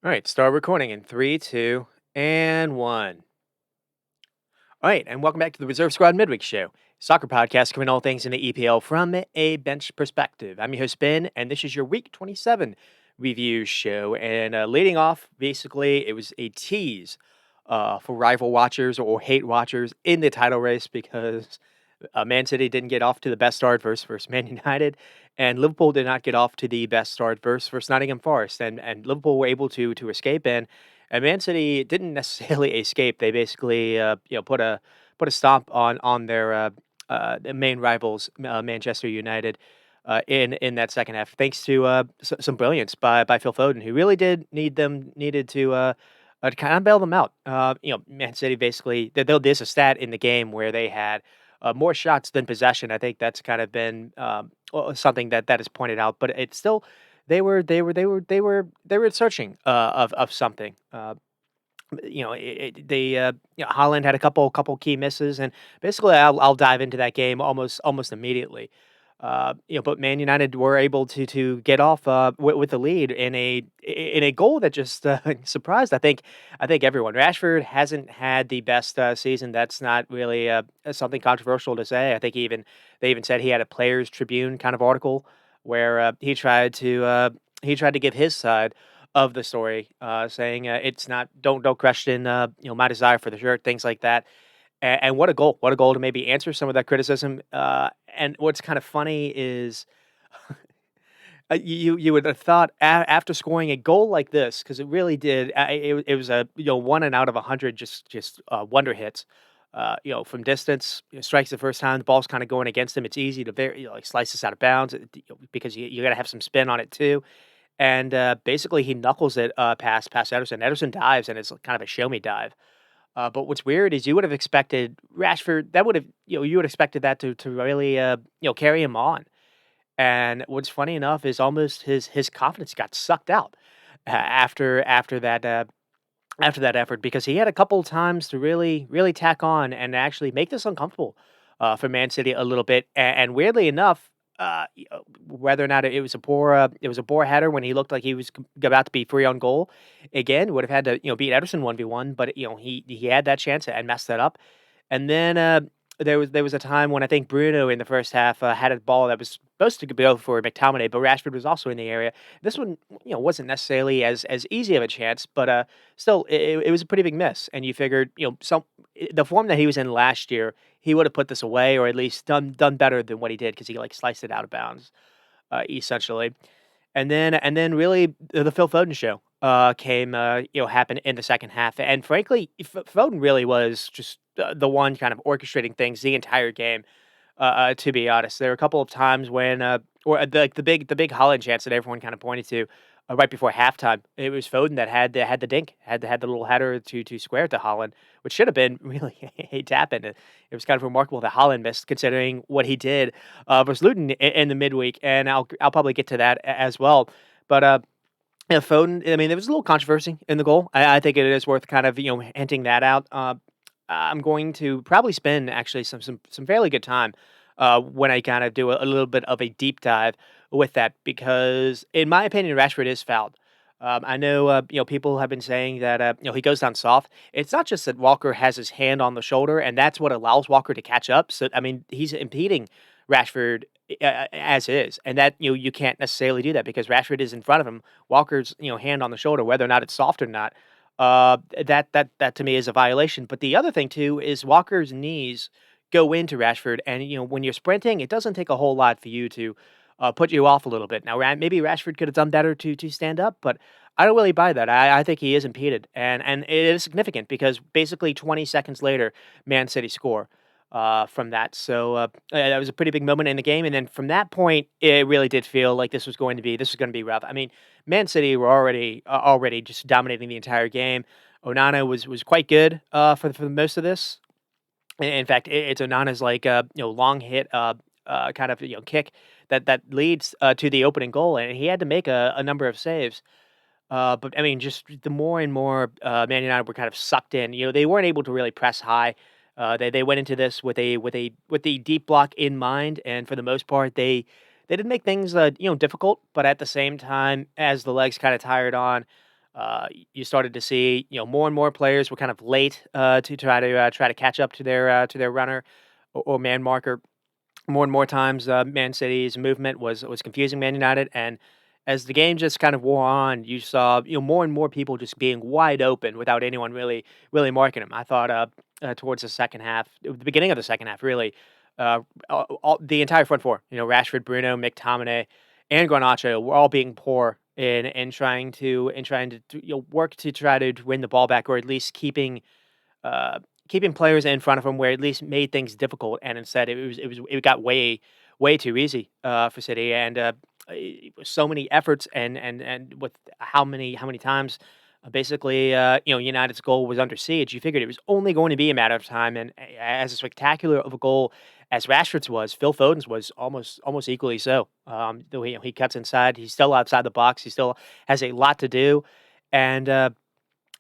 All right, start recording in three, two, and one. All right, and welcome back to the Reserve Squad Midweek Show, soccer podcast covering all things in the EPL from a bench perspective. I'm your host Ben, and this is your Week 27 review show. And leading off, basically, it was a tease for rival watchers or hate watchers in the title race because Man City didn't get off to the best start versus Man United, and Liverpool did not get off to the best start versus Nottingham Forest, and Liverpool were able to escape, and Man City didn't necessarily escape. They basically put a stomp on their main rivals, Manchester United. In that second half, thanks to some brilliance by Phil Foden, who really did needed to kind of bail them out. Man City basically there's a stat in the game where they had more shots than possession. I think that's kind of been something that is pointed out, but it's still they were searching of something. Holland had a couple key misses, and basically I'll dive into that game almost immediately. But Man United were able to get off with the lead in a goal that just surprised I think everyone. Rashford hasn't had the best season. That's not really something controversial to say. I think they even said he had a Players Tribune kind of article where he tried to give his side of the story, saying it's not don't question my desire for the shirt, things like that. And what a goal to maybe answer some of that criticism. And what's kind of funny is you would have thought after scoring a goal like this, because it really did. It was a one and out of 100, just wonder hits. From distance, strikes the first time. The ball's kind of going against him. It's easy to like slice this out of bounds because you got to have some spin on it too. And basically, he knuckles it past Ederson. Ederson dives, and it's kind of a show me dive. But what's weird is you would have expected Rashford. That would have you would have expected that to really carry him on. And what's funny enough is almost his confidence got sucked out after that effort, because he had a couple times to really tack on and actually make this uncomfortable for Man City a little bit. And weirdly enough, whether or not it was a poor header when he looked like he was about to be free on goal, again would have had to beat Ederson 1v1, but he had that chance and messed that up. And then there was a time when I think Bruno in the first half had a ball that was supposed to go for McTominay, but Rashford was also in the area. This one, wasn't necessarily as easy of a chance, but still, it was a pretty big miss. And you figured, the form that he was in last year, he would have put this away, or at least done better than what he did, because he like sliced it out of bounds, essentially. And then really the Phil Foden show happened in the second half. And frankly, Foden really was just the one kind of orchestrating things the entire game. To be honest, there were a couple of times when, the big Holland chance that everyone kind of pointed to right before halftime. It was Foden that had the dink, had the little header to square to Holland, which should have been really a tap in. It was kind of remarkable that Holland missed, considering what he did versus Luton in the midweek, and I'll probably get to that as well. But yeah, Foden. I mean, there was a little controversy in the goal. I think it is worth kind of hinting that out. I'm going to probably spend actually some fairly good time when I kind of do a little bit of a deep dive with that, because in my opinion, Rashford is fouled. I know people have been saying that he goes down soft. It's not just that Walker has his hand on the shoulder, and that's what allows Walker to catch up. So I mean, he's impeding Rashford as is, and that you can't necessarily do that because Rashford is in front of him. Walker's hand on the shoulder, whether or not it's soft or not. That to me is a violation. But the other thing too is Walker's knees go into Rashford, and when you're sprinting, it doesn't take a whole lot for you to put you off a little bit. Now, maybe Rashford could have done better to stand up, but I don't really buy that. I think he is impeded, and it is significant because basically 20 seconds later, Man City score from that. So that was a pretty big moment in the game, and then from that point, it really did feel like this was going to be rough. I mean, Man City were already just dominating the entire game. Onana was quite good for most of this. In fact, it's Onana's like long hit kind of kick that leads to the opening goal, and he had to make a number of saves. But I mean, just the more and more Man United were kind of sucked in. They weren't able to really press high. They went into this with the deep block in mind, and for the most part, they did make things difficult. But at the same time, as the legs kind of tired on, You started to see, more and more players were kind of late to try to catch up to their runner or man marker. More and more times, Man City's movement was confusing Man United, and as the game just kind of wore on, you saw more and more people just being wide open without anyone really marking them. I thought towards the second half, the beginning of the second half, really, the entire front four, Rashford, Bruno, McTominay, and Garnacho were all being poor in trying to work to try to win the ball back, or at least uh, keeping players in front of him where at least made things difficult, and instead it got way too easy for City, and it was so many efforts and with how many times. Basically, United's goal was under siege. You figured it was only going to be a matter of time, and as spectacular of a goal as Rashford's was, Phil Foden's was almost equally so. The way he cuts inside, he's still outside the box. He still has a lot to do, and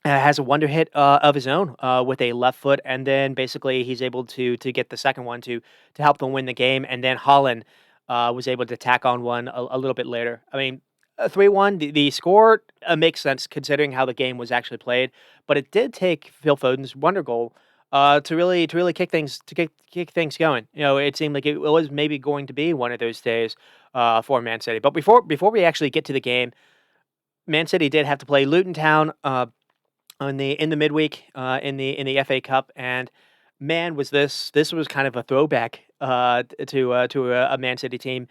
has a wonder hit of his own with a left foot, and then basically he's able to get the second one to help them win the game, and then Holland was able to tack on one a little bit later. I mean, 3-1. The score makes sense considering how the game was actually played, but it did take Phil Foden's wonder goal to really kick things going. It seemed like it was maybe going to be one of those days for Man City. But before we actually get to the game, Man City did have to play Luton Town. In the midweek in the FA Cup, and man, this was kind of a throwback to a Man City team,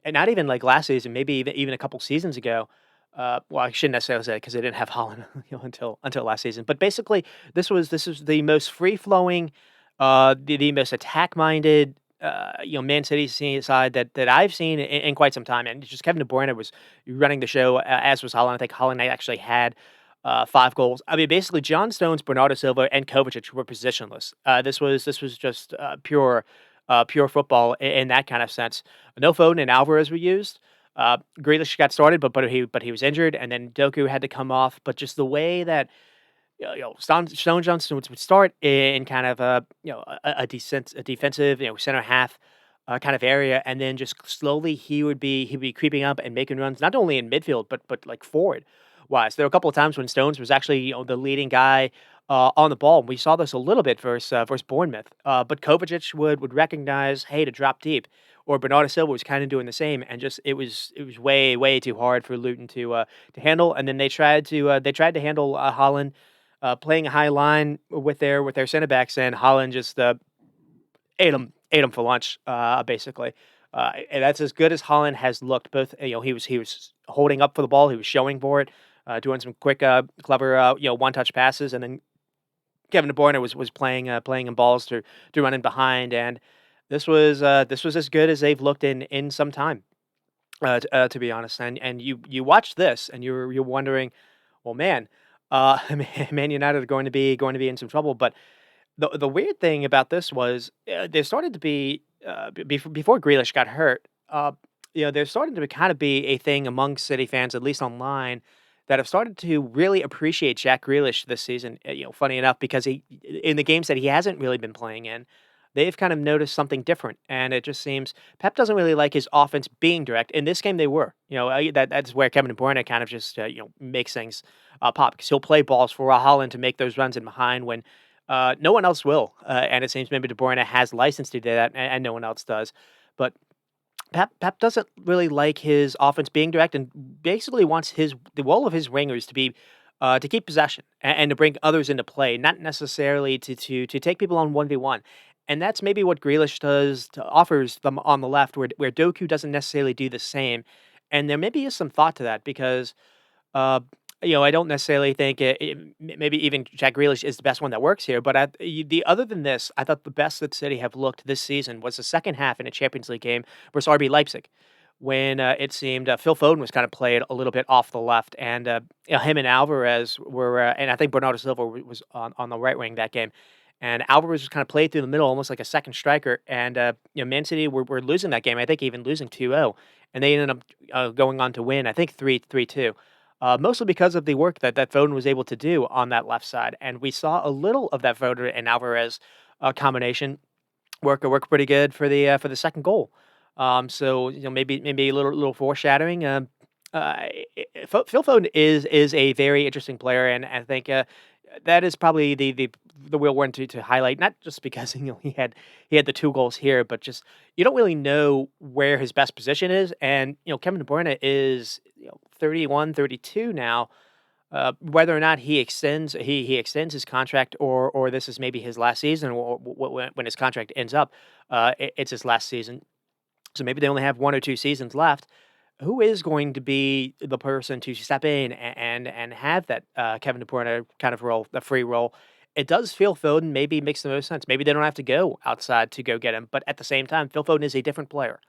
and not even like last season, maybe even a couple seasons ago. Well, I shouldn't necessarily say because they didn't have Holland until last season, but basically this was the most free flowing, the most attack minded. Man City side that I've seen in quite some time, and it's just Kevin De Bruyne was running the show, as was Holland. I think Holland actually had 5 goals. I mean, basically, John Stones, Bernardo Silva, and Kovacic were positionless. This was just pure football in that kind of sense. No Foden and Alvarez were used. Grealish got started, but he was injured, and then Doku had to come off. But just the way that Stone Johnson would start in kind of a defensive center half kind of area, and then just slowly he'd be creeping up and making runs not only in midfield but like forward wise. There were a couple of times when Stones was actually the leading guy on the ball. We saw this a little bit versus Bournemouth, but Kovacic would recognize, hey, to drop deep. Or Bernardo Silva was kind of doing the same, and just it was way too hard for Luton to handle. And then they tried to handle Holland playing a high line with their center backs, and Holland just ate him for lunch, basically. And that's as good as Holland has looked. Both, he was holding up for the ball, he was showing for it, doing some quick, clever, one touch passes, and then Kevin De Bruyne was playing in balls to run in behind, and this was as good as they've looked in some time, to be honest. And you watch this, and you're wondering, well, man, Man United are going to be in some trouble. But the weird thing about this was there started to be before Grealish got hurt. There's starting to kind of be a thing among City fans, at least online, that have started to really appreciate Jack Grealish this season. Funny enough, because he in the games that he hasn't really been playing in, they've kind of noticed something different, and it just seems Pep doesn't really like his offense being direct. In this game, they were. That's where Kevin De Bruyne kind of just makes things pop, because he'll play balls for Holland to make those runs in behind when no one else will. And it seems maybe De Bruyne has license to do that, and no one else does. But Pep doesn't really like his offense being direct, and basically wants the role of his wingers to be to keep possession and to bring others into play, not necessarily to take people on 1v1. And that's maybe what Grealish offers them on the left, where Doku doesn't necessarily do the same. And there maybe is some thought to that, because uh, I don't necessarily think maybe even Jack Grealish is the best one that works here. But other than this, I thought the best that City have looked this season was the second half in a Champions League game versus RB Leipzig, when it seemed Phil Foden was kind of played a little bit off the left, and him and Alvarez were, and I think Bernardo Silva was on the right wing that game. And Alvarez was kind of played through the middle, almost like a second striker. And Man City were losing that game. I think even losing 2-0, and they ended up going on to win. I think 3-2. Mostly because of the work that Foden was able to do on that left side. And we saw a little of that Foden and Alvarez combination work pretty good for the second goal. So maybe a little foreshadowing. Phil Foden is a very interesting player, and I think that is probably the real one to highlight. Not just because he had the 2 goals here, but just you don't really know where his best position is. And Kevin De Bruyne is 31, 32 now. Whether or not he extends his contract, or this is maybe his last season, or when his contract ends up, it's his last season. So maybe they only have 1 or 2 seasons left. Who is going to be the person to step in and have that Kevin De Bruyne kind of role, the free role? It does feel Foden maybe makes the most sense. Maybe they don't have to go outside to go get him, but at the same time, Phil Foden is a different player,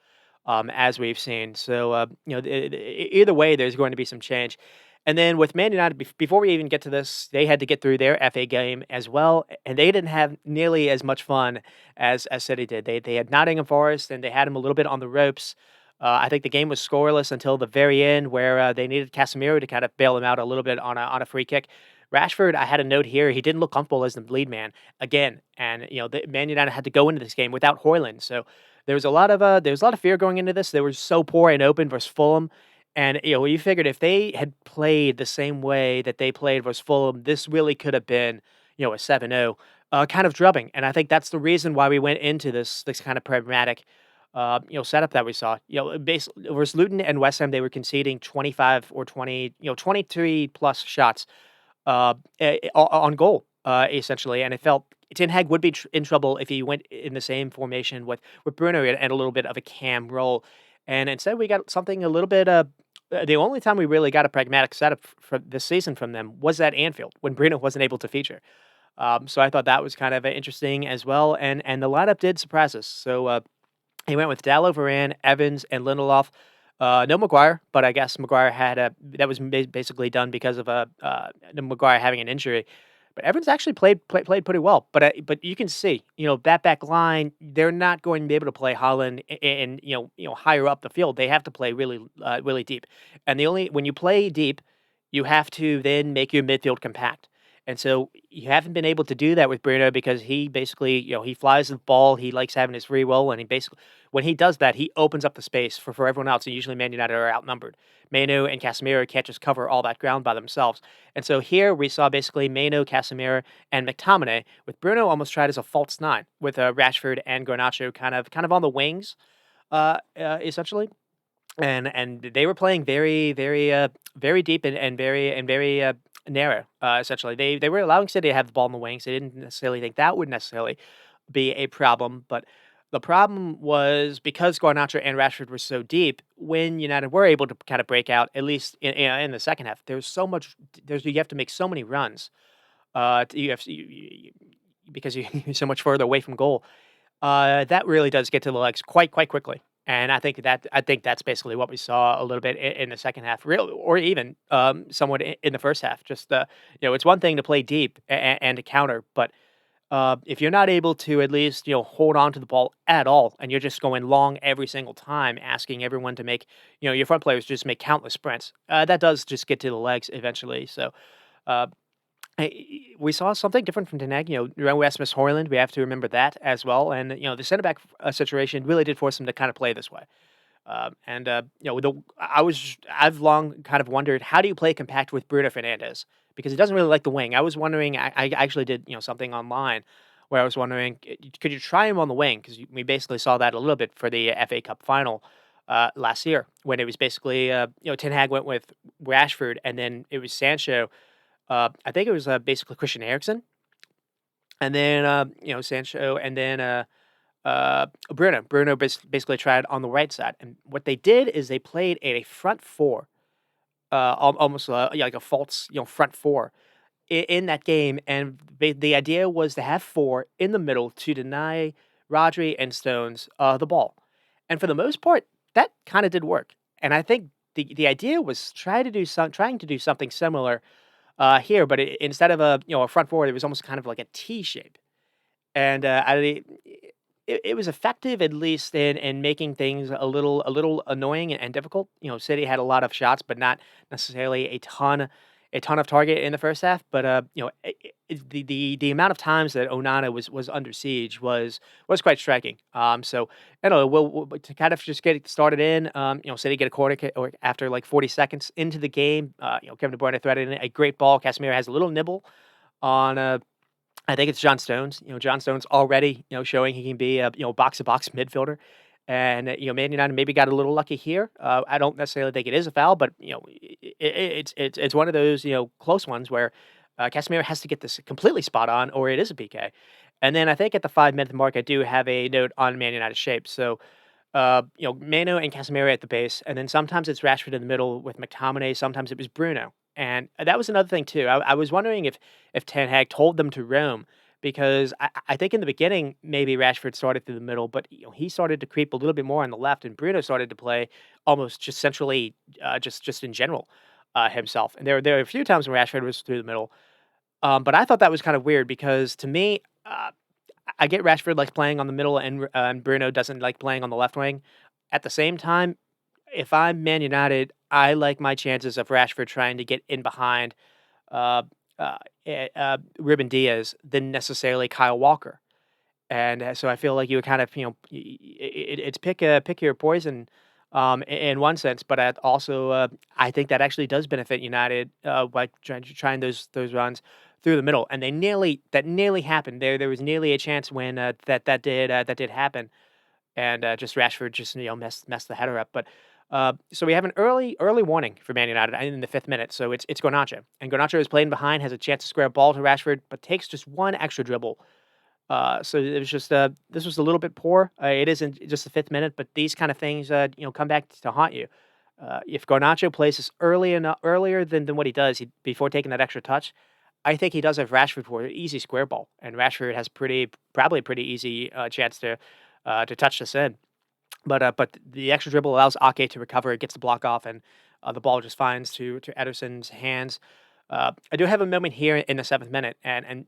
as we've seen. So either way, there's going to be some change. And then with Man United, before we even get to this, they had to get through their FA game as well, and they didn't have nearly as much fun as City did. They had Nottingham Forest, and they had him a little bit on the ropes. I think the game was scoreless until the very end, where they needed Casemiro to kind of bail them out a little bit on a free kick. Rashford, I had a note here. He didn't look comfortable as the lead man again, and the Man United had to go into this game without Hoyland. So there was a lot of fear going into this. They were so poor and open versus Fulham, and you figured if they had played the same way that they played versus Fulham, this really could have been a 7-0 kind of drubbing. And I think that's the reason why we went into this kind of pragmatic setup that we saw. Basically versus Luton and West Ham, they were conceding 25 or 20, 23 plus shots on goal, essentially. And it felt Ten Hag would be in trouble if he went in the same formation with Bruno and a little bit of a cam role. And instead, we got something a little bit. The only time we really got a pragmatic setup for this season from them was at Anfield when Bruno wasn't able to feature. So I thought that was kind of interesting as well. And the lineup did surprise us. So he went with Dallo, Varane, Evans, and Lindelof. No Maguire, but I guess Maguire had that was basically done because of Maguire having an injury. But Evans actually played pretty well. But you can see, that back line, they're not going to be able to play Holland and higher up the field. They have to play really deep. And when you play deep, you have to then make your midfield compact. And so you haven't been able to do that with Bruno because he basically, he flies the ball. He likes having his free roll, and he basically, when he does that, he opens up the space for everyone else. And usually, Man United are outnumbered. Mano and Casemiro can't just cover all that ground by themselves. And so here we saw basically Mano, Casemiro, and McTominay, with Bruno almost tried as a false nine, with Rashford and Garnacho kind of on the wings, essentially. And they were playing very deep and very narrow. Essentially, they were allowing City to have the ball in the wings. They didn't necessarily think that would necessarily be a problem, but the problem was because Garnacho and Rashford were so deep. When United were able to kind of break out, at least in the second half, there's so much. You have to make so many runs. You have because you're so much further away from goal. That really does get to the legs quite quickly. And I think that's basically what we saw a little bit in the second half, real or even somewhat in the first half. Just it's one thing to play deep and to counter, but if you're not able to at least hold on to the ball at all, and you're just going long every single time, asking everyone to make your front players just make countless sprints, that does just get to the legs eventually. So. Uh, we saw something different from Ten Hag. Rasmus Højlund, we have to remember that as well. And, the center back situation really did force him to kind of play this way. I've long kind of wondered, how do you play compact with Bruno Fernandes? Because he doesn't really like the wing. I was wondering, I actually did, something online where I was wondering, could you try him on the wing? Because we basically saw that a little bit for the FA Cup final last year, when it was basically, Ten Hag went with Rashford, and then it was Sancho. I think it was basically Christian Eriksen, and then Sancho, and then Bruno. Bruno basically tried on the right side, and what they did is they played a front four, almost yeah, like a false front four in that game, and the idea was to have four in the middle to deny Rodri and Stones the ball, and for the most part, that kind of did work. And I think the idea was trying to do something similar here, but instead of a front forward, it was almost kind of like a T shape, and it was effective, at least in making things a little annoying and difficult. City had a lot of shots, but not necessarily a ton of target in the first half. But the amount of times that Onana was under siege was quite striking. So I don't know. We'll to kind of just get it started in. City get a corner kick or after like 40 seconds into the game. Kevin De Bruyne threaded in a great ball. Casemiro has a little nibble on I think it's John Stones. John Stones already, showing he can be a, box to box midfielder. And, Man United maybe got a little lucky here. I don't necessarily think it is a foul, but, it's one of those, close ones where Casemiro has to get this completely spot on or it is a PK. And then I think at the 5 minute mark, I do have a note on Man United shape. So, Mano and Casemiro at the base, and then sometimes it's Rashford in the middle with McTominay. Sometimes it was Bruno, and that was another thing too. I was wondering if Ten Hag told them to roam because I think in the beginning maybe Rashford started through the middle, but he started to creep a little bit more on the left, and Bruno started to play almost just centrally, just in general himself. And there were a few times when Rashford was through the middle, but I thought that was kind of weird because to me. I get Rashford likes playing on the middle and Bruno doesn't like playing on the left wing. At the same time, if I'm Man United, I like my chances of Rashford trying to get in behind uh, Ruben Diaz than necessarily Kyle Walker. And so I feel like you would kind of, it's pick your poison in one sense, but also I think that actually does benefit United by trying those runs through the middle, and nearly happened. There was nearly a chance when that did happen, and just Rashford just messed the header up. But so we have an early warning for Man United in the 5th minute. So it's Garnacho, and Garnacho is playing behind, has a chance to square a ball to Rashford, but takes just one extra dribble so it was just this was a little bit poor. It isn't just the 5th minute, but these kind of things, come back to haunt you. If Garnacho plays this earlier than what he does before taking that extra touch, I think he does have Rashford for an easy square ball, and Rashford has probably a pretty easy chance to touch this in. But the extra dribble allows Ake to recover. It gets the block off, and the ball just finds to Ederson's hands. I do have a moment here in the 7th minute, and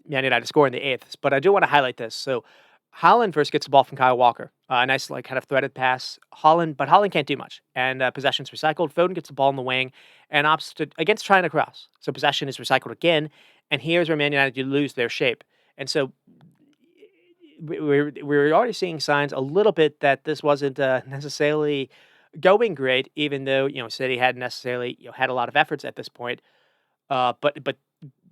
Man United score in the 8th. But I do want to highlight this. So Holland first gets the ball from Kyle Walker. A nice like kind of threaded pass. Holland can't do much, and possession's recycled. Foden gets the ball in the wing, and opts against trying to cross. So possession is recycled again, and here's where Man United lose their shape. And so we're already seeing signs a little bit that this wasn't necessarily going great, even though City hadn't necessarily had a lot of efforts at this point. But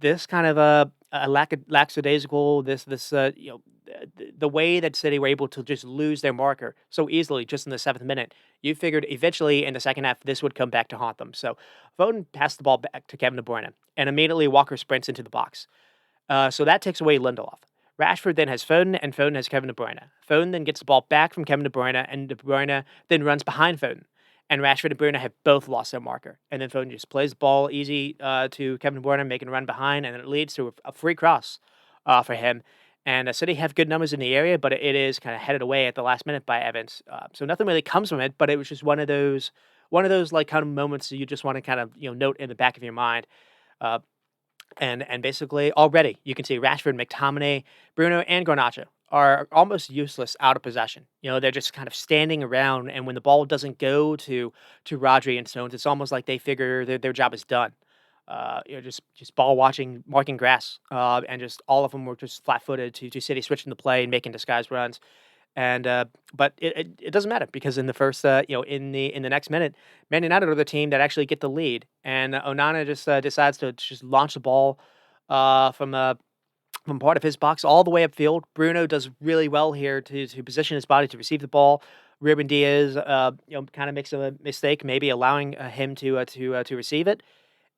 this kind of a lackadaisical the way that City were able to just lose their marker so easily just in the 7th minute, you figured eventually in the second half this would come back to haunt them. So Foden passed the ball back to Kevin De Bruyne, and immediately Walker sprints into the box. So that takes away Lindelof. Rashford then has Foden, and Foden has Kevin De Bruyne. Foden then gets the ball back from Kevin De Bruyne, and De Bruyne then runs behind Foden. And Rashford and Bruno have both lost their marker. And then Foden just plays the ball easy to Kevin De Bruyne, making a run behind, and it leads to a free cross for him. And City have good numbers in the area, but it is kind of headed away at the last minute by Evans. So nothing really comes from it, but it was just one of those like kind of moments that you just want to kind of note in the back of your mind. Uh, and basically already you can see Rashford, McTominay, Bruno, and Garnacho are almost useless out of possession. They're just kind of standing around, and when the ball doesn't go to Rodri and Stones, it's almost like they figure their job is done. Just ball watching, marking grass, and just all of them were just flat footed to City switching the play and making disguised runs. And but it doesn't matter because in the first in the next minute, Man United are the team that actually get the lead, and Onana just decides to just launch the ball from part of his box all the way upfield. Bruno does really well here to position his body to receive the ball. Ruben Diaz, kind of makes a mistake, maybe allowing him to receive it,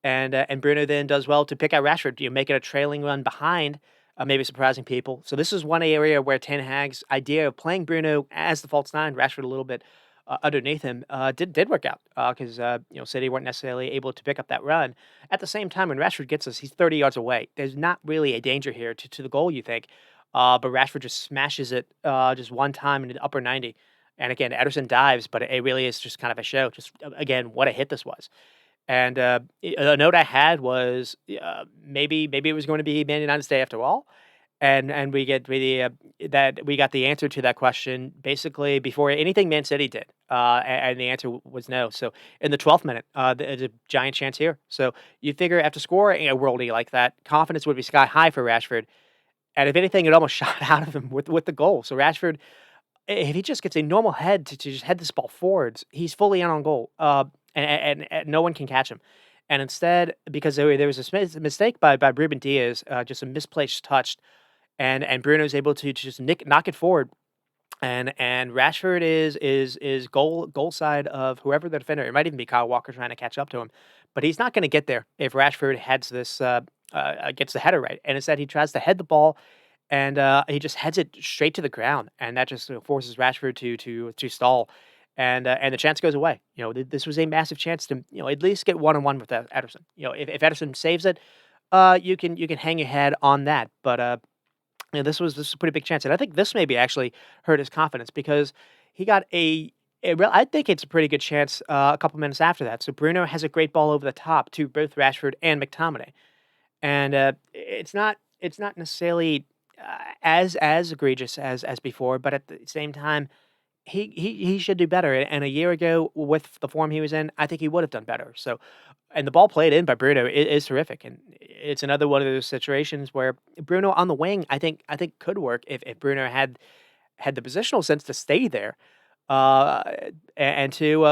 and Bruno then does well to pick out Rashford, making a trailing run behind, maybe surprising people. So this is one area where Ten Hag's idea of playing Bruno as the false nine, Rashford a little bit underneath him, did work out because City weren't necessarily able to pick up that run. At the same time, when Rashford gets us, he's 30 yards away. There's not really a danger here to the goal, you think, but Rashford just smashes it just one time in the upper 90. And again, Ederson dives, but it really is just kind of a show. Just again, what a hit this was. And a note I had was maybe it was going to be Man United's day after all. and we got the answer to that question basically before anything Man City did, and the answer was no. So in the 12th minute, there's a giant chance here. So you figure after scoring a worldie like that, confidence would be sky high for Rashford, and if anything, it almost shot out of him with the goal. So Rashford, if he just gets a normal head to just head this ball forwards, he's fully in on goal, and no one can catch him. And instead, because there was a mistake by Ruben Diaz, just a misplaced touch, and Bruno's able to just knock it forward, and Rashford is goal side of whoever the defender. It might even be Kyle Walker trying to catch up to him, but he's not going to get there if Rashford heads this gets the header right. And instead, he tries to head the ball, and he just heads it straight to the ground, and that just forces Rashford to stall. And the chance goes away. This was a massive chance to at least get 1-on-1 with Ederson. If Ederson saves it, you can hang your head on that. But this was a pretty big chance, and I think this maybe actually hurt his confidence because he got I think it's a pretty good chance a couple minutes after that. So Bruno has a great ball over the top to both Rashford and McTominay, and it's not necessarily as egregious as before, but at the same time, he should do better. And a year ago, with the form he was in, I think he would have done better. So, and the ball played in by Bruno is terrific, and it's another one of those situations where Bruno on the wing, I think could work if Bruno had the positional sense to stay there, and to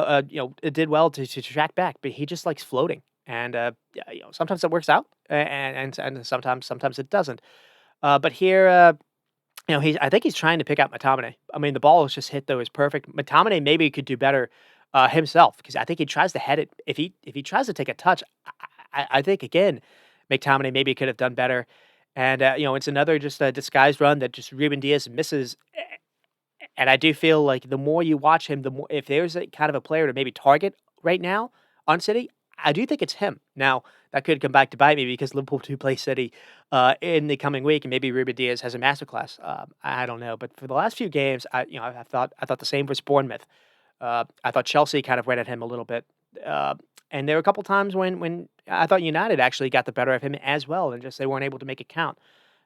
it did well to track back, but he just likes floating, and yeah, sometimes it works out, and sometimes it doesn't. But here, I think he's trying to pick out Matamane. I mean, the ball was just hit, though, is perfect. Matamane maybe could do better, himself, because I think he tries to head it. If he tries to take a touch, I think, again, McTominay maybe could have done better. And, it's another just a disguised run that just Ruben Diaz misses. And I do feel like the more you watch him, the more if there's a kind of a player to maybe target right now on City, I do think it's him. Now, that could come back to bite me because Liverpool do play City in the coming week, and maybe Ruben Diaz has a masterclass. I don't know, but for the last few games, I thought the same was Bournemouth. I thought Chelsea kind of went at him a little bit, uh, and there were a couple times when I thought United actually got the better of him as well, and just they weren't able to make it count.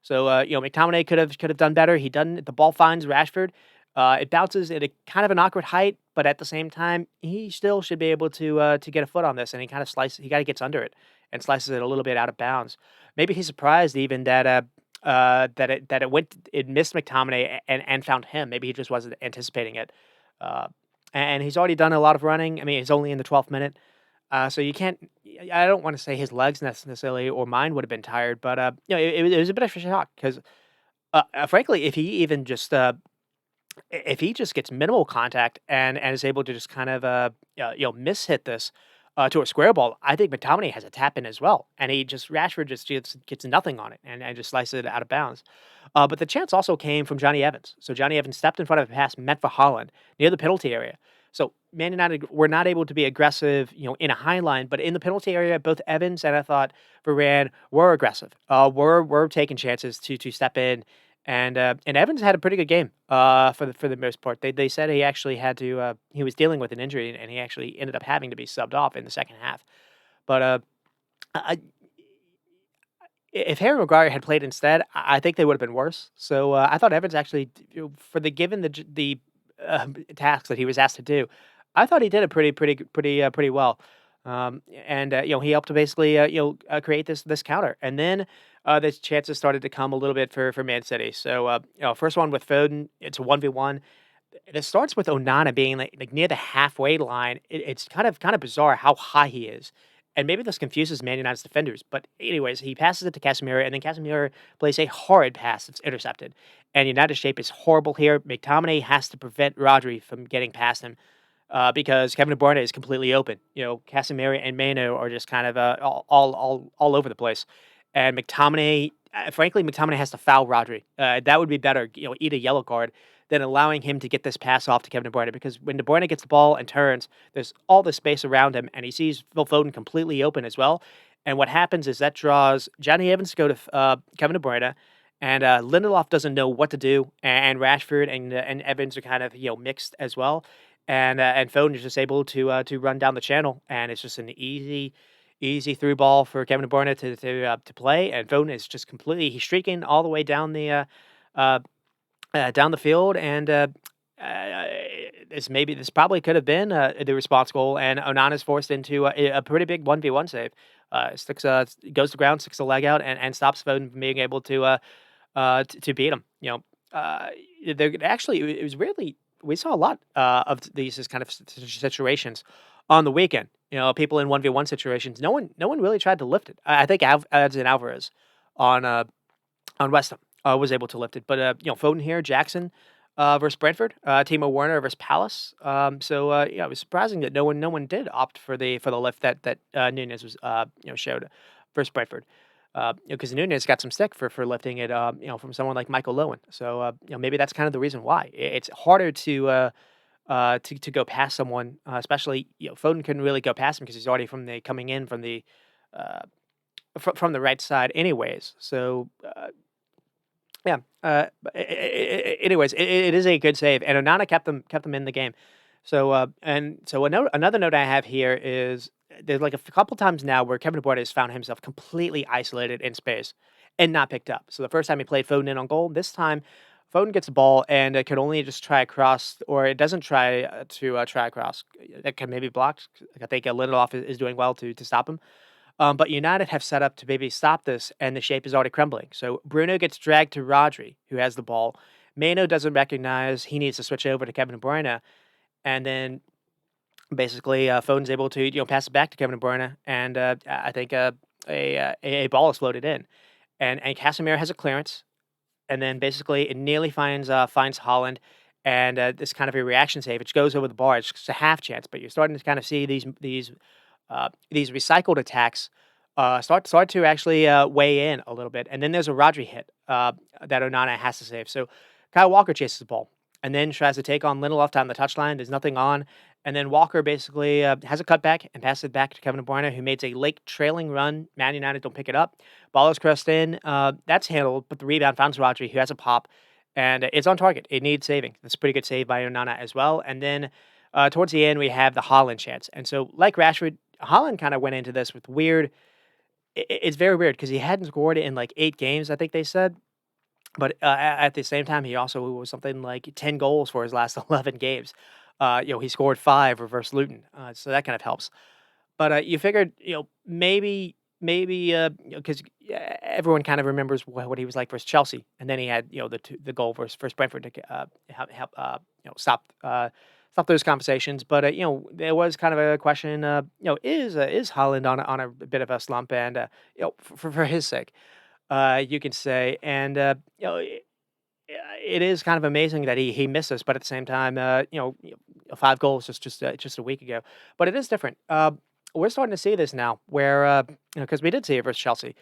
So McTominay could have done better. He doesn't. The ball finds Rashford. It bounces at a kind of an awkward height, but at the same time, he still should be able to get a foot on this, and he kind of slices. He kind of gets under it and slices it a little bit out of bounds. Maybe he's surprised even that it missed McTominay and found him. Maybe he just wasn't anticipating it. Uh, and he's already done a lot of running. I mean, he's only in the 12th minute, so you can't. I don't want to say his legs necessarily or mine would have been tired, but it was a bit of a shock because, frankly, if he just gets minimal contact and is able to just kind of miss-hit this to a square ball, I think McTominay has a tap in as well, and Rashford just gets nothing on it and just slices it out of bounds. But the chance also came from Johnny Evans. So Johnny Evans stepped in front of a pass meant for Holland near the penalty area. So Man United were not able to be aggressive, in a high line, but in the penalty area, both Evans and I thought Varane were aggressive. Were taking chances to step in, and Evans had a pretty good game, for the most part. They said he actually had to he was dealing with an injury, and he actually ended up having to be subbed off in the second half. But I, if Harry Maguire had played instead, I think they would have been worse. So I thought Evans actually, for the given tasks that he was asked to do, I thought he did it pretty well. And he helped to basically create this counter, and then the chances started to come a little bit for Man City. So first one with Foden, it's a 1v1. It starts with Onana being like near the halfway line. It's kind of bizarre how high he is, and maybe this confuses Man United's defenders. But anyways, he passes it to Casemiro, and then Casemiro plays a horrid pass that's intercepted. And United's shape is horrible here. McTominay has to prevent Rodri from getting past him, because Kevin De Bruyne is completely open. Casemiro and Mano are just kind of all over the place. And McTominay, frankly, McTominay has to foul Rodri. That would be better, eat a yellow card than allowing him to get this pass off to Kevin De Bruyne, because when De Bruyne gets the ball and turns, there's all this space around him, and he sees Phil Foden completely open as well. And what happens is that draws Johnny Evans to go to Kevin De Bruyne, and Lindelof doesn't know what to do, and Rashford and Evans are kind of mixed as well, and Foden is just able to run down the channel, and it's just an easy through ball for Kevin De Bruyne to play, and Foden is just completely he's streaking all the way uh, down the field, and uh, this probably could have been the response goal, and Onana's forced into a pretty big 1v1 save. Goes to ground, sticks a leg out, and stops Foden from being able to beat him. Uh, there actually it was really we saw a lot of these kind of situations on the weekend. People in 1v1 situations. No one really tried to lift it. I think Edson Alvarez on West Ham was able to lift it, but Foden here, Jackson versus Brentford, Timo Werner versus Palace. It was surprising that no one did opt for the lift that Nunez was showed versus Brentford. Because Nunez got some stick for lifting it, from someone like Michael Lowen. So maybe that's kind of the reason why it's harder to go past someone, especially Foden couldn't really go past him because he's already coming in from uh, from the right side, anyways. So yeah. Anyways, it is a good save, and Onana kept them in the game. So another note I have here is there's like a couple times now where Kevin De Bruyne has found himself completely isolated in space and not picked up. So the first time he played Foden in on goal, this time Foden gets the ball and it could only just try across, or it doesn't try to try across. That can maybe blocked. I think Lindelof is doing well to stop him. But United have set up to maybe stop this, and the shape is already crumbling. So Bruno gets dragged to Rodri, who has the ball. Mano doesn't recognize he needs to switch over to Kevin De Bruyne, and then basically Foden's able to pass it back to Kevin De Bruyne, and I think a ball is floated in, and Casemiro has a clearance, and then basically it nearly finds Holland, and this kind of a reaction save, which goes over the bar. It's just a half chance, but you're starting to kind of see these recycled attacks start to actually weigh in a little bit, and then there's a Rodri hit that Onana has to save. So Kyle Walker chases the ball and then tries to take on Lindelof down the touchline. There's nothing on, and then Walker basically has a cutback and passes it back to Kevin De Bruyne, who makes a late trailing run. Man United don't pick it up. Ball is crossed in. That's handled, but the rebound finds Rodri, who has a pop, and it's on target. It needs saving. That's a pretty good save by Onana as well. And then towards the end, we have the Holland chance. And so, like Rashford, Holland kind of went into this with weird. It's very weird because he hadn't scored in like 8 games, I think they said. But at the same time, he also was something like 10 goals for his last 11 games. He scored 5 versus Luton, so that kind of helps. But you figured, maybe because everyone kind of remembers what he was like versus Chelsea, and then he had the goal versus Brentford to help stop those conversations. But there was kind of a question, is Holland on a bit of a slump, and for his sake, you can say, and it is kind of amazing that he missed us, but at the same time, 5 goals just a week ago. But it is different. We're starting to see this now, where because we did see it versus Chelsea,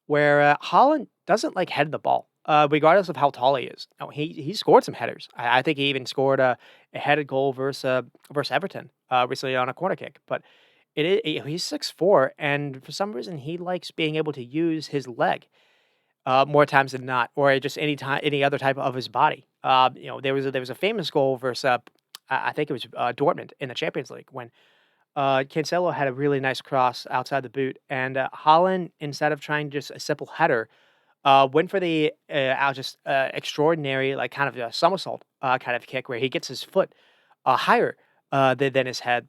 where Holland doesn't like head the ball, regardless of how tall he is. No, he scored some headers. I think he even scored a headed goal versus Everton recently on a corner kick. But he's 6'4", and for some reason he likes being able to use his leg more times than not, or just any other type of his body. There was a famous goal versus I think it was Dortmund in the Champions League when Cancelo had a really nice cross outside the boot, and Holland, instead of trying just a simple header, went for the just extraordinary, like kind of a somersault kind of kick where he gets his foot higher than his head,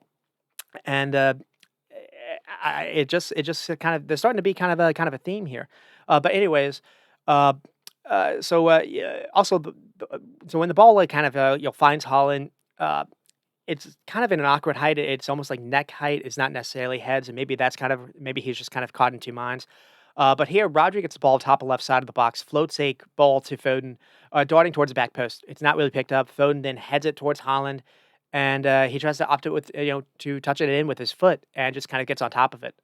and it just kind of there's starting to be kind of a theme here. But anyways, uh, yeah, also so when the ball like kind of finds Holland. It's kind of in an awkward height. It's almost like neck height. It's not necessarily heads, and maybe he's just kind of caught in 2 minds. But here, Rodri gets the ball top left side of the box, floats a ball to Foden, darting towards the back post. It's not really picked up. Foden then heads it towards Holland, and he tries to opt it with to touch it in with his foot, and just kind of gets on top of it.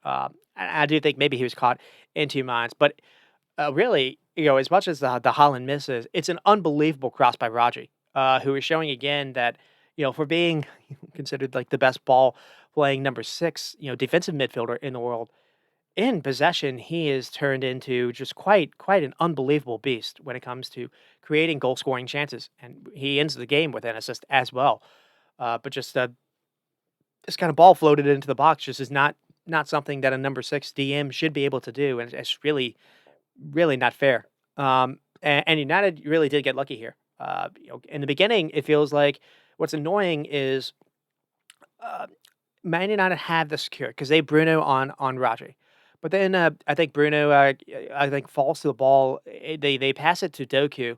I do think maybe he was caught in 2 minds, but really, as much as the Holland misses, it's an unbelievable cross by Rodri, who is showing again that for being considered like the best ball playing number 6, defensive midfielder in the world. In possession, he is turned into just quite an unbelievable beast when it comes to creating goal scoring chances, and he ends the game with an assist as well. But just this kind of ball floated into the box just is not. not something that a number 6 DM should be able to do, and it's really, really not fair. And United really did get lucky here. In the beginning, it feels like what's annoying is uh, Man United have the secure because they Bruno on Rodri, but then I think Bruno, I think falls to the ball. They pass it to Doku,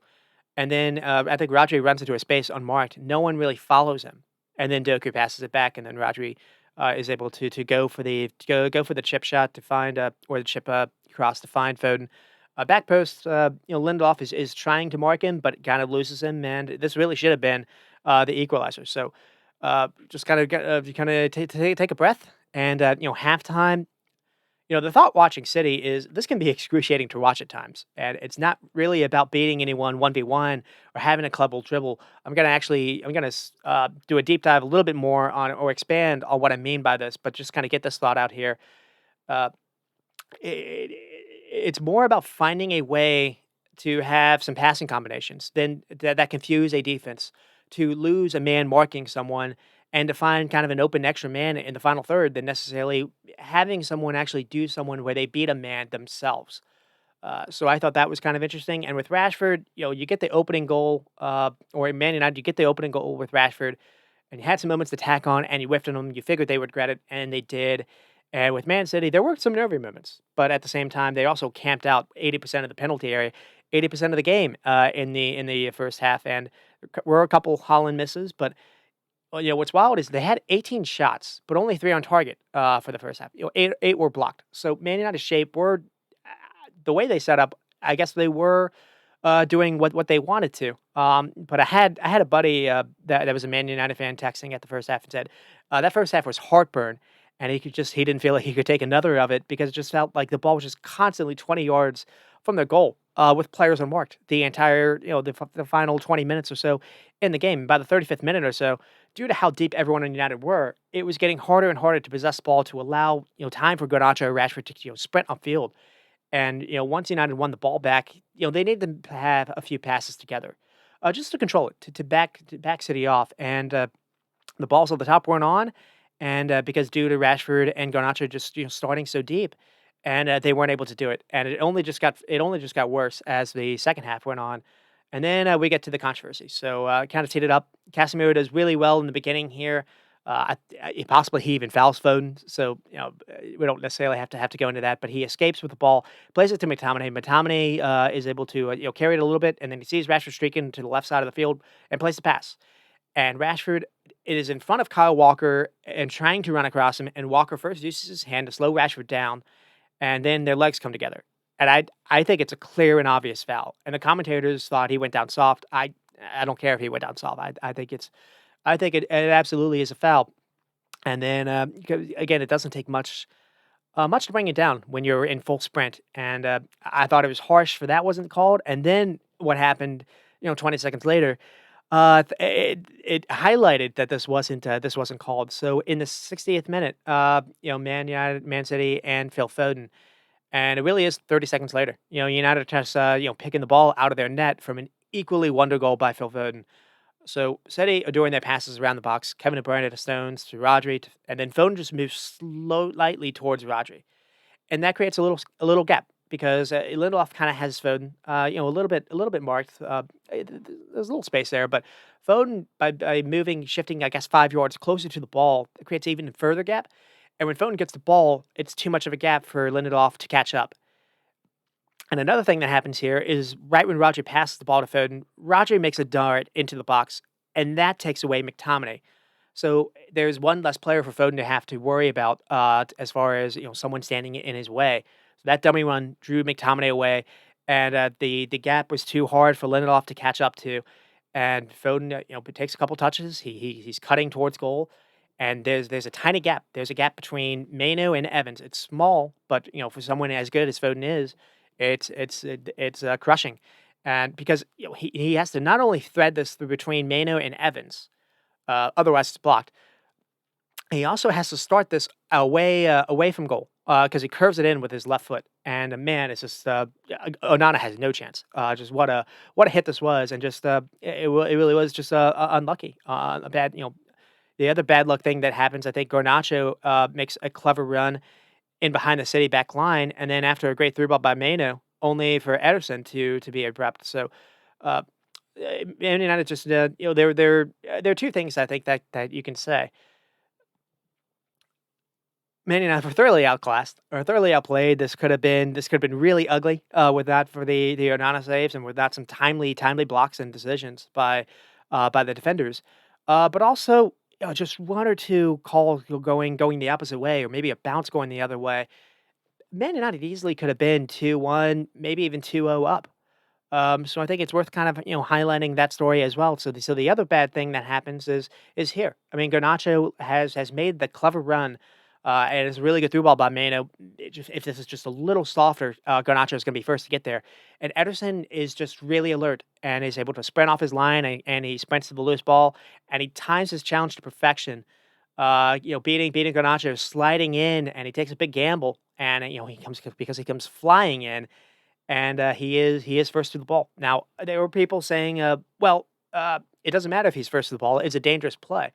and then I think Rodri runs into a space unmarked. No one really follows him, and then Doku passes it back, and then Rodri is able to go for go for the chip shot to find or the chip cross to find Foden. Back post, Lindelof is trying to mark him, but kind of loses him, and this really should have been the equalizer. So just kind of take a breath, and halftime. The thought watching City is this can be excruciating to watch at times, and it's not really about beating anyone 1v1 or having a clubble dribble. I'm gonna do a deep dive a little bit more on or expand on what I mean by this, but just kind of get this thought out here. Uh, it, it's more about finding a way to have some passing combinations than that confuse a defense, to lose a man marking someone and to find kind of an open extra man in the final third than necessarily having someone actually do someone where they beat a man themselves. So I thought that was kind of interesting. And with Rashford, you get the opening goal, or in Man United, you get the opening goal with Rashford, and you had some moments to tack on, and you whiffed on them. You figured they would regret it, and they did. And with Man City, there were some nervy moments, but at the same time, they also camped out 80% of the penalty area, 80% of the game in the first half, and there were a couple Holland misses. But what's wild is they had 18 shots, but only 3 on target for the first half. Eight were blocked. So Man United's shape were the way they set up. I guess they were doing what they wanted to. But I had a buddy that was a Man United fan texting at the first half and said that first half was heartburn, and he didn't feel like he could take another of it because it just felt like the ball was just constantly 20 yards from their goal with players unmarked the entire the final 20 minutes or so in the game. By the 35th minute or so, due to how deep everyone in United were, it was getting harder and harder to possess the ball to allow time for Garnacho or Rashford to sprint upfield. And, once United won the ball back, they needed to have a few passes together, just to control it, to back City off. And the balls at the top weren't on, and because due to Rashford and Garnacho just starting so deep, and they weren't able to do it. And it only just got worse as the second half went on. And then we get to the controversy. So kind of teed it up. Casemiro does really well in the beginning here. Possibly he even fouls Foden, so we don't necessarily have to go into that. But he escapes with the ball, plays it to McTominay. McTominay is able to carry it a little bit, and then he sees Rashford streaking to the left side of the field and plays the pass. And Rashford it is in front of Kyle Walker and trying to run across him. And Walker first uses his hand to slow Rashford down, and then their legs come together. And I think it's a clear and obvious foul. And the commentators thought he went down soft. I don't care if he went down soft. I think it absolutely is a foul. And then, again, it doesn't take much to bring it down when you're in full sprint. And I thought it was harsh for that wasn't called. And then what happened, 20 seconds later, it highlighted that this wasn't called. So in the 60th minute, Man United, Man City, and Phil Foden, and it really is 30 seconds later. United are just picking the ball out of their net from an equally wonder goal by Phil Foden. So City are doing their passes around the box. Kevin De Bruyne to Stones to Rodri, and then Foden just moves lightly towards Rodri, and that creates a little gap because Lindelof kind of has Foden, a little bit marked. There's a little space there, but Foden by moving, shifting, I guess 5 yards closer to the ball, it creates even further gap. And when Foden gets the ball, it's too much of a gap for Lindelof to catch up. And another thing that happens here is right when Rodri passes the ball to Foden, Rodri makes a dart into the box, and that takes away McTominay. So there's one less player for Foden to have to worry about as far as someone standing in his way. So that dummy run drew McTominay away, and the gap was too hard for Lindelof to catch up to. And Foden, takes a couple touches. He's cutting towards goal, and there's a tiny gap. There's a gap between Maino and Evans. It's small, but for someone as good as Foden is, it's crushing. And because he has to not only thread this through between Maino and Evans, otherwise it's blocked. He also has to start this away from goal because he curves it in with his left foot, and man, it's just Onana has no chance. Just what a hit this was, and just it really was just unlucky. A bad the other bad luck thing that happens, I think Garnacho makes a clever run in behind the City back line, and then after a great through ball by Mano, only for Ederson to be abrupt. So, uh, Man United just, there are 2 things I think that you can say. Man United were thoroughly outclassed or thoroughly outplayed. This could have been really ugly, without for the Onana saves and without some timely blocks and decisions by the defenders. But also, just 1 or 2 calls going the opposite way or maybe a bounce going the other way. Man United easily could have been 2-1, maybe even 2-0 up. So I think it's worth kind of, highlighting that story as well. So the other bad thing that happens is here. I mean, Garnacho has made the clever run, and it's a really good through ball by Mano. If this is just a little softer, Garnacho is going to be first to get there, and Ederson is just really alert and is able to sprint off his line, and he sprints to the loose ball, and he times his challenge to perfection. Beating Garnacho, sliding in, and he takes a big gamble, and he comes flying in, and he is first to the ball. Now, there were people saying, "Well, it doesn't matter if he's first to the ball; it's a dangerous play."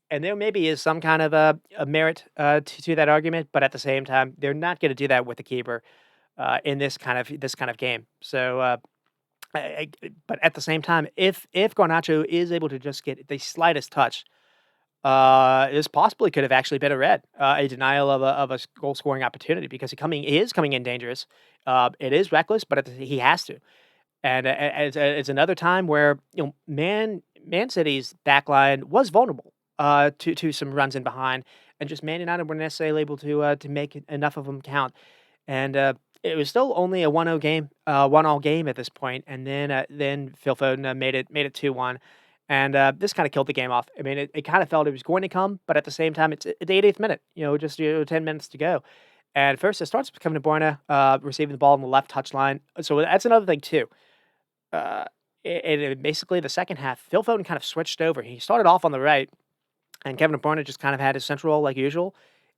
And there maybe is some kind of a merit to that argument, but at the same time, they're not going to do that with the keeper in this kind of game. So, but at the same time, if Garnacho is able to just get the slightest touch, this possibly could have actually been a denial of a goal scoring opportunity because he is coming in dangerous. It is reckless, but he has to. And it's another time where Man City's backline was vulnerable to some runs in behind, and just Man United weren't necessarily able to make enough of them count. And it was still only a 1-0 game, 1-all game at this point, and then Phil Foden made it 2-1, and this kind of killed the game off. I mean, it kind of felt it was going to come, but at the same time, it's the 80th minute. Just 10 minutes to go. And first, it starts with Kevin De Bruyne receiving the ball on the left touchline. So that's another thing too. Uh, Basically the second half, Phil Foden kind of switched over. He started off on the right, and Kevin De Bruyne just kind of had his central role like usual.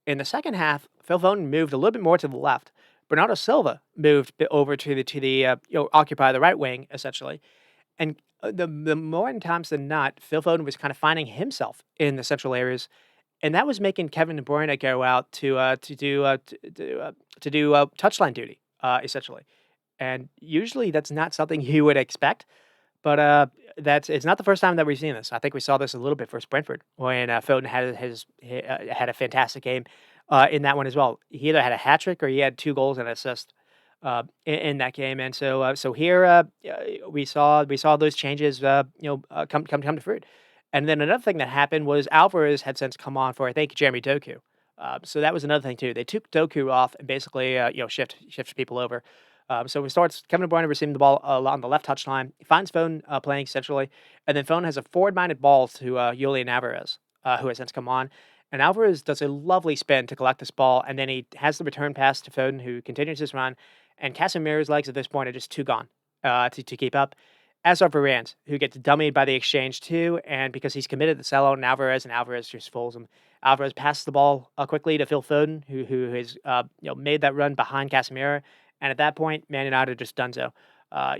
In the second half, Phil Foden moved a little bit more to the left. Bernardo Silva moved over to occupy the right wing essentially. And the more times than not, Phil Foden was kind of finding himself in the central areas, and that was making Kevin De Bruyne go out to do touchline duty essentially. And usually that's not something you would expect, but that's it's not the first time that we've seen this. I think we saw this a little bit for Brentford when Foden had a fantastic game in that one as well. He either had a hat trick or he had 2 goals and an assist in that game, and so here we saw those changes come to fruit. And then another thing that happened was Alvarez had since come on for I think Jeremy Doku. So that was another thing too. They took Doku off and basically shift people over. So we starts Kevin De Bruyne receiving the ball on the left touchline. He finds Phone playing centrally, and then Phone has a forward-minded ball to Julian Alvarez, who has since come on. And Alvarez does a lovely spin to collect this ball, and then he has the return pass to Foden, who continues his run. And Casemiro's legs at this point are just too gone to keep up. As are Varane's, who gets dummied by the exchange too, and because he's committed to sell out Alvarez, and Alvarez just fools him. Alvarez passes the ball quickly to Phil Foden, who has made that run behind Casemiro, and at that point, Man United just done so.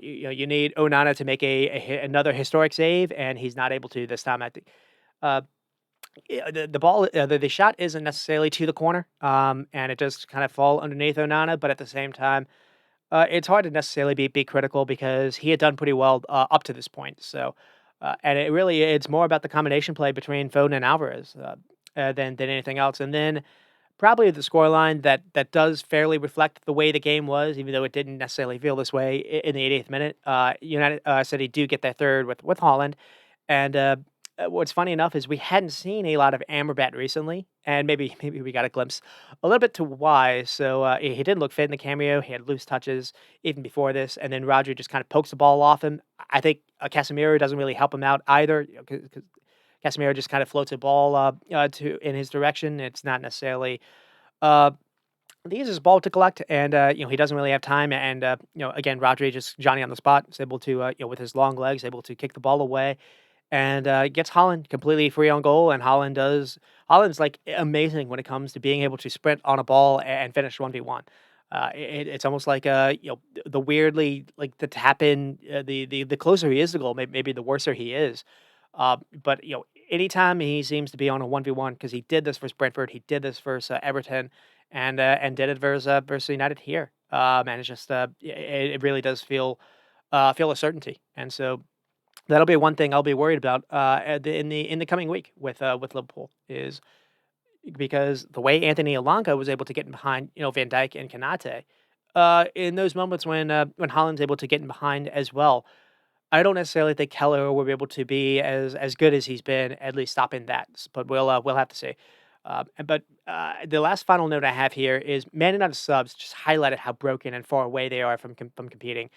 You need Onana to make another historic save, and he's not able to this time. I think uh, the ball, the shot isn't necessarily to the corner, and it does kind of fall underneath Onana, but at the same time, it's hard to necessarily be critical because he had done pretty well up to this point. So, and it's more about the combination play between Foden and Alvarez than anything else. And then probably the scoreline that does fairly reflect the way the game was, even though it didn't necessarily feel this way in the 80th minute. United City do get their third with Holland, and what's funny enough is we hadn't seen a lot of Amrabat recently, and maybe we got a glimpse a little bit to why. So he didn't look fit in the cameo. He had loose touches even before this, and then Roger just kind of pokes the ball off him. I think Casemiro doesn't really help him out either. Because Casemiro just kind of floats a ball to in his direction. It's not necessarily he uses his ball to collect, and he doesn't really have time. And again, Rodri just Johnny on the spot is able to with his long legs able to kick the ball away, and gets Holland completely free on goal. And Holland's like amazing when it comes to being able to sprint on a ball and finish 1v1. It's almost like the weirdly like the tap in the closer he is to goal, maybe the worser he is. But anytime he seems to be on a 1v1, because he did this for Brentford, he did this for Everton, and did it versus United here. And it's just it really does feel a certainty, and so that'll be one thing I'll be worried about in the coming week with Liverpool is because the way Anthony Alonso was able to get in behind, Van Dijk and Kanate, in those moments when Holland's able to get in behind as well, I don't necessarily think Keller will be able to be as good as he's been, at least stopping that. But we'll have to see. But the last final note I have here is Man United subs just highlighted how broken and far away they are from competing.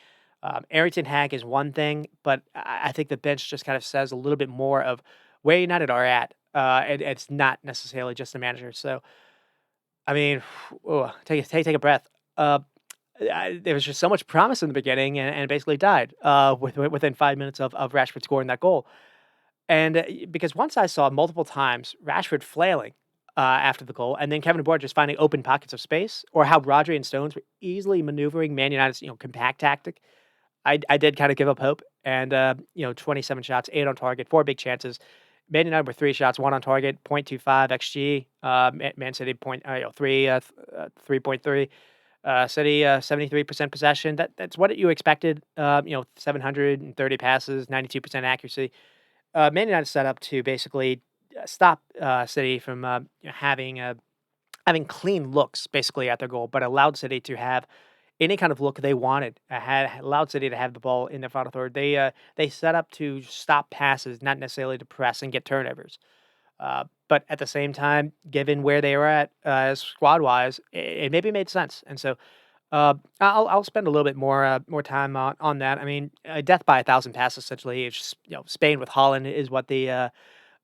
Arrington Hag is one thing, but I think the bench just kind of says a little bit more of where United are at. And it's not necessarily just the manager. So I mean, take a breath. Uh, there was just so much promise in the beginning, and it basically died within 5 minutes of Rashford scoring that goal. And because once I saw multiple times Rashford flailing after the goal, and then Kevin De Bruyne just finding open pockets of space, or how Rodri and Stones were easily maneuvering Man United's compact tactic, I did kind of give up hope. And 27 shots, 8 on target, 4 big chances. Man United were 3 shots, 1 on target, 0.25 xG. Man City 3.3. City 73% possession. That's what you expected. 730 passes, 92% accuracy. Man United set up to basically stop City from having clean looks basically at their goal, but allowed City to have any kind of look they wanted. Had allowed City to have the ball in their final third. They set up to stop passes, not necessarily to press and get turnovers. But at the same time, given where they were at squad wise, it maybe made sense. And so I'll spend a little bit more time on that. I mean, death by 1,000 passes essentially. It's just, Spain with Holland is what the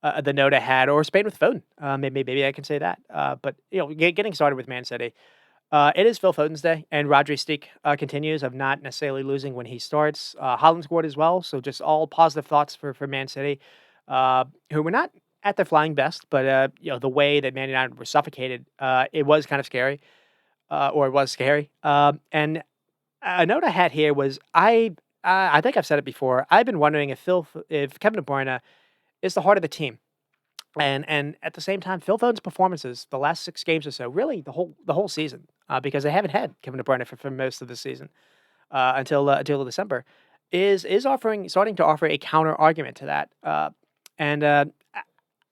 note I had, or Spain with Foden. Maybe I can say that. But getting started with Man City. It is Phil Foden's day, and Rodri streak continues of not necessarily losing when he starts. Holland scored as well, so just all positive thoughts for Man City, who were not at their flying best, but the way that Man United were suffocated, it was kind of scary, or it was scary. And a note I had here was I think I've said it before. I've been wondering if Kevin De Bruyne is the heart of the team. And at the same time, Phil Foden's performances the last 6 games or so, really the whole season, because they haven't had Kevin De Bruyne for most of the season until December, is starting to offer a counter argument to that. And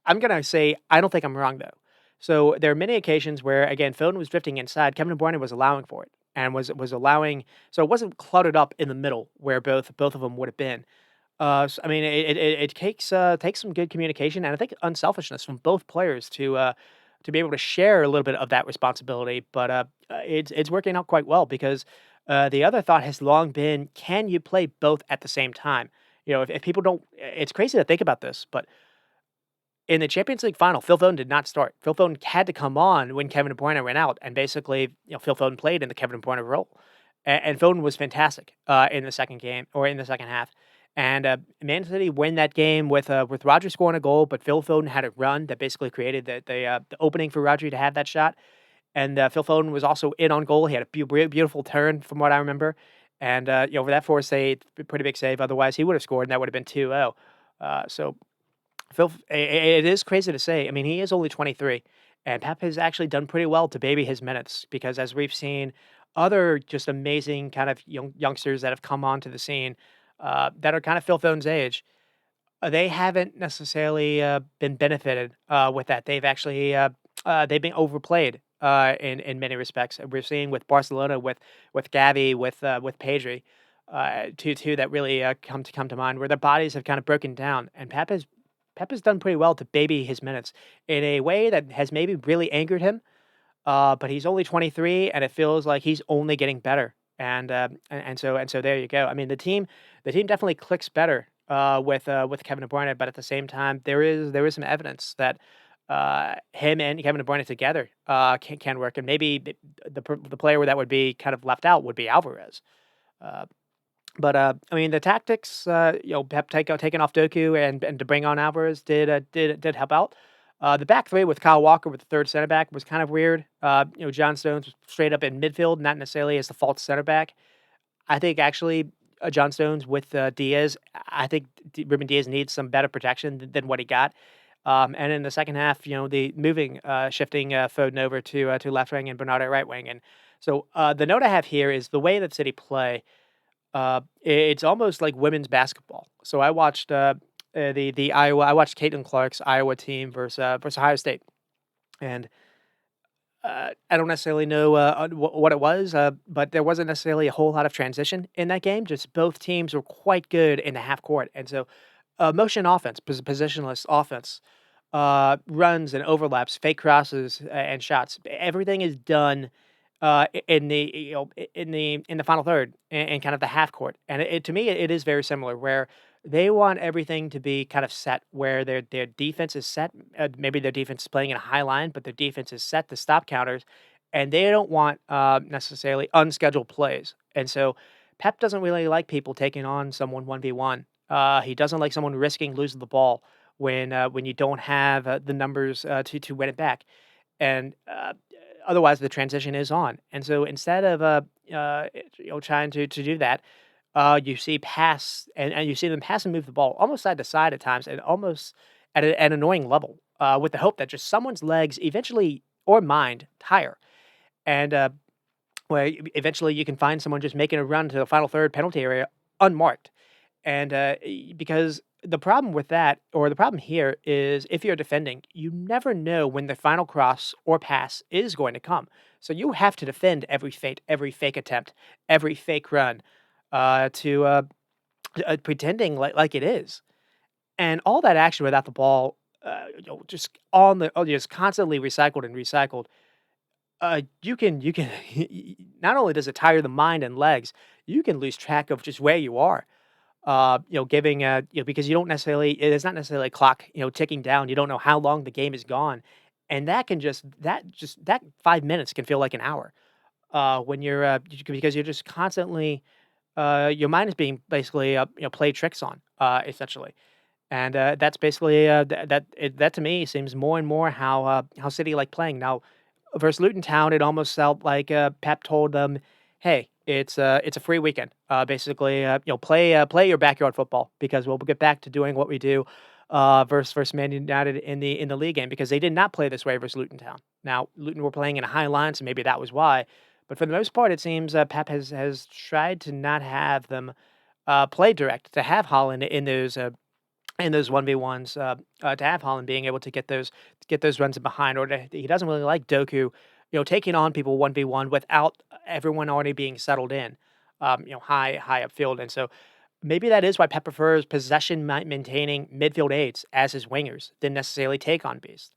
I'm gonna say I don't think I'm wrong though. So there are many occasions where again Foden was drifting inside, Kevin De Bruyne was allowing for it and was allowing, so it wasn't cluttered up in the middle where both of them would have been. I mean, it takes some good communication and I think unselfishness from both players to be able to share a little bit of that responsibility. But it's working out quite well because the other thought has long been, can you play both at the same time? If people don't, it's crazy to think about this, but in the Champions League final, Phil Foden did not start. Phil Foden had to come on when Kevin De Bruyne ran out, and basically, Phil Foden played in the Kevin De Bruyne role, and Foden was fantastic in the second game or in the second half. And Man City win that game with Rodri scoring a goal, but Phil Foden had a run that basically created the opening for Rodri to have that shot. And Phil Foden was also in on goal. He had a beautiful turn, from what I remember. And for that force save, pretty big save. Otherwise, he would have scored, and that would have been 2-0. So it is crazy to say. I mean, he is only 23, and Pep has actually done pretty well to baby his minutes because, as we've seen, other just amazing kind of youngsters that have come onto the scene that are kind of Phil Foden's age, they haven't necessarily been benefited with that. They've been overplayed in many respects. We're seeing with Barcelona, with Gavi, with Pedri, two that really come to mind, where their bodies have kind of broken down, and Pep has done pretty well to baby his minutes in a way that has maybe really angered him. But he's only 23, and it feels like he's only getting better. And so there you go. I mean, the team definitely clicks better with Kevin De Bruyne, but at the same time, there is some evidence that him and Kevin De Bruyne together can work, and maybe the player that would be kind of left out would be Alvarez. Uh, but I mean, the tactics, Pep taking off Doku and to bring on Alvarez did help out. The back three with Kyle Walker with the third center back was kind of weird. John Stones was straight up in midfield, not necessarily as the false center back. I think actually John Stones with Diaz. I think Ruben Diaz needs some better protection than what he got. And in the second half, the shifting Foden over to left wing and Bernardo right wing. And so the note I have here is the way that City play. It's almost like women's basketball. So I watched the Iowa. I watched Caitlin Clark's Iowa team versus Ohio State, and I don't necessarily know what it was, but there wasn't necessarily a whole lot of transition in that game. Just both teams were quite good in the half court, and so motion offense, positionless offense, runs and overlaps, fake crosses, and shots. Everything is done in the in the final third and kind of the half court. And to me, it is very similar where they want everything to be kind of set where their defense is set. Maybe their defense is playing in a high line, but their defense is set to stop counters, and they don't want necessarily unscheduled plays. And so Pep doesn't really like people taking on someone 1v1. He doesn't like someone risking losing the ball when you don't have the numbers to win it back. And otherwise, the transition is on. And so instead of trying to do that, you see pass and you see them pass and move the ball almost side to side at times, and almost at an annoying level, with the hope that just someone's legs eventually or mind tire, and where eventually you can find someone just making a run to the final third penalty area unmarked. And because the problem with that, or the problem here, is if you're defending, you never know when the final cross or pass is going to come. So you have to defend every fake attempt, every fake run, to pretending like it is, and all that action without the ball, just just constantly recycled and recycled. You can not only does it tire the mind and legs, you can lose track of just where you are. Giving because you don't necessarily it's not necessarily a clock ticking down. You don't know how long the game is gone, and that 5 minutes can feel like an hour. When because you're just constantly your mind is being basically played tricks on essentially. And that's basically that to me seems more and more how City like playing now. Versus Luton Town, it almost felt like Pep told them, "Hey, it's a free weekend. Basically, play your backyard football because we'll get back to doing what we do." Versus Man United in the league game, because they did not play this way versus Luton Town. Now Luton were playing in a high line, so maybe that was why. But for the most part, it seems Pep has tried to not have them play direct, to have Holland in those 1v1s, to have Holland being able to get those runs in behind, or he doesn't really like Doku, taking on people 1v1 without everyone already being settled in, high upfield. And so maybe that is why Pep prefers possession maintaining midfield aides as his wingers than necessarily take on beast.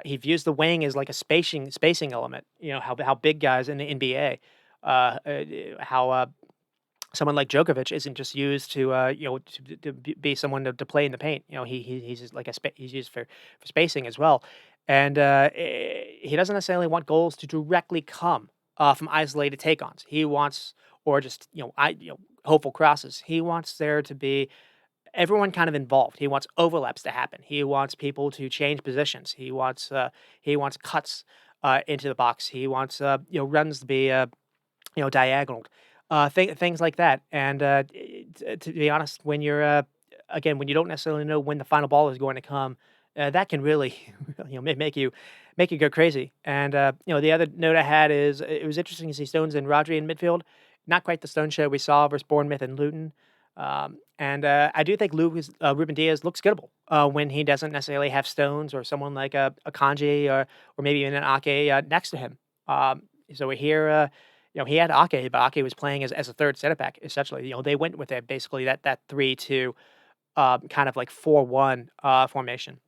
He views the wing as like a spacing element. How big guys in the NBA, how someone like Djokovic isn't just used to be someone to play in the paint. He's just like he's used for spacing as well, and he doesn't necessarily want goals to directly come from isolated take-ons. He wants, or just hopeful crosses. He wants there to be everyone kind of involved. He wants overlaps to happen. He wants people to change positions. He wants cuts into the box. He wants runs to be diagonal, things like that. And to be honest, when you're again, when you don't necessarily know when the final ball is going to come, that can really make you go crazy. And the other note I had is it was interesting to see Stones and Rodri in midfield. Not quite the Stone show we saw versus Bournemouth and Luton. And I do think Ruben Diaz looks goodable when he doesn't necessarily have Stones or someone like a Kanji, or maybe even an Ake next to him. So we hear he had Ake, but Ake was playing as a third center back, essentially. They went with it basically that 3-2, kind of like 4-1 formation.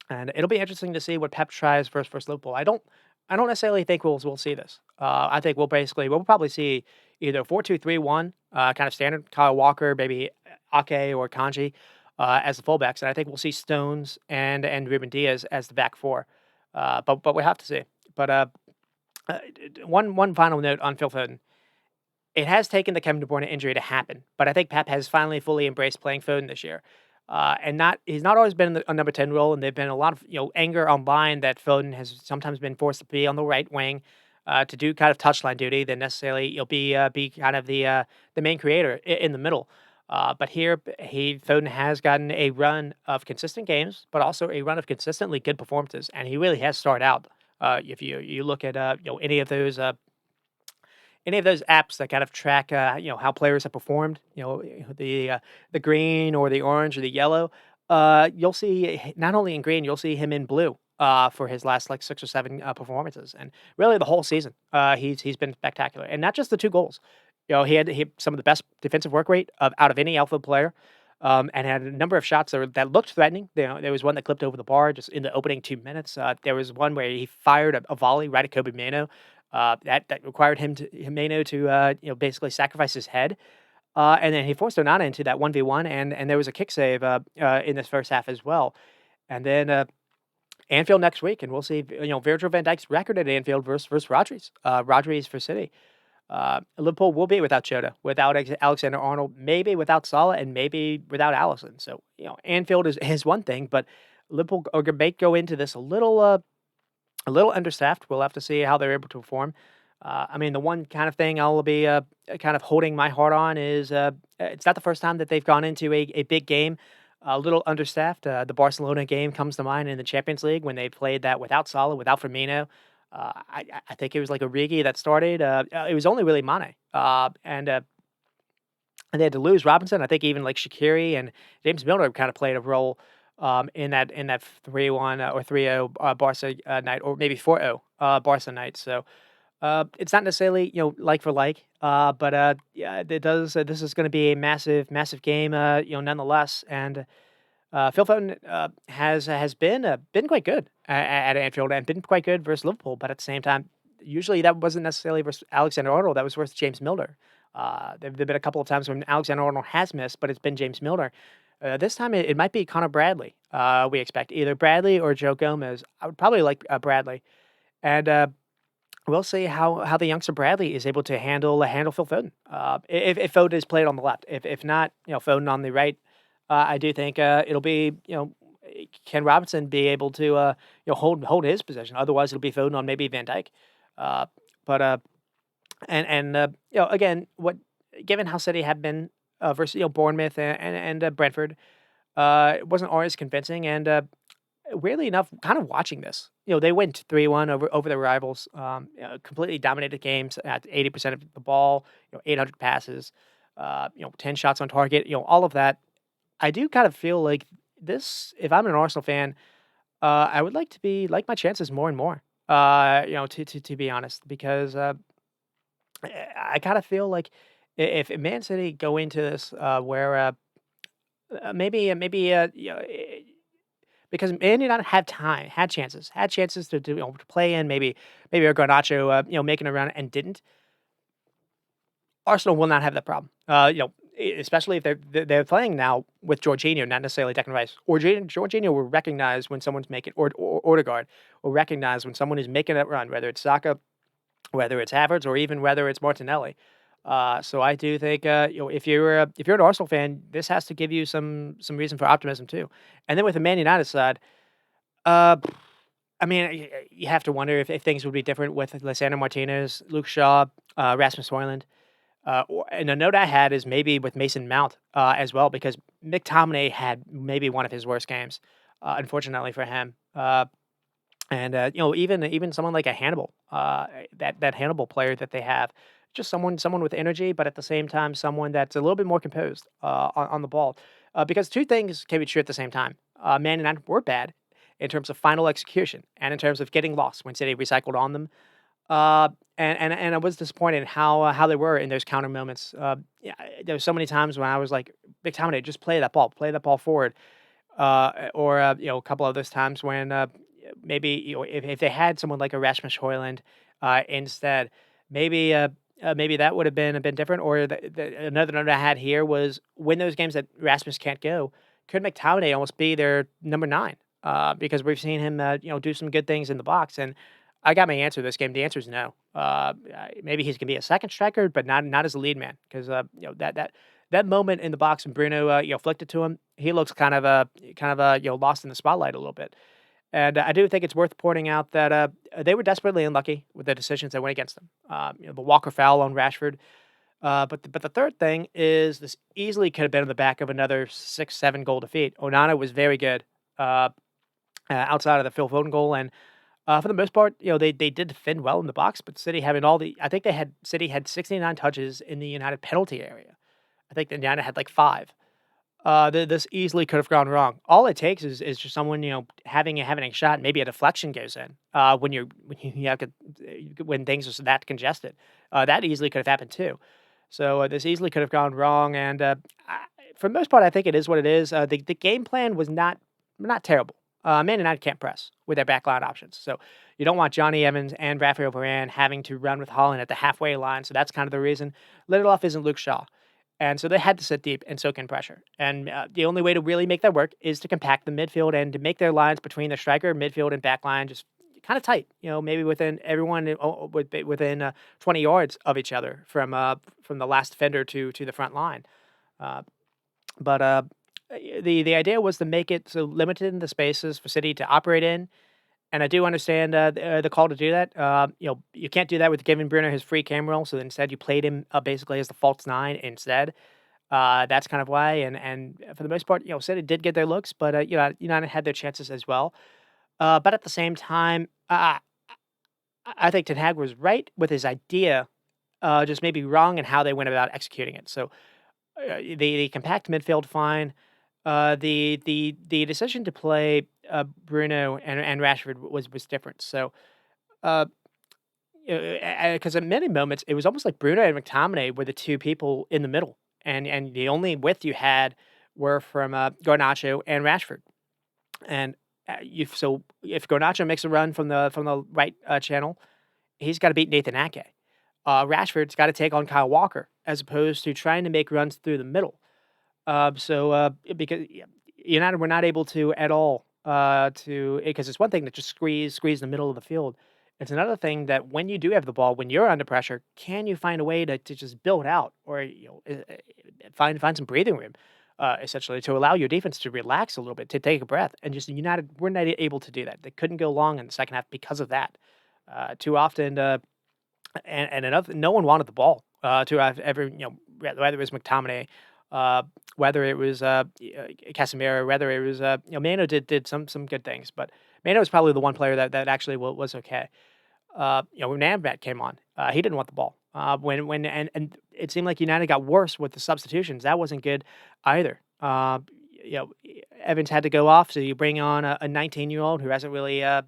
And it'll be interesting to see what Pep tries versus Liverpool. I don't necessarily think we'll see this. I think we'll probably see either 4-2-3-1, kind of standard Kyle Walker, maybe Ake or Kanji as the fullbacks, and I think we'll see Stones and Ruben Diaz as the back four. But we have to see. But one final note on Phil Foden. It has taken the Kevin De Bruyne injury to happen, but I think Pep has finally fully embraced playing Foden this year. And not he's not always been in a number 10 role, and there've been a lot of anger online that Foden has sometimes been forced to be on the right wing to do kind of touchline duty than necessarily be kind of the main creator in the middle. But here, Foden has gotten a run of consistent games, but also a run of consistently good performances, and he really has started out. If you look at any of those apps that kind of track how players have performed, the green or the orange or the yellow, you'll see not only in green, you'll see him in blue for his last like 6 or 7 performances, and really the whole season. He's been spectacular, and not just the 2 goals. He had some of the best defensive work rate out of any alpha player. And had a number of shots that looked threatening. There was one that clipped over the bar just in the opening 2 minutes. There was one where he fired a volley right at Kobe Mano. That required Mano to basically sacrifice his head. And then he forced Onana into that 1v1, and there was a kick save in this first half as well. And then Anfield next week, and we'll see Virgil van Dijk's record at Anfield versus Rodri's. Rodri's for City. Liverpool will be without Jota, without Alexander Arnold, maybe without Salah, and maybe without Allison. So Anfield is one thing, but Liverpool may go into this a little understaffed. We'll have to see how they're able to perform. I mean, the one kind of thing I'll be kind of holding my heart on is it's not the first time that they've gone into a big game a little understaffed. The Barcelona game comes to mind in the Champions League when they played that without Salah, without Firmino. I think it was like Origi that started. It was only really Mane, and they had to lose Robinson. I think even like Shaqiri and James Milner kind of played a role in that 3-1 or 3-0 Barca night, or maybe 4-0 Barca night. So it's not necessarily like for like, but yeah, it does. This is going to be a massive game, nonetheless. And Phil Foden has been quite good at Anfield and been quite good versus Liverpool, but at the same time, usually that wasn't necessarily versus Alexander Arnold. That was versus James Milner. There've been a couple of times when Alexander Arnold has missed, but it's been James Milner. This time it might be Connor Bradley. We expect either Bradley or Joe Gomez. I would probably like Bradley, and we'll see how the youngster Bradley is able to handle Phil Foden. If Foden is played on the left, if not, Foden on the right, I do think it'll be can Robinson be able to hold his position? Otherwise, it'll be Foden on maybe Van Dijk. Uh, but again, what given how City have been versus Bournemouth and Brentford, it wasn't always convincing. And weirdly enough, kind of watching this, they went 3-1 over their rivals. Completely dominated games at 80% of the ball. 800 passes. 10 shots on target. All of that. I do kind of feel like this. If I'm an Arsenal fan, I would like to be like my chances more and more. To be honest, because I kind of feel like if Man City go into this where maybe because Man United had chances to play in maybe a Garnacho making a run and didn't. Arsenal will not have that problem. Especially if they're playing now with Jorginho, not necessarily Declan Rice. Or Jorginho will recognize when someone's making, or Odegaard will recognize when someone is making that run, whether it's Saka, whether it's Havertz, or even whether it's Martinelli. So I do think if you're an Arsenal fan, this has to give you some reason for optimism too. And then with the Man United side, uh, I mean, you have to wonder if things would be different with Lissandro Martinez, Luke Shaw, Rasmus Højlund. And a note I had is maybe with Mason Mount as well, because McTominay had maybe one of his worst games, unfortunately for him. Even someone like a Hannibal, that Hannibal player that they have, just someone with energy, but at the same time, someone that's a little bit more composed on the ball. Because two things can be true at the same time. Man United were bad in terms of final execution and in terms of getting lost when City recycled on them. And I was disappointed in how they were in those counter moments. Yeah, there were so many times when I was like, McTominay, just play that ball forward. Or a couple of those times when maybe if they had someone like a Rasmus Højlund instead, maybe that would have been different. Or another note I had here was when those games that Rasmus can't go, could McTominay almost be their number 9? Because we've seen him do some good things in the box. And I got my answer this game. The answer is no. Maybe he's gonna be a second striker, but not as a lead man, because that moment in the box when Bruno flicked it to him, he looks kind of lost in the spotlight a little bit. And I do think it's worth pointing out that they were desperately unlucky with the decisions that went against them. The Walker foul on Rashford. But the third thing is this easily could have been on the back of another 6, 7 goal defeat. Onana was very good, uh, outside of the Phil Foden goal, and, for the most part, they did defend well in the box, but City having all the I think City had 69 touches in the United penalty area. I think the United had, like, 5. This easily could have gone wrong. All it takes is just someone, having a shot, maybe a deflection goes in, when things are that congested. That easily could have happened too. So, this easily could have gone wrong, and, I for the most part, I think it is what it is. The game plan was not terrible. Man United can't press with their backline options, so you don't want Johnny Evans and Rafael Varane having to run with Holland at the halfway line, so that's kind of the reason. Lindelof isn't Luke Shaw. And so they had to sit deep and soak in pressure. And the only way to really make that work is to compact the midfield and to make their lines between the striker, midfield, and back line just kind of tight. Maybe within everyone within 20 yards of each other from the last defender to the front line. Uh, but the idea was to make it so limited in the spaces for City to operate in. And I do understand the call to do that. You can't do that with giving Bruno his free cam role. So instead, you played him basically as the false nine instead. That's kind of why. And for the most part, City did get their looks, but United had their chances as well. But at the same time, I think Ten Hag was right with his idea, just maybe wrong in how they went about executing it. So the compact midfield, fine. The decision to play Bruno and Rashford was different. So, uh, because at many moments it was almost like Bruno and McTominay were the two people in the middle, and the only width you had were from Garnacho and Rashford. And so if Garnacho makes a run from the right channel, he's got to beat Nathan Ake. Rashford's got to take on Kyle Walker as opposed to trying to make runs through the middle. Because United were not able to at all to because it's one thing to just squeeze the middle of the field. It's another thing that when you do have the ball, when you're under pressure, can you find a way to just build out or find some breathing room, essentially to allow your defense to relax a little bit, to take a breath, and just United were not able to do that. They couldn't go long in the second half because of that. Too often, and another, no one wanted the ball. To have ever, whether it was McTominay, whether it was Casemiro, whether it was Mano did some good things, but Mano was probably the one player that actually was okay. When Amrabat came on, he didn't want the ball. And it seemed like United got worse with the substitutions. That wasn't good either. You know, Evans had to go off, so you bring on a 19-year-old who hasn't really, I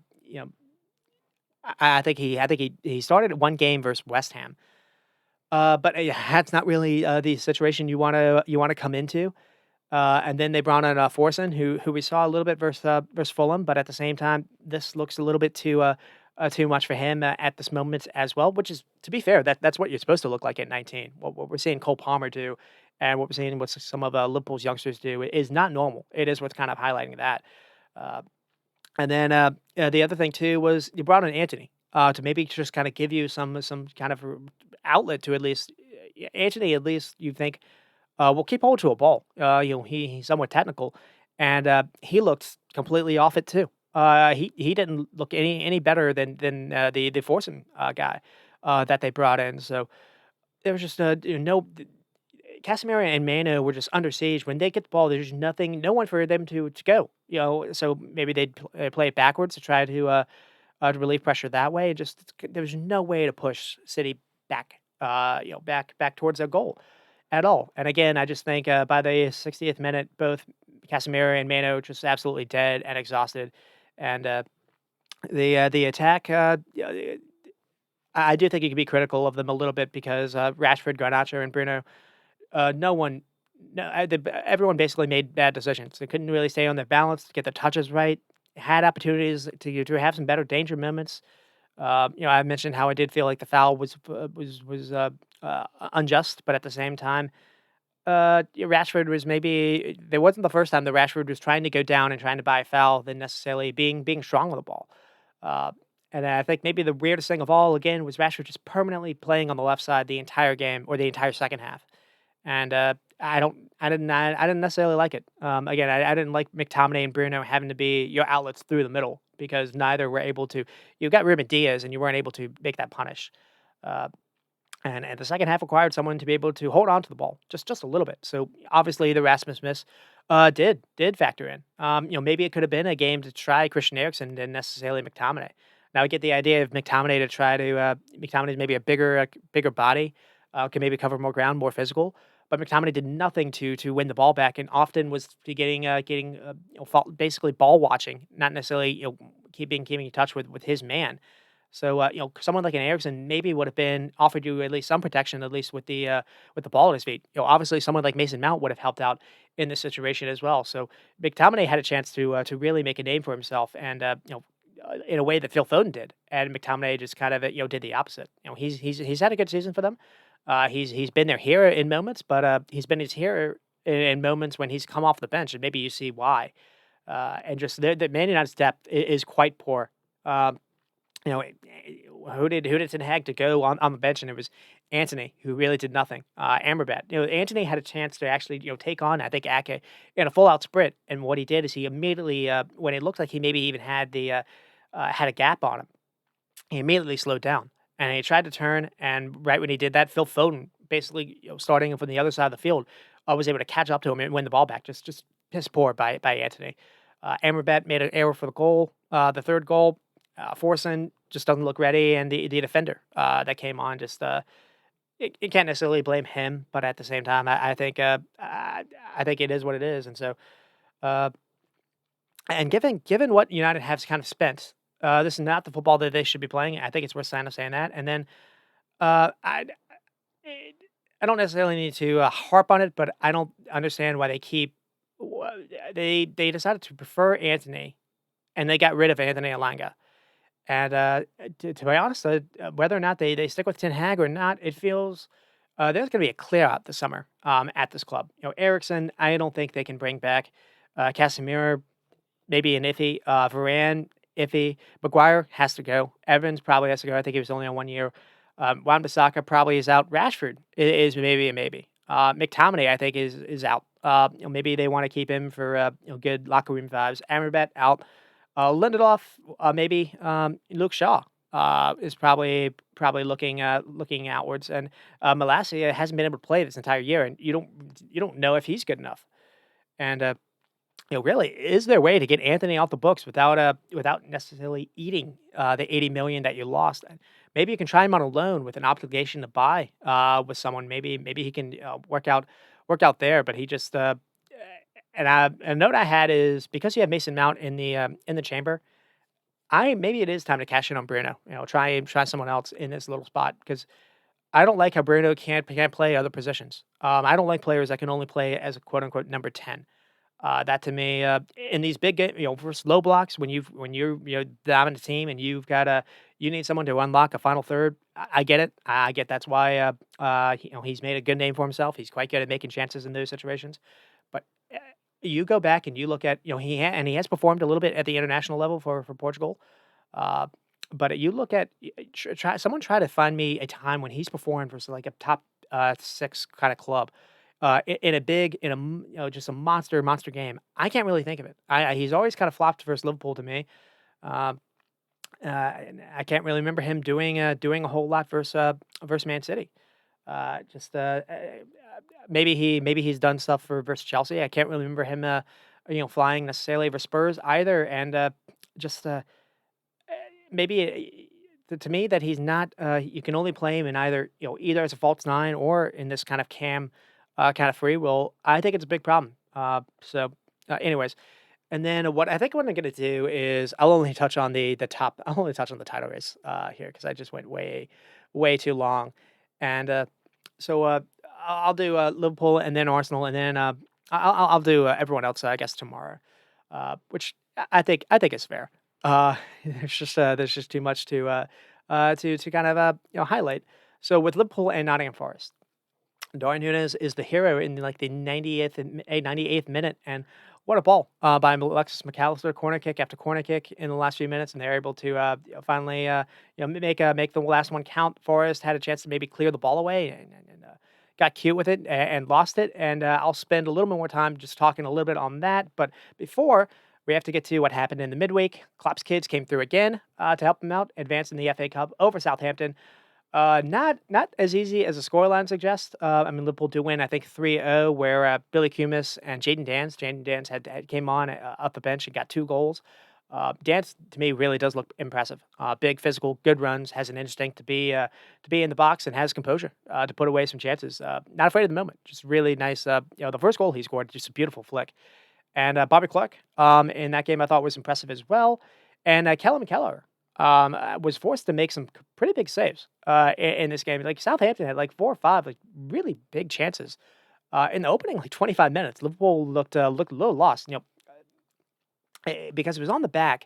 think he started one game versus West Ham. But that's not really the situation you wanna come into. And then they brought in Forson, who we saw a little bit versus Fulham, but at the same time, this looks a little bit too much for him at this moment as well. Which is, to be fair, that's what you're supposed to look like at 19. What we're seeing Cole Palmer do, and what we're seeing what some of Liverpool's youngsters do is not normal. It is what's kind of highlighting that. Uh, and then the other thing too was you brought in Anthony to maybe just kind of give you some kind of outlet to at least Anthony. At least you think will keep hold to a ball. He's somewhat technical, and he looked completely off it too. He didn't look any better than the Forsen guy that they brought in. So there was just no. Casemiro and Mano were just under siege. When they get the ball, there's nothing, no one for them to go. So maybe they'd play it backwards to try to relieve pressure that way. Just there was no way to push City back, back towards their goal at all. And again, I just think by the 60th minute, both Casemiro and Mano just absolutely dead and exhausted. And the attack, I do think you could be critical of them a little bit because Rashford, Garnacho, and Bruno, no one, no, everyone basically made bad decisions. They couldn't really stay on their balance, get the touches right. Had opportunities to have some better danger moments. I mentioned how I did feel like the foul was unjust, but at the same time, Rashford was maybe there wasn't the first time that Rashford was trying to go down and trying to buy a foul than necessarily being strong with the ball. Uh, and I think maybe the weirdest thing of all again was Rashford just permanently playing on the left side the entire game or the entire second half. And I didn't necessarily like it. Again, I didn't like McTominay and Bruno having to be your outlets through the middle because neither were able to. You got Ruben Diaz, and you weren't able to make that punish. Uh, And the second half required someone to be able to hold on to the ball just a little bit. So obviously the Rasmus miss did factor in. Maybe it could have been a game to try Christian Eriksen than necessarily McTominay. Now I get the idea of McTominay to try to McTominay maybe a bigger body, can maybe cover more ground, more physical. But McTominay did nothing to win the ball back, and often was getting basically ball watching, not necessarily keeping in touch with his man. So, someone like an Ericsson maybe would have been offered you at least some protection, at least with the ball at his feet. Obviously, someone like Mason Mount would have helped out in this situation as well. So, McTominay had a chance to really make a name for himself, and in a way that Phil Foden did, and McTominay just kind of did the opposite. He's had a good season for them. He's been their hero in moments, but he's been his hero in moments when he's come off the bench, and maybe you see why. And just the Man United's depth is quite poor. Um, who did Ten Hag to go on the bench, and it was Antony, who really did nothing. Amrabat, Antony had a chance to actually take on, I think, Ake in a full out sprint, and what he did is he immediately when it looked like he maybe even had a gap on him, he immediately slowed down, and he tried to turn, and right when he did that, Phil Foden, basically starting from the other side of the field, was able to catch up to him and win the ball back. Just piss poor by Antony. Amrabat made an error for the goal, the third goal. Forson just doesn't look ready, and the defender that came on just you can't necessarily blame him, but at the same time, I think it is what it is, and so uh, and given what United has kind of spent, this is not the football that they should be playing. I think it's worth saying that, and then uh, I I don't necessarily need to harp on it, but I don't understand why they decided to prefer Anthony, and they got rid of Anthony Alanga. And, to be honest, whether or not they stick with Ten Hag or not, it feels there's gonna be a clear out this summer, at this club. Eriksson, I don't think they can bring back. Casemiro, maybe an iffy. Varane, iffy. Maguire has to go. Evans probably has to go. I think he was only on 1 year. Wan-Bissaka probably is out. Rashford is maybe a maybe. McTominay, I think, is out. Maybe they wanna keep him for, good locker room vibes. Amrabat out. Lindelof, maybe, Luke Shaw, is probably looking outwards, and, Malacia hasn't been able to play this entire year, and you don't know if he's good enough. And, really, is there a way to get Anthony off the books without necessarily eating, the 80 million that you lost? And maybe you can try him on a loan with an obligation to buy, with someone. Maybe he can, work out there, but he just, and a note I had is because you have Mason Mount in the chamber, maybe it is time to cash in on Bruno. Try someone else in this little spot because I don't like how Bruno can't play other positions. I don't like players that can only play as a quote unquote number 10. That to me, in these big game, for slow blocks, when you're dominant team and you need someone to unlock a final third. I get it. I get that's why he's made a good name for himself. He's quite good at making chances in those situations. But you go back and you look at he has performed a little bit at the international level for Portugal. Uh, but you look at try to find me a time when he's performed for like a top six kind of club in a big just a monster game. I can't really think of it. He's always kind of flopped versus Liverpool to me. Um, and I can't really remember him doing a whole lot versus Man City. Just maybe he's done stuff for versus Chelsea. I can't really remember him flying necessarily over Spurs either. And just maybe to me that he's not. You can only play him in either as a false nine or in this kind of cam kind of free will. I think it's a big problem. Anyways, and then what I'm gonna do is I'll only touch on the top. I'll only touch on the title race here because I just went way too long, and so I'll do Liverpool and then Arsenal and then I'll do everyone else I guess tomorrow, which I think is fair. There's just too much to kind of highlight. So with Liverpool and Nottingham Forest. Darwin Núñez is the hero in like the 98th minute, and what a ball by Alexis McAllister! Corner kick after corner kick in the last few minutes, and they're able to finally make the last one count. Forrest had a chance to maybe clear the ball away and got cute with it and lost it. And I'll spend a little bit more time just talking a little bit on that. But before we have to get to what happened in the midweek, Klopp's kids came through again to help them out, advancing the FA Cup over Southampton. Not as easy as the scoreline suggests. I mean, Liverpool do win, I think 3-0, where Billy Cumis and Jaden Dance had came on up the bench and got 2 goals. Dance to me really does look impressive. Big, physical, good runs, has an instinct to be in the box and has composure to put away some chances. Not afraid of the moment. Just really nice. The first goal he scored, just a beautiful flick. And Bobby Clark, in that game, I thought was impressive as well. And Callum Keller was forced to make some pretty big saves in this game. Like Southampton had like 4 or 5 like really big chances in the opening like 25 minutes. Liverpool looked a little lost, because it was on the back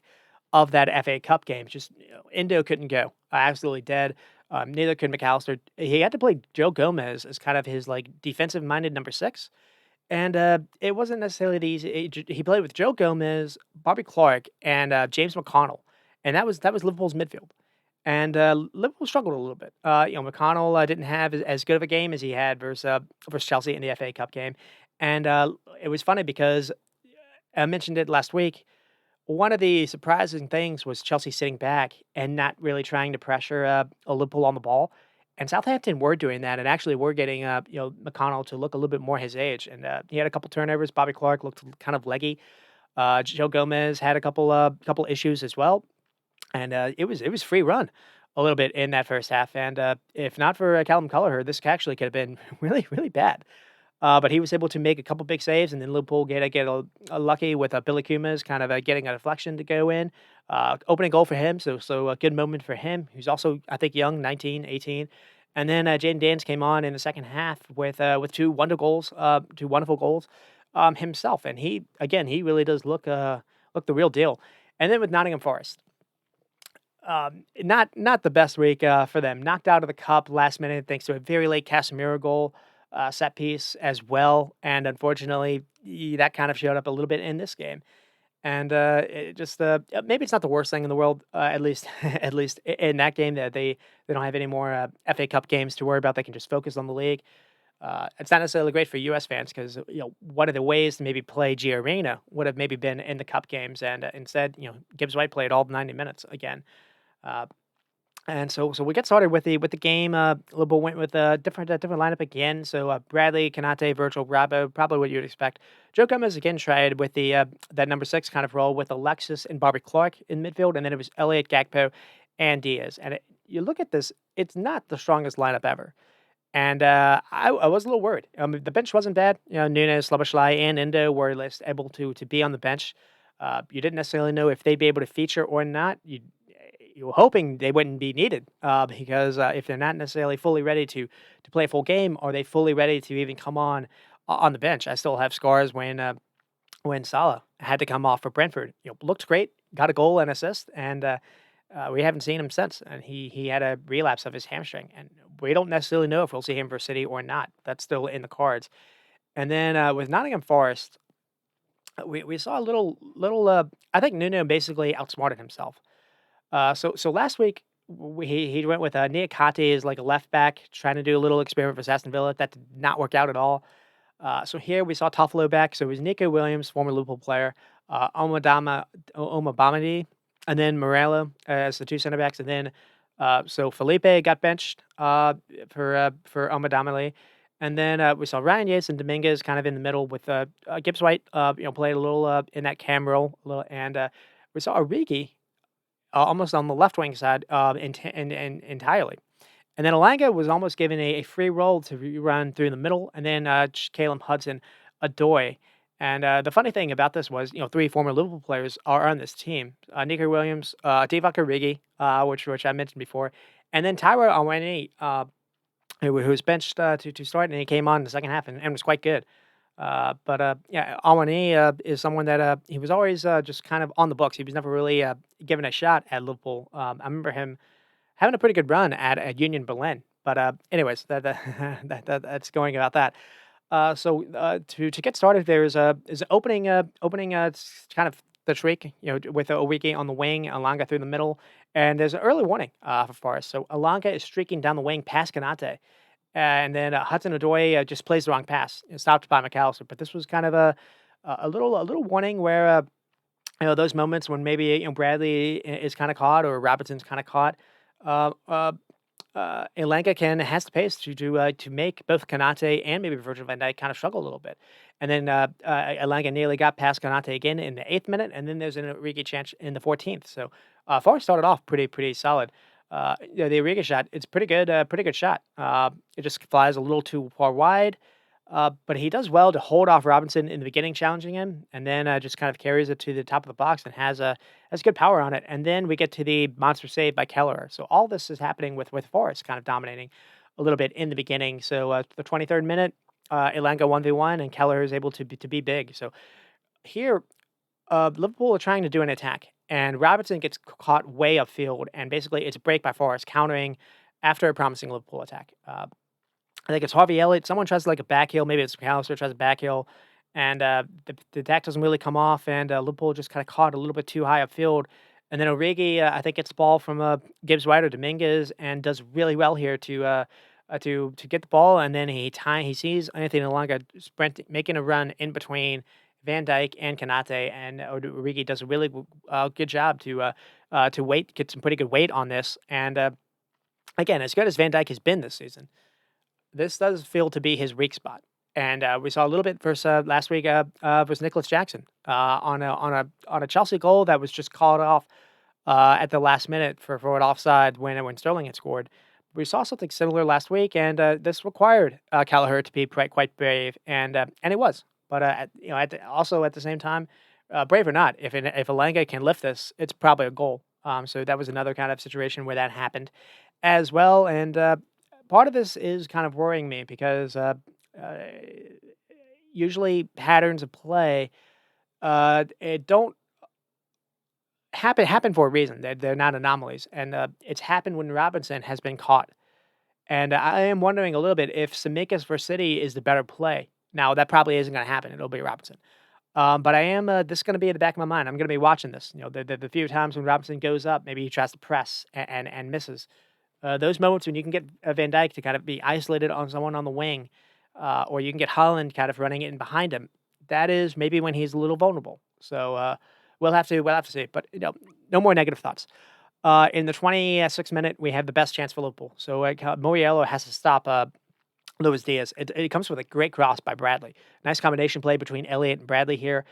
of that FA Cup game. Just Indo couldn't go, absolutely dead. Neither could McAllister. He had to play Joe Gomez as kind of his like defensive minded number 6. And, it wasn't necessarily the easy he played with Joe Gomez, Bobby Clark, and, James McConnell, and that was Liverpool's midfield. And, Liverpool struggled a little bit. McConnell, didn't have as good of a game as he had versus Chelsea in the FA Cup game, and, it was funny because I mentioned it last week. One of the surprising things was Chelsea sitting back and not really trying to pressure, Liverpool on the ball, and Southampton were doing that and actually were getting, McConnell to look a little bit more his age, and, he had a couple turnovers. Bobby Clark looked kind of leggy. Joe Gomez had a couple issues as well, and, it was free run a little bit in that first half, and, if not for, Callum Gallagher, this actually could have been really, really bad. But he was able to make a couple big saves, and then Liverpool get a lucky with Billy Kumas kind of getting a deflection to go in, opening goal for him. So a good moment for him. Who's also I think young, 19, 18. And then Jaden Dance came on in the second half with two wonderful goals himself, and he really does look the real deal. And then with Nottingham Forest. Not the best week for them. Knocked out of the cup last minute thanks to a very late Casemiro goal, set piece as well, and unfortunately, that kind of showed up a little bit in this game. And it just maybe it's not the worst thing in the world. At least at least in that game that they don't have any more FA Cup games to worry about. They can just focus on the league. It's not necessarily great for U.S. fans because one of the ways to maybe play Arena would have maybe been in the Cup games, and instead Gibbs White played all 90 minutes again. Uh, and so we get started with the game. Liverpool went with a different lineup again. So Bradley, Kanate, Virgil, Rabo, probably what you'd expect. Joe Gomez again tried with the that number 6 kind of role with Alexis and Bobby Clark in midfield, and then it was Elliot, Gakpo, and Diaz. And you look at this, it's not the strongest lineup ever. And I was a little worried. The bench wasn't bad. Nunes, Szoboszlai, and Indo were at least able to be on the bench. You didn't necessarily know if they'd be able to feature or not. You were hoping they wouldn't be needed because if they're not necessarily fully ready to play a full game, are they fully ready to even come on the bench? I still have scars when Salah had to come off for Brentford. Looked great, got a goal and assist, and we haven't seen him since. And he had a relapse of his hamstring, and we don't necessarily know if we'll see him for City or not. That's still in the cards. And then with Nottingham Forest, we saw a little. I think Nuno basically outsmarted himself. So last week he went with Niakate as like a left back, trying to do a little experiment for Aston Villa. That did not work out at all. So here we saw Toffolo back. So it was Nico Williams, former Liverpool player, Omabamadi, and then Morello as the two center backs, and then so Felipe got benched for Omabamadi. And then we saw Ryan Yates and Dominguez kind of in the middle with Gibbs White, played a little in that cam role, a little, and we saw Origi almost on the left wing side entirely. And then Alanga was almost given a free roll to run through the middle, and then Caleb Hudson, Adoy. And the funny thing about this was, 3 former Liverpool players are on this team: Nico Williams, Divock Origi, which I mentioned before, and then Tyro Awani, who was benched to start, and he came on in the second half and was quite good. But yeah, Awani is someone that he was always just kind of on the books. He was never really given a shot at Liverpool. I remember him having a pretty good run at Union Berlin. But anyways, that's going about that. To get started, there's is opening kind of the streak, with Origi on the wing, Alanga through the middle, and there's an early warning for Forest. So Alanga is streaking down the wing past Kanate. And then Hudson Odoi just plays the wrong pass, stopped by McAllister. But this was kind of a little warning where those moments when maybe Bradley is kind of caught or Robertson's kind of caught. Uh, uh, Elanga has the pace to make both Kanate and maybe Virgil van Dijk kind of struggle a little bit. And then Elanga nearly got past Kanate again in the 8th minute, and then there's an Origi chance in the 14th. So Forest started off pretty solid. The Origi shot, it's pretty good shot. It just flies a little too far wide. But he does well to hold off Robinson in the beginning, challenging him, and then just kind of carries it to the top of the box and has good power on it. And then we get to the monster save by Kelleher. So all this is happening with Forrest kind of dominating a little bit in the beginning. So the 23rd minute, Elanga 1v1, and Kelleher is able to be big. So here, Liverpool are trying to do an attack, and Robinson gets caught way upfield, and basically it's a break by Forrest, countering after a promising Liverpool attack. I think it's Harvey Elliott. Someone tries to like a back heel. Maybe it's McAllister tries a back heel, and the attack doesn't really come off, and Liverpool just kind of caught a little bit too high upfield. And then Origi, I think, gets the ball from Gibbs White or Dominguez and does really well here to get the ball, and then he sees Anthony Elanga sprint making a run in between Van Dijk and Kanate, and Origi does a really good job to get some pretty good weight on this. And again, as good as Van Dijk has been this season, this does feel to be his weak spot. And we saw a little bit versus last week versus Nicholas Jackson on a Chelsea goal that was just called off at the last minute for an offside when Sterling had scored. We saw something similar last week, and this required Kelleher to be quite brave, and it was. But also at the same time, brave or not, if Elanga can lift this, it's probably a goal. So that was another kind of situation where that happened as well. And part of this is kind of worrying me because uh, usually patterns of play it don't happen for a reason. They're not anomalies, and it's happened when Robinson has been caught. And I am wondering a little bit if Tsimikas for City is the better play. Now that probably isn't going to happen. It'll be Robinson. But I am this is going to be in the back of my mind. I'm going to be watching this. The few times when Robinson goes up, maybe he tries to press and misses. Those moments when you can get Van Dijk to kind of be isolated on someone on the wing, or you can get Holland kind of running in behind him. That is maybe when he's a little vulnerable. So we'll have to see. But no more negative thoughts. In the 26th minute, we have the best chance for Liverpool. So Moriello has to stop Luis Diaz. It comes with a great cross by Bradley. Nice combination play between Elliott and Bradley here.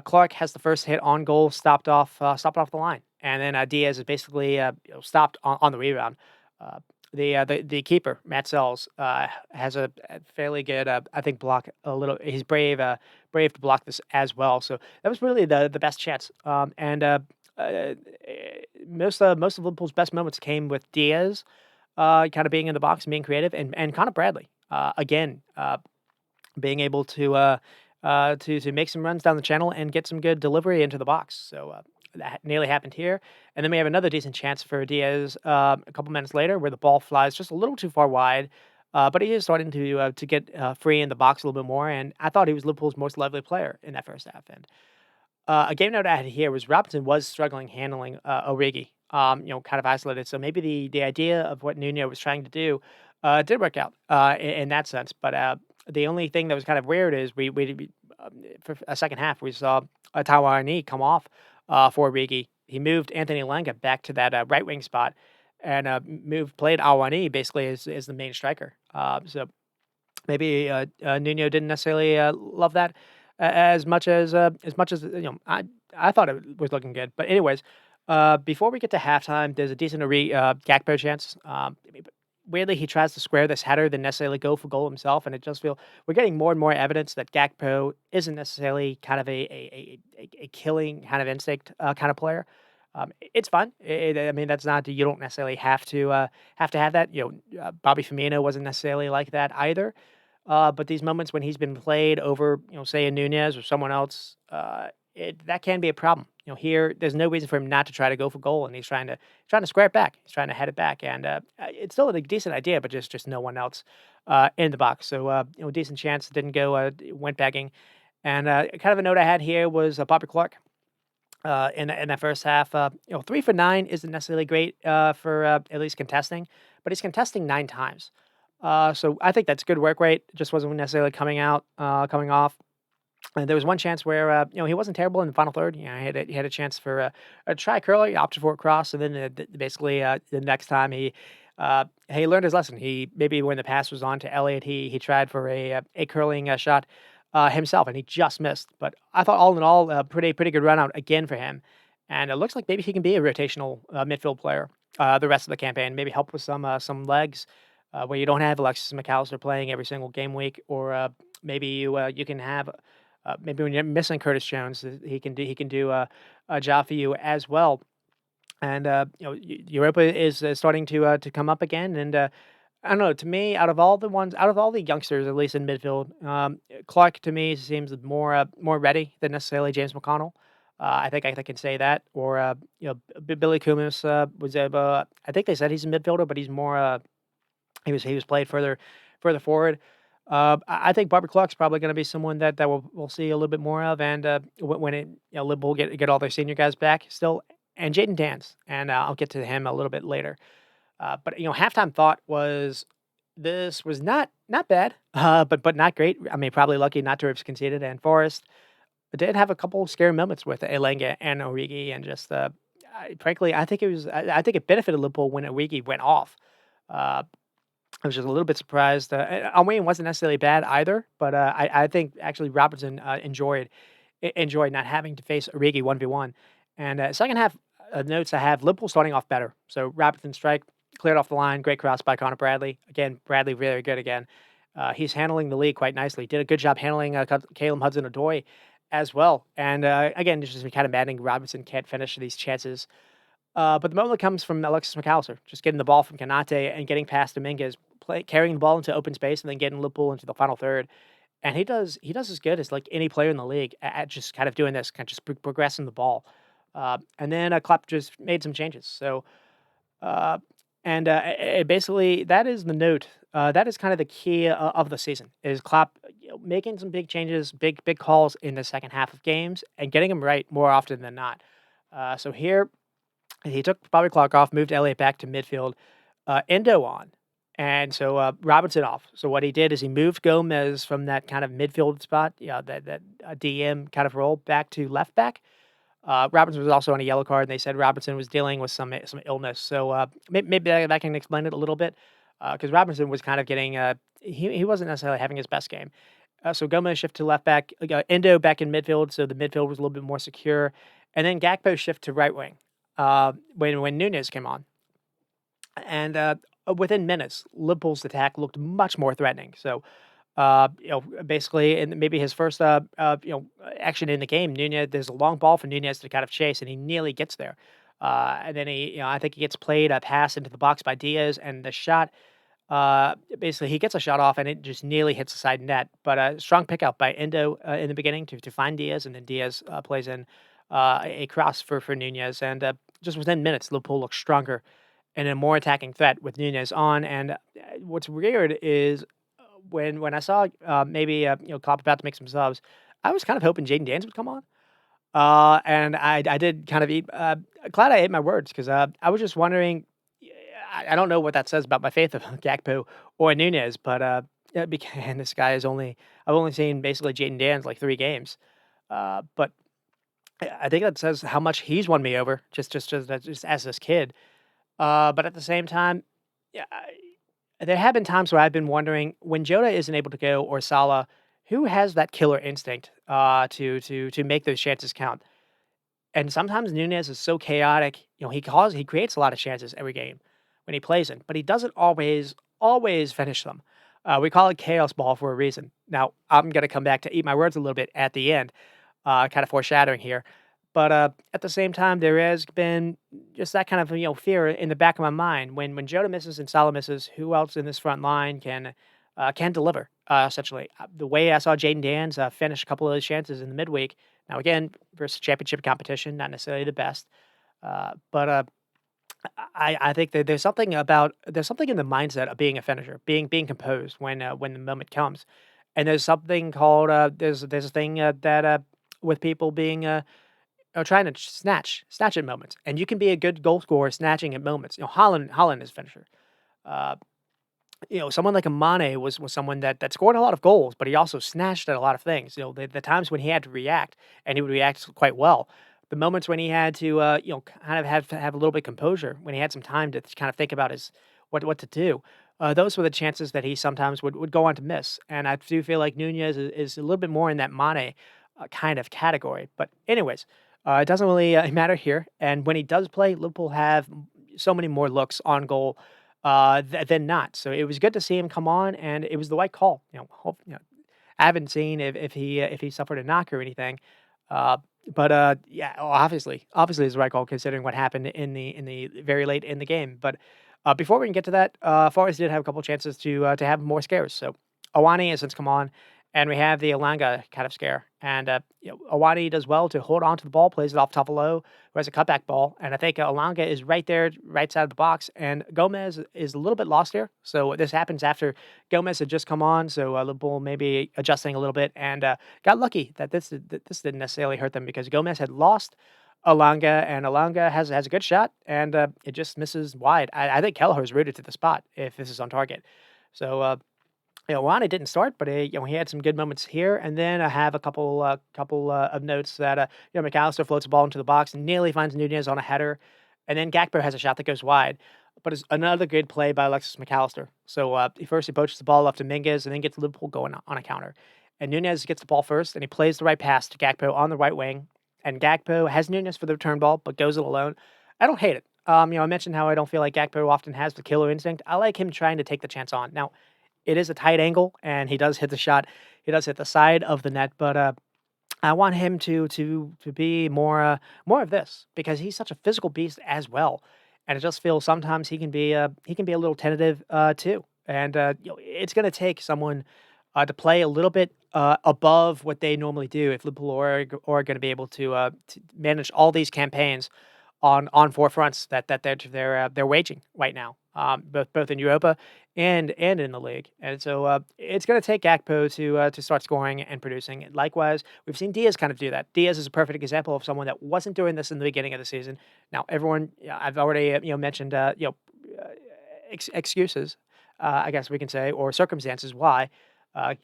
Clark has the first hit on goal, stopped off the line, and then Diaz is basically stopped on the rebound. Uh, the keeper Matt Sells has a fairly good I think block a little. He's brave to block this as well. So that was really the best chance. And uh, most of Liverpool's best moments came with Diaz kind of being in the box and being creative, and Connor Bradley again being able to make some runs down the channel and get some good delivery into the box. So that nearly happened here. And then we have another decent chance for Diaz a couple minutes later where the ball flies just a little too far wide. But he is starting to get free in the box a little bit more. And I thought he was Liverpool's most lively player in that first half. And a game note I had here was Robinson was struggling handling Origi, kind of isolated. So maybe the idea of what Nuno was trying to do did work out in that sense. But the only thing that was kind of weird is for a second half we saw Tawani come off for Origi. He moved Anthony Elanga back to that right wing spot and played Awani basically as the main striker. So maybe Nuno didn't necessarily love that as much as I thought it was looking good. But anyways, before we get to halftime, there's a decent Gakpo chance. Weirdly, he tries to square this header than necessarily go for goal himself, and it just feel we're getting more and more evidence that Gakpo isn't necessarily kind of a killing kind of instinct kind of player. It's fun. I mean, that's not you don't necessarily have that. Bobby Firmino wasn't necessarily like that either. But these moments when he's been played over, say a Nunez or someone else, that can be a problem. Here there's no reason for him not to try to go for goal, and he's trying to square it back. He's trying to head it back, and it's still a decent idea, but just no one else in the box. So decent chance didn't go, went begging, and kind of a note I had here was Bobby Clark. In that first half, 3 for 9 isn't necessarily great for at least contesting, but he's contesting 9 times. So I think that's good work rate. Just wasn't necessarily coming off. And there was one chance where he wasn't terrible in the final third. He had a chance for a try curler. He opted for a cross, and then basically the next time he learned his lesson. He maybe when the pass was on to Elliott, he tried for a curling shot himself, and he just missed. But I thought all in all, a pretty good run out again for him, and it looks like maybe he can be a rotational midfield player the rest of the campaign. Maybe help with some legs where you don't have Alexis McAllister playing every single game week, or maybe you can have. Maybe when you're missing Curtis Jones, he can do a job for you as well. And Europa is starting to come up again. And I don't know. To me, out of all the youngsters, at least in midfield, Clark to me seems more ready than necessarily James McConnell. I can say that. Or Billy Kumas was I think they said he's a midfielder, but he's more. He was played further forward. I think Barbara Clark's probably going to be someone that we'll see a little bit more of, and when Liverpool get all their senior guys back still, and Jaden Dance, and I'll get to him a little bit later. But halftime thought was this was not bad, but not great. I mean, probably lucky not to have conceded. And Forest did have a couple scary moments with Elanga and Origi, and just frankly, I think it benefited Liverpool when Origi went off. Uh, I was just a little bit surprised. Wayne wasn't necessarily bad either, but I think actually Robertson enjoyed not having to face Origi 1v1. And second half notes I have Liverpool starting off better. So Robertson strike cleared off the line, great cross by Connor Bradley. Again, Bradley very good again. He's handling the lead quite nicely. Did a good job handling Caleb Hudson-Odoi as well. And again, it's just kind of maddening. Robinson can't finish these chances. But the moment comes from Alexis McAllister, just getting the ball from Kanate and getting past Dominguez, carrying the ball into open space, and then getting Liverpool into the final third. And he does as good as like any player in the league at just kind of doing this, kind of just progressing the ball. And then Klopp just made some changes. So uh, and basically that is the note. That is kind of the key of the season is Klopp making some big changes, big calls in the second half of games, and getting them right more often than not. So here he took Bobby Clark off, moved Elliott back to midfield, Endo on, and so Robinson off. So what he did is he moved Gomez from that kind of midfield spot, that DM kind of role, back to left back. Robinson was also on a yellow card, and they said Robinson was dealing with some illness. So maybe that can explain it a little bit, because Robinson was kind of getting he wasn't necessarily having his best game. So Gomez shift to left back, Endo back in midfield, so the midfield was a little bit more secure, and then Gakpo shift to right wing when Nunez came on, and within minutes, Liverpool's attack looked much more threatening. So, basically, in maybe his first action in the game, Nunez there's a long ball for Nunez to kind of chase, and he nearly gets there. And then I think he gets played a pass into the box by Diaz, and the shot. Basically, he gets a shot off, and it just nearly hits the side net. But a strong pick out by Endo in the beginning to find Diaz, and then Diaz plays in a cross for Nunez, and just within minutes, Liverpool looks stronger and a more attacking threat with Nunez on. And what's weird is when I saw maybe Klopp about to make some subs, I was kind of hoping Jaden Dance would come on. And I did kind of eat. Glad I ate my words because I was just wondering. I don't know what that says about my faith of Gakpo or Nunez, but and this guy is only I've only seen basically Jaden Dance like 3 games, but I think that says how much he's won me over just as this kid. But at the same time, yeah, there have been times where I've been wondering when Jota isn't able to go or Salah, who has that killer instinct to make those chances count. And sometimes Nunez is so chaotic. He creates a lot of chances every game when he plays in, but he doesn't always finish them. We call it chaos ball for a reason. Now I'm gonna come back to eat my words a little bit at the end, kind of foreshadowing here. But at the same time, there has been just that kind of fear in the back of my mind when Jota misses and Salah misses. Who else in this front line can deliver? Essentially, the way I saw Jaden Dan's finish a couple of those chances in the midweek. Now again, versus championship competition, not necessarily the best, but I think that there's something in the mindset of being a finisher, being composed when the moment comes, and there's something called there's a thing that with people being trying to snatch at moments, and you can be a good goal scorer snatching at moments. Holland is a finisher. Uh, Someone like a Mane was someone that scored a lot of goals, but he also snatched at a lot of things. The times when he had to react, and he would react quite well. The moments when he had to, kind of have a little bit of composure, when he had some time to kind of think about what to do. Those were the chances that he sometimes would go on to miss, and I do feel like Nunez is a little bit more in that Mane kind of category. But anyways, it doesn't really matter here. And when he does play, Liverpool have so many more looks on goal than not. So it was good to see him come on, and it was the right call. I haven't seen if he suffered a knock or anything, uh, but yeah, obviously it's the right call considering what happened in the very late in the game. But before we can get to that, Forest did have a couple chances to have more scares. So Awani has since come on, and we have the Alanga kind of scare. And Awani does well to hold on to the ball, plays it off Toffolo, who has a cutback ball, and I think Alanga is right there, right side of the box, and Gomez is a little bit lost here. So this happens after Gomez had just come on, so Liverpool maybe adjusting a little bit, and got lucky that this didn't necessarily hurt them because Gomez had lost Alanga, and Alanga has a good shot, and it just misses wide. I think Kelleher's rooted to the spot if this is on target. So Ronnie didn't start, but he had some good moments here. And then I have a couple of notes that McAllister floats the ball into the box and nearly finds Nunez on a header, and then Gakpo has a shot that goes wide. But it's another good play by Alexis McAllister. So he poaches the ball off to Minguez and then gets Liverpool going on a counter. And Nunez gets the ball first, and he plays the right pass to Gakpo on the right wing. And Gakpo has Nunez for the return ball, but goes it alone. I don't hate it. I mentioned how I don't feel like Gakpo often has the killer instinct. I like him trying to take the chance on. Now, it is a tight angle, and he does hit the shot. He does hit the side of the net, but I want him to be more of this because he's such a physical beast as well. And I just feel sometimes he can be a little tentative too. And it's going to take someone to play a little bit above what they normally do if Liverpool are going to be able to manage all these campaigns on four fronts that they're waging right now, both in Europa and in the league. And so it's going to take Gakpo to start scoring and producing. Likewise, we've seen Diaz kind of do that. Diaz is a perfect example of someone that wasn't doing this in the beginning of the season. Now, everyone, I've already mentioned excuses, I guess we can say, or circumstances why.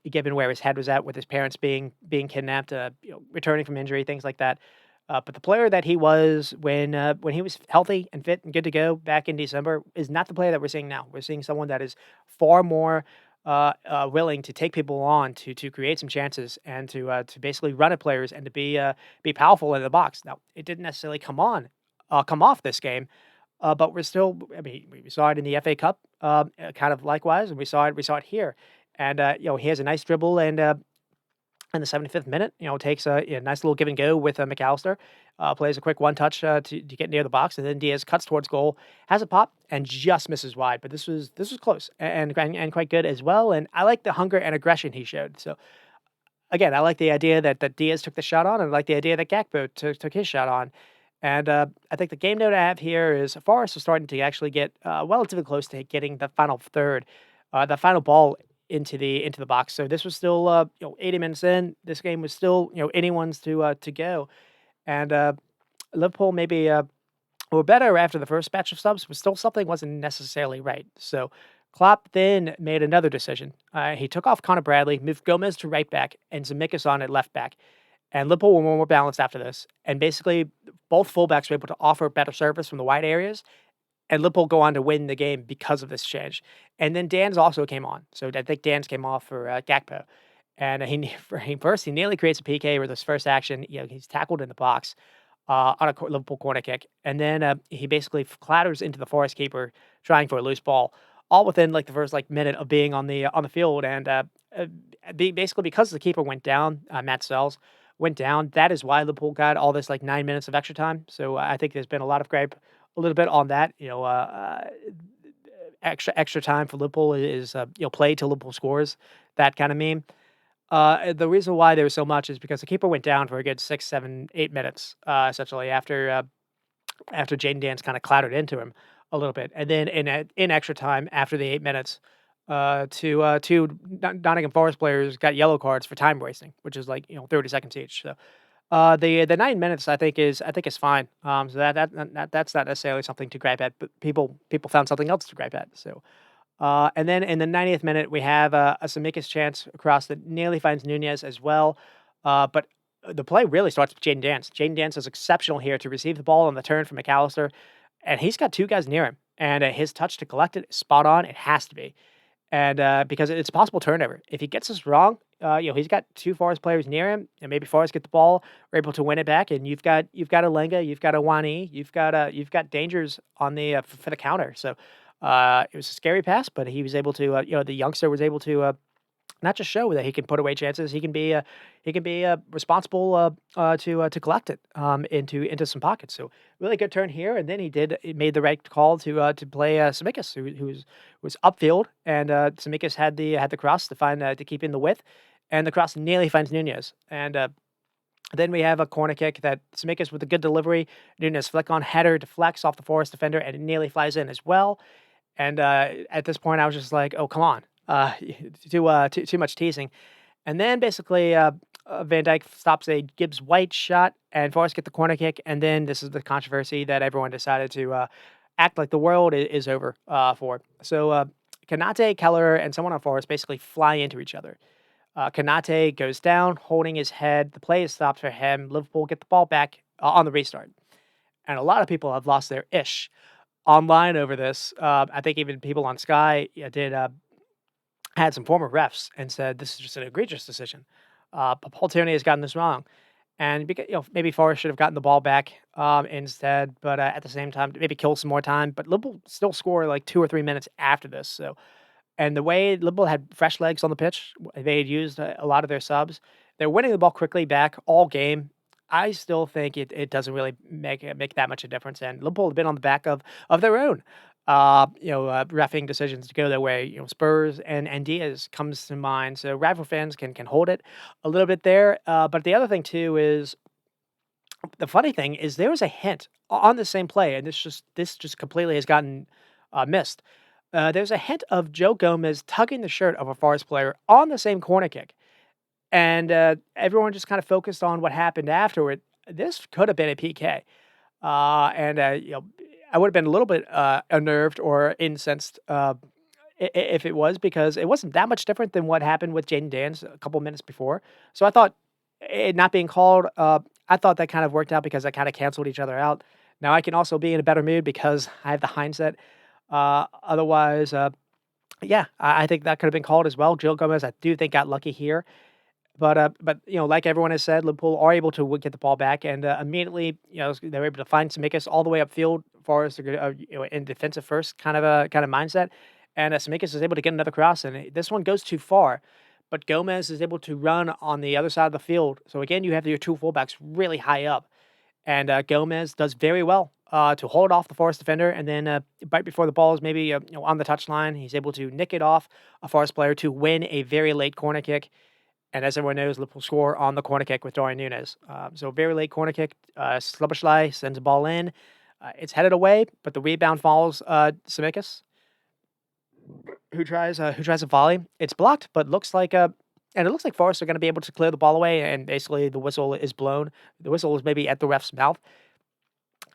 Given where his head was at with his parents being kidnapped, returning from injury, things like that. But the player that he was when he was healthy and fit and good to go back in December is not the player that we're seeing now. We're seeing someone that is far more willing to take people on to create some chances and to basically run at players and to be powerful in the box. Now it didn't necessarily come off this game, but we're still. I mean, we saw it in the FA Cup, kind of likewise, and we saw it here. And he has a nice dribble and in the 75th minute, takes a nice little give and go with McAllister, plays a quick one touch to get near the box, and then Diaz cuts towards goal, has a pop, and just misses wide. But this was close and quite good as well. And I like the hunger and aggression he showed. So again, I like the idea that Diaz took the shot on, and I like the idea that Gakpo took his shot on. And I think the game note I have here is Forest is starting to actually get relatively close to getting the final third, the final ball into the box. So this was still 80 minutes in. This game was still anyone's to go, and Liverpool maybe were better after the first batch of subs, but still something wasn't necessarily right. So Klopp then made another decision. He took off Connor Bradley, moved Gomez to right back, and Zemeckis on at left back. And Liverpool were more balanced after this. And basically, both fullbacks were able to offer better service from the wide areas, and Liverpool go on to win the game because of this change. And then Dan's also came on. So I think Dan's came off for Gakpo. And he nearly creates a PK with his first action. He's tackled in the box on a Liverpool corner kick. And then he basically clatters into the Forest keeper trying for a loose ball, all within like the first minute of being on the field. And basically because the keeper went down, Matt Sells went down, that is why Liverpool got all this 9 minutes of extra time. So I think there's been a lot of gripe a little bit on that. Extra time for Liverpool is play till Liverpool scores, that kind of meme. The reason why there was so much is because the keeper went down for a good 6, 7, 8 minutes, essentially after Jaden Dance kind of clattered into him a little bit, and then in extra time after the 8 minutes, two Nottingham Forest players got yellow cards for time wasting, which is 30 seconds each. So the 9 minutes I think is fine. So that's not necessarily something to gripe at, but people found something else to gripe at. So and then in the 90th minute we have a Tsimikas chance across that nearly finds Nunez as well. But the play really starts with Jaden Dance. Jaden Dance is exceptional here to receive the ball on the turn from McAllister, and he's got two guys near him. and his touch to collect it is spot on. It has to be, and because it's a possible turnover. If he gets this wrong, he's got two Forest players near him, and maybe Forest get the ball, are able to win it back, and you've got a Lenga, you've got a Wani, you've got dangers on the for the counter. So it was a scary pass, but he was able to, the youngster was able to. Not just show that he can put away chances, he can be responsible to collect it into some pockets. So really good turn here, and then he made the right call to play Tsimikas, who was upfield, and Tsimikas had the cross to find to keep in the width, and the cross nearly finds Nunez, and then we have a corner kick that Tsimikas with a good delivery, Nunez flick on header deflects off the Forest defender, and it nearly flies in as well. And, at this point, I was just like, "Oh, come on." Too much teasing. And then basically, Van Dijk stops a Gibbs White shot, and Forrest get the corner kick, and then this is the controversy that everyone decided to, act like the world is over, for. So, Konate, Keller, and someone on Forrest basically fly into each other. Konate goes down, holding his head. The play is stopped for him. Liverpool get the ball back, on the restart. And a lot of people have lost their ish online over this. I think even people on Sky, did, had some former refs and said this is just an egregious decision. But Paul Tierney has gotten this wrong, and because maybe Forrest should have gotten the ball back instead, but at the same time maybe kill some more time. But Liverpool still score like 2 or 3 minutes after this. So and the way Liverpool had fresh legs on the pitch, they had used a lot of their subs. They're winning the ball quickly back all game. I still think it doesn't really make that much a difference. And Liverpool have been on the back of their own, reffing decisions to go their way. Spurs and Diaz comes to mind. So rival fans can hold it a little bit there. But the other thing too is the funny thing is there was a hint on the same play, and this just completely has gotten missed. There's a hint of Joe Gomez tugging the shirt of a Forest player on the same corner kick, and everyone just kind of focused on what happened afterward. This could have been a PK, and I would have been a little bit unnerved or incensed if it was because it wasn't that much different than what happened with Jaden Dance a couple minutes before. So I thought it not being called, I thought that kind of worked out because I kind of canceled each other out. Now I can also be in a better mood because I have the hindsight. Otherwise, yeah, I think that could have been called as well. Joe Gomez, I do think got lucky here. But like everyone has said, Liverpool are able to get the ball back, and immediately, they were able to find Tsimikas all the way upfield. Forrest, in defensive first kind of mindset, and Tsimikas is able to get another cross, and this one goes too far, but Gomez is able to run on the other side of the field. So again, you have your two fullbacks really high up, and Gomez does very well to hold off the Forest defender, and then right before the ball is maybe on the touchline, he's able to nick it off a Forest player to win a very late corner kick. And as everyone knows, Liverpool score on the corner kick with Dorian Nunes. So very late corner kick. Slabberschlei sends a ball in. It's headed away, but the rebound follows Tsimikas, who tries a volley. It's blocked, but and it looks like Forest are going to be able to clear the ball away. And basically, the whistle is blown. The whistle is maybe at the ref's mouth.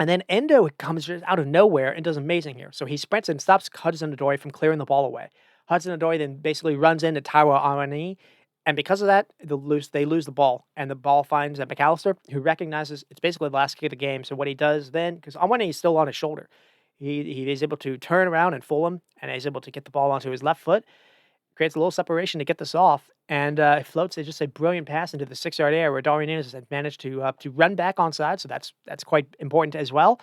And then Endo comes just out of nowhere and does amazing here. So he sprints and stops Hudson-Odoi from clearing the ball away. Hudson-Odoi then basically runs into Taiwo Awoniyi, and because of that, they lose the ball, and the ball finds McAllister, who recognizes it's basically the last kick of the game. So what he does then, because Awoniyi is still on his shoulder, he is able to turn around and fool him, and he's able to get the ball onto his left foot, creates a little separation to get this off, and floats just a brilliant pass into the 6-yard area where Darwin Nunes has managed to run back onside. So that's quite important as well.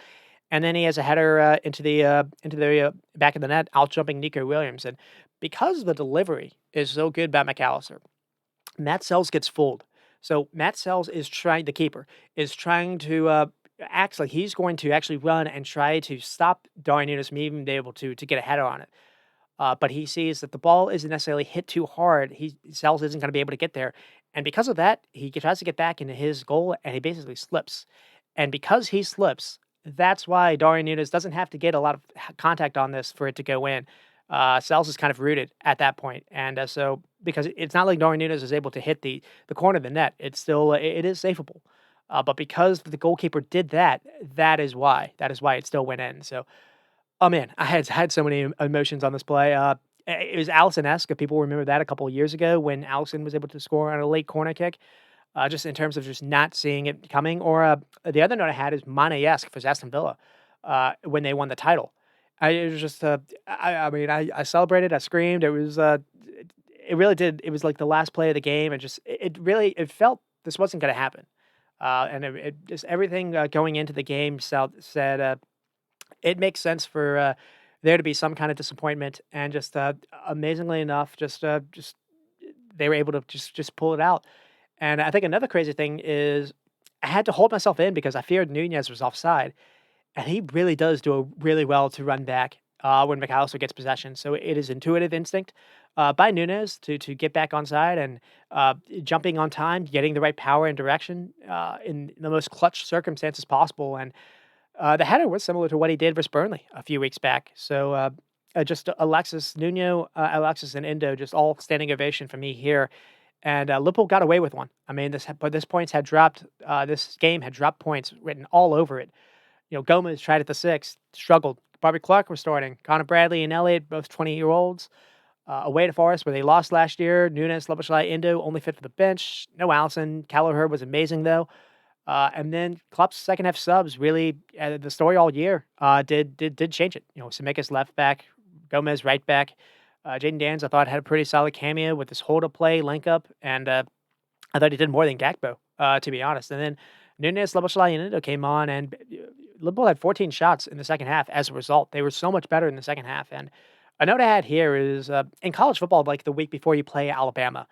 And then he has a header into the back of the net, out jumping Nico Williams, and because the delivery is so good by McAllister, Matt Sells gets fooled. So Matt Sells the keeper, is trying to act like he's going to actually run and try to stop Darwin Nunes from even being able to get a header on it. But he sees that the ball isn't necessarily hit too hard. Sells isn't going to be able to get there. And because of that, he tries to get back into his goal, and he basically slips. And because he slips, that's why Darwin Nunes doesn't have to get a lot of contact on this for it to go in. Sells is kind of rooted at that point. And so because it's not like Darwin Nunes is able to hit the corner of the net, it's still it is safeable. But because the goalkeeper did that, that is why it still went in. So, oh man, I had so many emotions on this play. It was Allison-esque, if people remember that a couple of years ago when Allison was able to score on a late corner kick, just in terms of just not seeing it coming. Or the other note I had is Mane-esque for Aston Villa when they won the title. It was just, I mean, I celebrated, I screamed, it really did it was like the last play of the game, and just it really it felt this wasn't gonna happen. And it just everything, going into the game said, it makes sense for, there to be some kind of disappointment, and just, amazingly enough, just they were able to just pull it out. And I think another crazy thing is I had to hold myself in because I feared Nunez was offside, and he really does do a really well to run back, when McAllister gets possession. So it is intuitive instinct, by Nunez to get back onside and, jumping on time, getting the right power and direction, in the most clutch circumstances possible. And the header was similar to what he did with Burnley a few weeks back. So, just Alexis Nuno, Alexis and Indo, just all standing ovation for me here. And Liverpool got away with one. I mean, this points had dropped. This game had dropped points written all over it. Gomez tried at the sixth, struggled. Bobby Clark was starting. Connor Bradley and Elliott, both 20-year-olds, away to Forest, where they lost last year. Nunes, Lobashelai, Indo only fit for the bench. No Allison. Callagher was amazing though. And then Klopp's second half subs really the story all year. Did change it. Simikas left back, Gomez right back. Jaden Danz I thought had a pretty solid cameo with this hold up play, link up, and I thought he did more than Gakpo, to be honest. And then Nunes, Loboshelai, and Indo came on, and Liverpool had 14 shots in the second half as a result. They were so much better in the second half. And a note I had here is in college football, like the week before you play Alabama,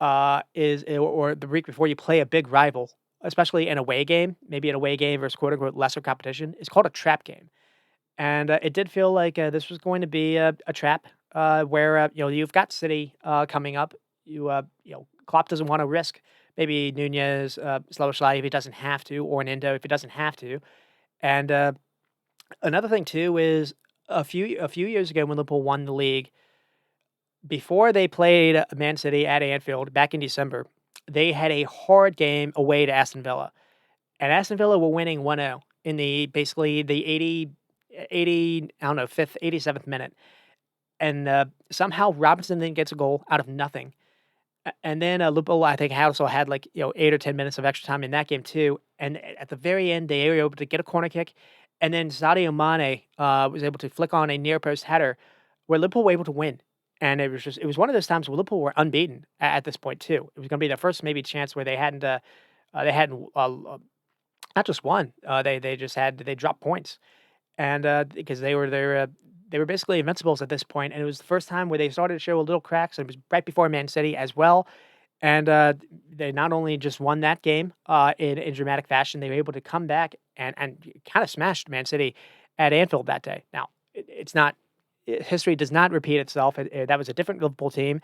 or the week before you play a big rival, especially an away game, maybe an away game versus quote unquote lesser competition, is called a trap game. And it did feel like this was going to be a trap where you've got City coming up. Klopp doesn't want to risk maybe Nunez, Sloboshai if he doesn't have to, or an Indo if he doesn't have to. And another thing too is a few years ago when Liverpool won the league, before they played Man City at Anfield back in December, they had a hard game away to Aston Villa, and Aston Villa were winning 1-0 in the basically the 80 I don't know, 5th, 87th minute. And somehow Robinson then gets a goal out of nothing. And then Liverpool, I think, also had 8 or 10 minutes of extra time in that game too. And at the very end, they were able to get a corner kick, and then Sadio Mane was able to flick on a near post header, where Liverpool were able to win. And it was one of those times where Liverpool were unbeaten at this point too. It was going to be their first maybe chance where they hadn't not just won, they just they dropped points, and because they were basically invincibles at this point, and it was the first time where they started to show a little cracks. And it was right before Man City as well, and they not only just won that game in dramatic fashion, they were able to come back and kind of smashed Man City at Anfield that day. Now it's not history does not repeat itself. That was a different Liverpool team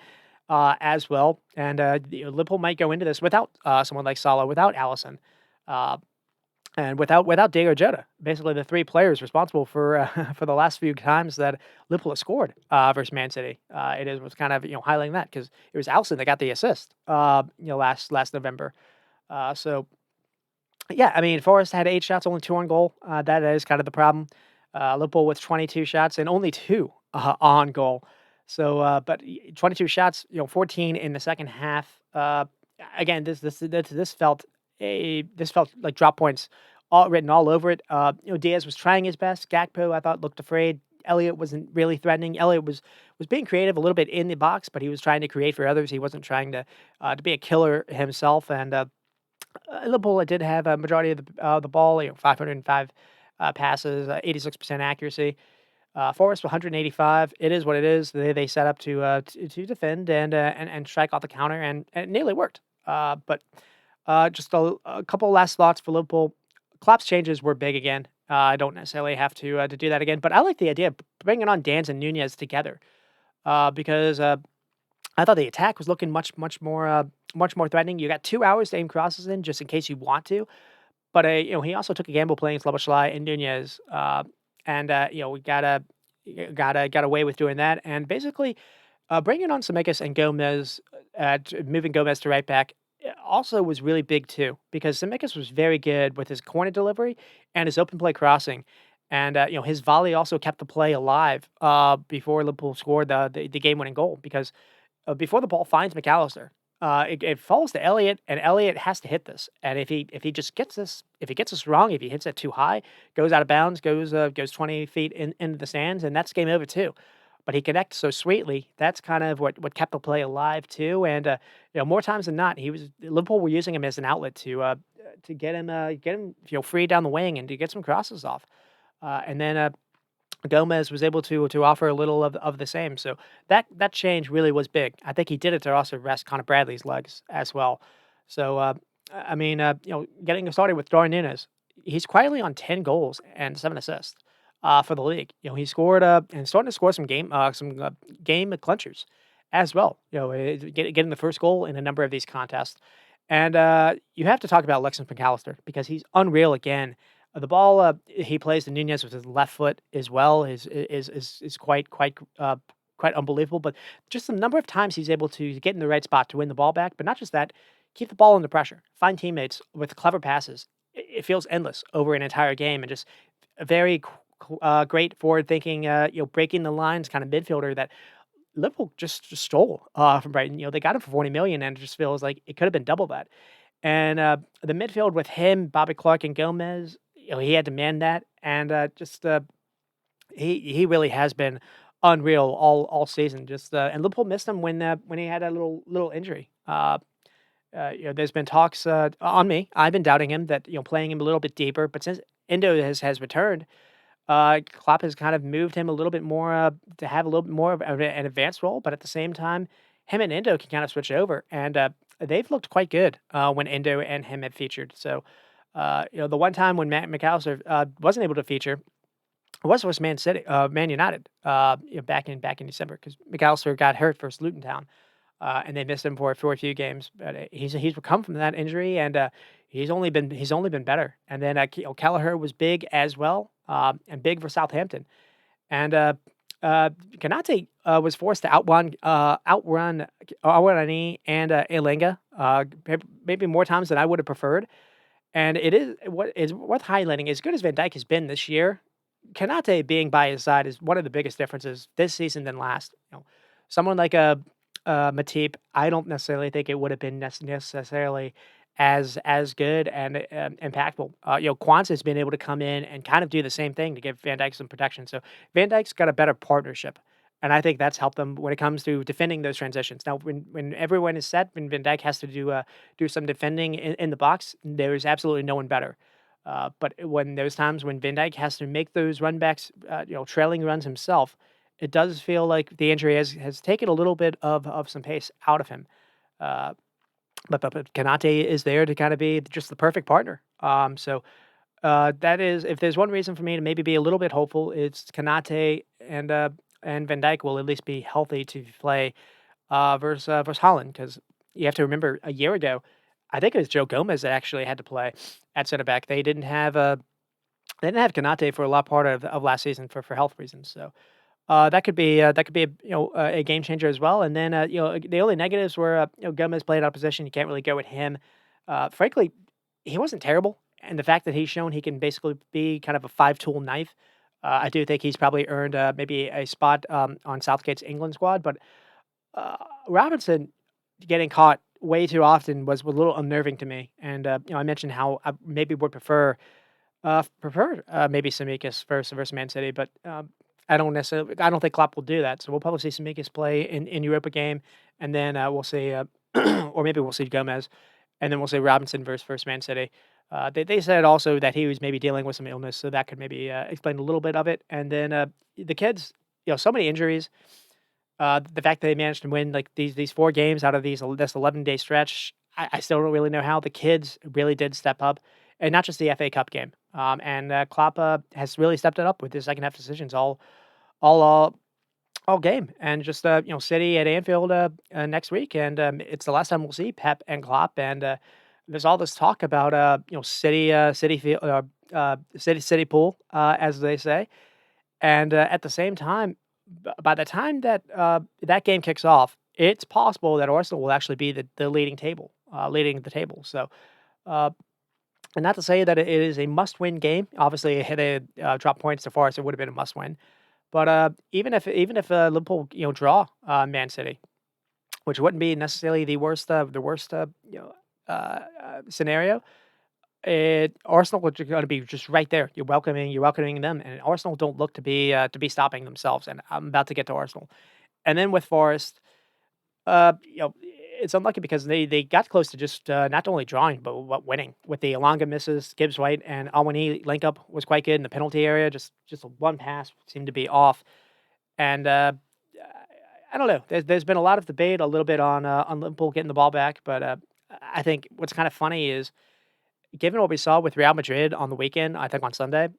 as well, and Liverpool might go into this without someone like Salah, without Allison. Uh, and without Diego Jota, basically the three players responsible for for the last few times that Liverpool has scored versus Man City, was kind of highlighting that because it was Alisson that got the assist, last November. So yeah, I mean Forest had 8 shots, only 2 on goal. That is kind of the problem. Liverpool with 22 shots and only 2 on goal. So, but 22 shots, 14 in the second half. Again, this felt like drop points all written all over it. Diaz was trying his best. Gakpo, I thought, looked afraid. Elliott wasn't really threatening. Elliott was being creative a little bit in the box, but he was trying to create for others. He wasn't trying to be a killer himself. And Liverpool did have a majority of the ball. 505 passes, 86% accuracy. Forest 185. It is what it is. They set up to defend and strike off the counter, and it nearly worked. But just a couple last thoughts for Liverpool. Klopp's changes were big again. I don't necessarily have to do that again, but I like the idea of bringing on Danz and Nunez together because I thought the attack was looking much more threatening. You got 2 hours to aim crosses in, just in case you want to. But he also took a gamble playing Sloboshai and Nunez, and we got away with doing that, and basically bringing on Semikas and Gomez, moving Gomez to right back also was really big too, because Zemeckis was very good with his corner delivery and his open play crossing. And his volley also kept the play alive before Liverpool scored the game winning goal. Because before the ball finds McAllister, it falls to Elliott, and Elliott has to hit this. And if he just gets this, if he gets this wrong, if he hits it too high, goes out of bounds, goes 20 feet into the stands, and that's game over too. But he connects so sweetly. That's kind of what kept the play alive too. And more times than not, he was Liverpool were using him as an outlet to get him free down the wing and to get some crosses off. And then Gomez was able to offer a little of the same. So that change really was big. I think he did it to also rest Connor Bradley's legs as well. So getting started with Darwin Núñez, he's quietly on 10 goals and 7 assists for the league. He scored and starting to score some game clinchers as well. Getting the first goal in a number of these contests. And you have to talk about Alexis McAllister because he's unreal again. The ball he plays to Nunez with his left foot as well is quite unbelievable. But just the number of times he's able to get in the right spot to win the ball back, but not just that, keep the ball under pressure, find teammates with clever passes. It feels endless over an entire game, and just a very great forward thinking, breaking the lines kind of midfielder that Liverpool just stole from Brighton. They got him for 40 million, and it just feels like it could have been double that. And the midfield with him, Bobby Clark, and Gomez, he had to man that, and he really has been unreal all season. And Liverpool missed him when he had a little injury. There's been talks on me. I've been doubting him that playing him a little bit deeper, but since Endo has returned, Klopp has kind of moved him a little bit more to have a little bit more of an advanced role, but at the same time, him and Endo can kind of switch over, and they've looked quite good when Endo and him have featured. So, the one time when Matt McAllister wasn't able to feature was Man United, back in December because McAllister got hurt versus Luton Town, and they missed him for a few games. But he's come from that injury, and he's only been better. And then Kelleher was big as well, and big for Southampton. And Kanate was forced to outrun Awarani and Elenga, maybe more times than I would have preferred. And it is worth highlighting. As good as Van Dijk has been this year, Kanate being by his side is one of the biggest differences this season than last. Someone like a Matip, I don't necessarily think it would have been necessarily as good and impactful. Kwanzaa's been able to come in and kind of do the same thing to give Van Dijk some protection. So Van Dijk's got a better partnership, and I think that's helped them when it comes to defending those transitions. Now, when everyone is set, when Van Dijk has to do some defending in the box, there's absolutely no one better. But when those times when Van Dijk has to make those run backs, trailing runs himself, it does feel like the injury has taken a little bit of some pace out of him. Uh, but Kanate is there to kind of be just the perfect partner. That is, if there's one reason for me to maybe be a little bit hopeful, it's Kanate and Van Dijk will at least be healthy to play versus Holland because you have to remember a year ago, I think it was Joe Gomez that actually had to play at center back. They didn't have Kanate for a lot part of last season for health reasons. So that could be a game changer as well. And then the only negatives were Gomez played out of position. You can't really go with him. Frankly, he wasn't terrible, and the fact that he's shown he can basically be kind of a five-tool knife, I do think he's probably earned maybe a spot on Southgate's England squad. But uh, Robinson getting caught way too often was a little unnerving to me. And I mentioned how I maybe would prefer maybe Tsimikas versus Man City, but I don't think Klopp will do that. So we'll probably see Tsimikas play in Europa game, and then we'll see, or maybe we'll see Gomez, and then we'll see Robinson versus Man City. They said also that he was maybe dealing with some illness, so that could maybe explain a little bit of it. And then the kids, so many injuries. The fact that they managed to win like these 4 games out of this 11-day stretch, I still don't really know how the kids really did step up, and not just the FA Cup game. And Klopp has really stepped it up with his second half decisions all uh, all game, and just City at Anfield next week, and it's the last time we'll see Pep and Klopp. And there's all this talk about City pool, as they say, and at the same time, by the time that that game kicks off, it's possible that Arsenal will actually be the leading the table. So. Uh, and not to say that it is a must-win game. Obviously, had they dropped points to Forest, it would have been a must-win. But even if Liverpool draw Man City, which wouldn't be necessarily the worst scenario. Arsenal are going to be just right there. You're welcoming them, and Arsenal don't look to be stopping themselves. And I'm about to get to Arsenal, and then with Forest, it's unlucky because they got close to just not only drawing but winning with the Elanga misses. Gibbs White and Awani link up was quite good in the penalty area. Just one pass seemed to be off, and I don't know. There's been a lot of debate, a little bit on Liverpool getting the ball back, but I think what's kind of funny is given what we saw with Real Madrid on the weekend, I think on Sunday,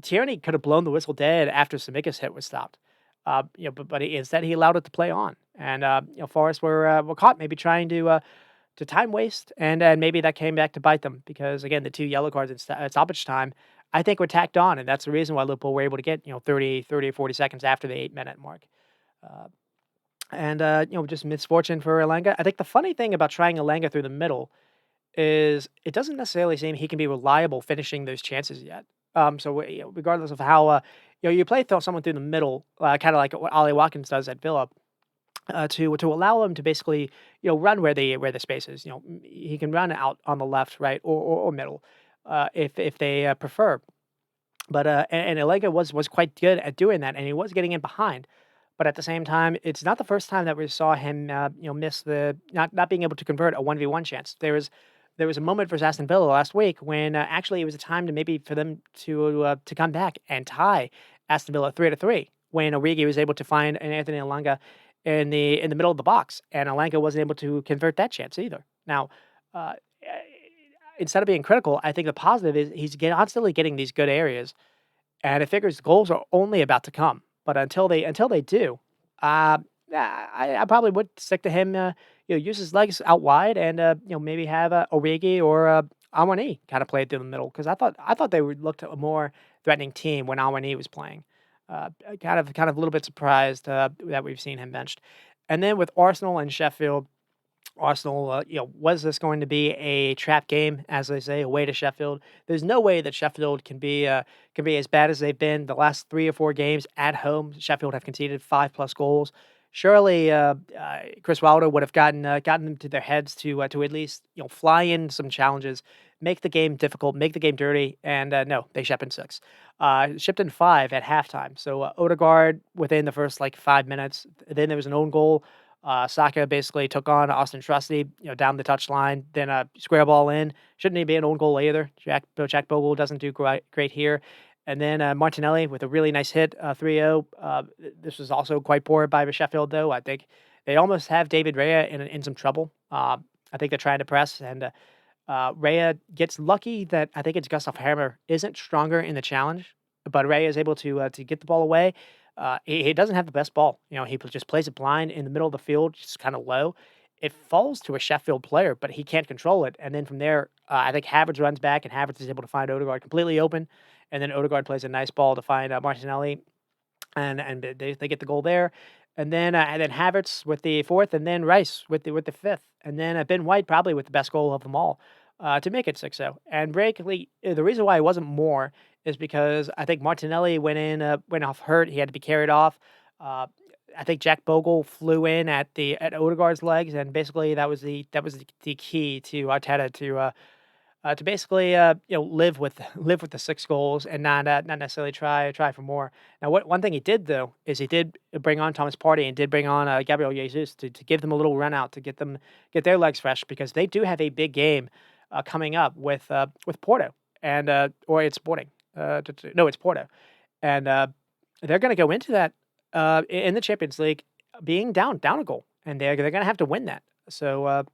Tierney could have blown the whistle dead after Samica's hit was stopped. Instead he allowed it to play on, and Forest were caught maybe trying to time waste, and maybe that came back to bite them because again the two yellow cards at stoppage time I think were tacked on, and that's the reason why Liverpool were able to get 30 or 40 seconds after the 8 minute mark. Uh, just misfortune for Elanga. I think the funny thing about trying Elanga through the middle is it doesn't necessarily seem he can be reliable finishing those chances yet. Regardless of how you play someone through the middle, kind of like what Ollie Watkins does at Villa, to allow him to basically run where the space is. He can run out on the left, right, or middle, if they prefer. But and Elega was quite good at doing that, and he was getting in behind. But at the same time, it's not the first time that we saw him, miss the not being able to convert a 1v1 chance. There was a moment for Aston Villa last week when actually it was a time to maybe for them to come back and tie Aston Villa 3-3 when Origi was able to find an Anthony Elanga in the middle of the box, and Elanga wasn't able to convert that chance either. Now, uh, eh, instead of being critical, I think the positive is constantly getting these good areas, and it figures goals are only about to come. But until they do, I probably would stick to him. Use his legs out wide, and maybe have Origi or Awani kind of play it through the middle because I thought they would look to a more threatening team when Awani was playing. Kind of a little bit surprised that we've seen him benched, and then with Arsenal and Sheffield. Arsenal, was this going to be a trap game, as they say, away to Sheffield? There's no way that Sheffield can be as bad as they've been the last 3 or 4 games at home. Sheffield have conceded 5+ goals. Surely, Chris Wilder would have gotten them to their heads to at least fly in some challenges, make the game difficult, make the game dirty, and no, they shipped in 6, shipped in 5 at halftime. So Odegaard within the first like 5 minutes, then there was an own goal. Saka basically took on Austin Trusty, down the touchline, then a square ball in. Shouldn't even be an own goal either. Jack Bogle doesn't do great here. And then Martinelli with a really nice hit, 3-0. This was also quite poor by Sheffield, though. I think they almost have David Raya in some trouble. I think they're trying to press, and Raya gets lucky that I think it's Gustav Hammer isn't stronger in the challenge, but Raya is able to get the ball away. He doesn't have the best ball. He just plays it blind in the middle of the field, just kind of low. It falls to a Sheffield player, but he can't control it. And then from there, I think Havertz runs back, and Havertz is able to find Odegaard completely open. And then Odegaard plays a nice ball to find Martinelli, and they get the goal there. And then Havertz with the fourth, and then Rice with the fifth, and then Ben White probably with the best goal of them all to make it 6-0. And breakly, the reason why it wasn't more is because I think Martinelli went off hurt. He had to be carried off. Uh, I think Jack Bogle flew in at Odegaard's legs, and basically that was the key to Arteta to basically live with the 6 goals and not necessarily try for more. Now, what one thing he did though is he did bring on Thomas Partey and did bring on Gabriel Jesus to give them a little run out to get their legs fresh because they do have a big game coming up with Porto and or it's Sporting. No, it's Porto, and they're going to go into that in the Champions League being down a goal, and they're going to have to win that. So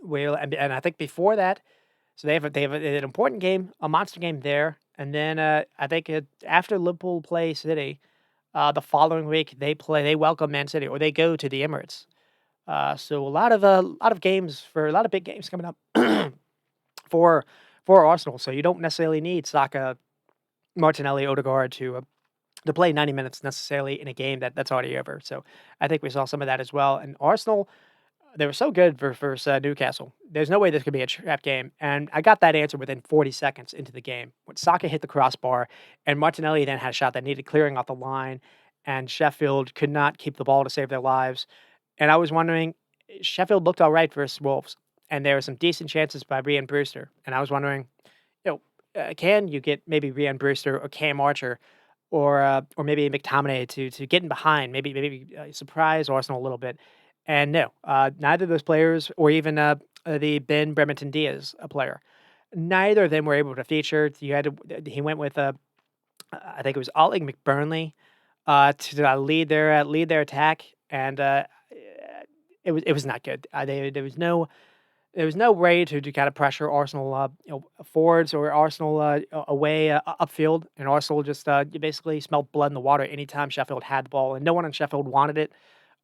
and I think before that. So they have an important game, a monster game there, and then I think after Liverpool play City, the following week they welcome Man City or they go to the Emirates. So a lot of games for a lot of big games coming up for Arsenal. So you don't necessarily need Saka, Martinelli, Odegaard to play 90 minutes necessarily in a game that's already over. So I think we saw some of that as well. And Arsenal they were so good versus Newcastle. There's no way this could be a trap game. And I got that answer within 40 seconds into the game. When Saka hit the crossbar and Martinelli then had a shot that needed clearing off the line, and Sheffield could not keep the ball to save their lives. And I was wondering, Sheffield looked all right versus Wolves, and there were some decent chances by Rhian Brewster, and I was wondering, you can you get maybe Rhian Brewster or Cam Archer or maybe McTominay to get in behind, maybe surprise Arsenal a little bit? And no, neither of those players, or even the Ben Bremerton Diaz, a player, neither of them were able to feature. You had to. He went with I think it was Ollie McBurnley to lead their attack, and it was not good. There was no way to kind of pressure Arsenal, forwards or Arsenal away upfield, and Arsenal just you basically smelled blood in the water anytime Sheffield had the ball, and no one in Sheffield wanted it.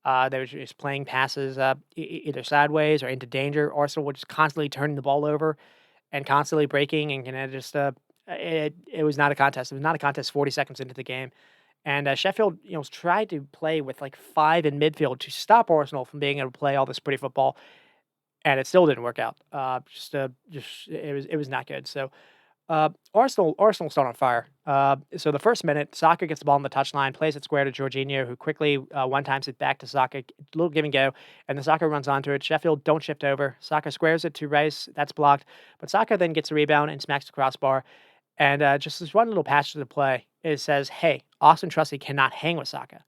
They were just playing passes either sideways or into danger. Arsenal were just constantly turning the ball over and constantly breaking, and just it was not a contest. It was not a contest 40 seconds into the game. And Sheffield, tried to play with like five in midfield to stop Arsenal from being able to play all this pretty football, and it still didn't work out. Just it was not good. So Arsenal start on fire. So the first minute, Saka gets the ball on the touchline, plays it square to Jorginho, who quickly one times it back to Saka, a little give and go, and then Saka runs onto it. Sheffield don't shift over. Saka squares it to Rice, that's blocked, but Saka then gets a rebound and smacks the crossbar. And just this one little passage of the play, it says, "Hey, Austin Trusty cannot hang with Saka.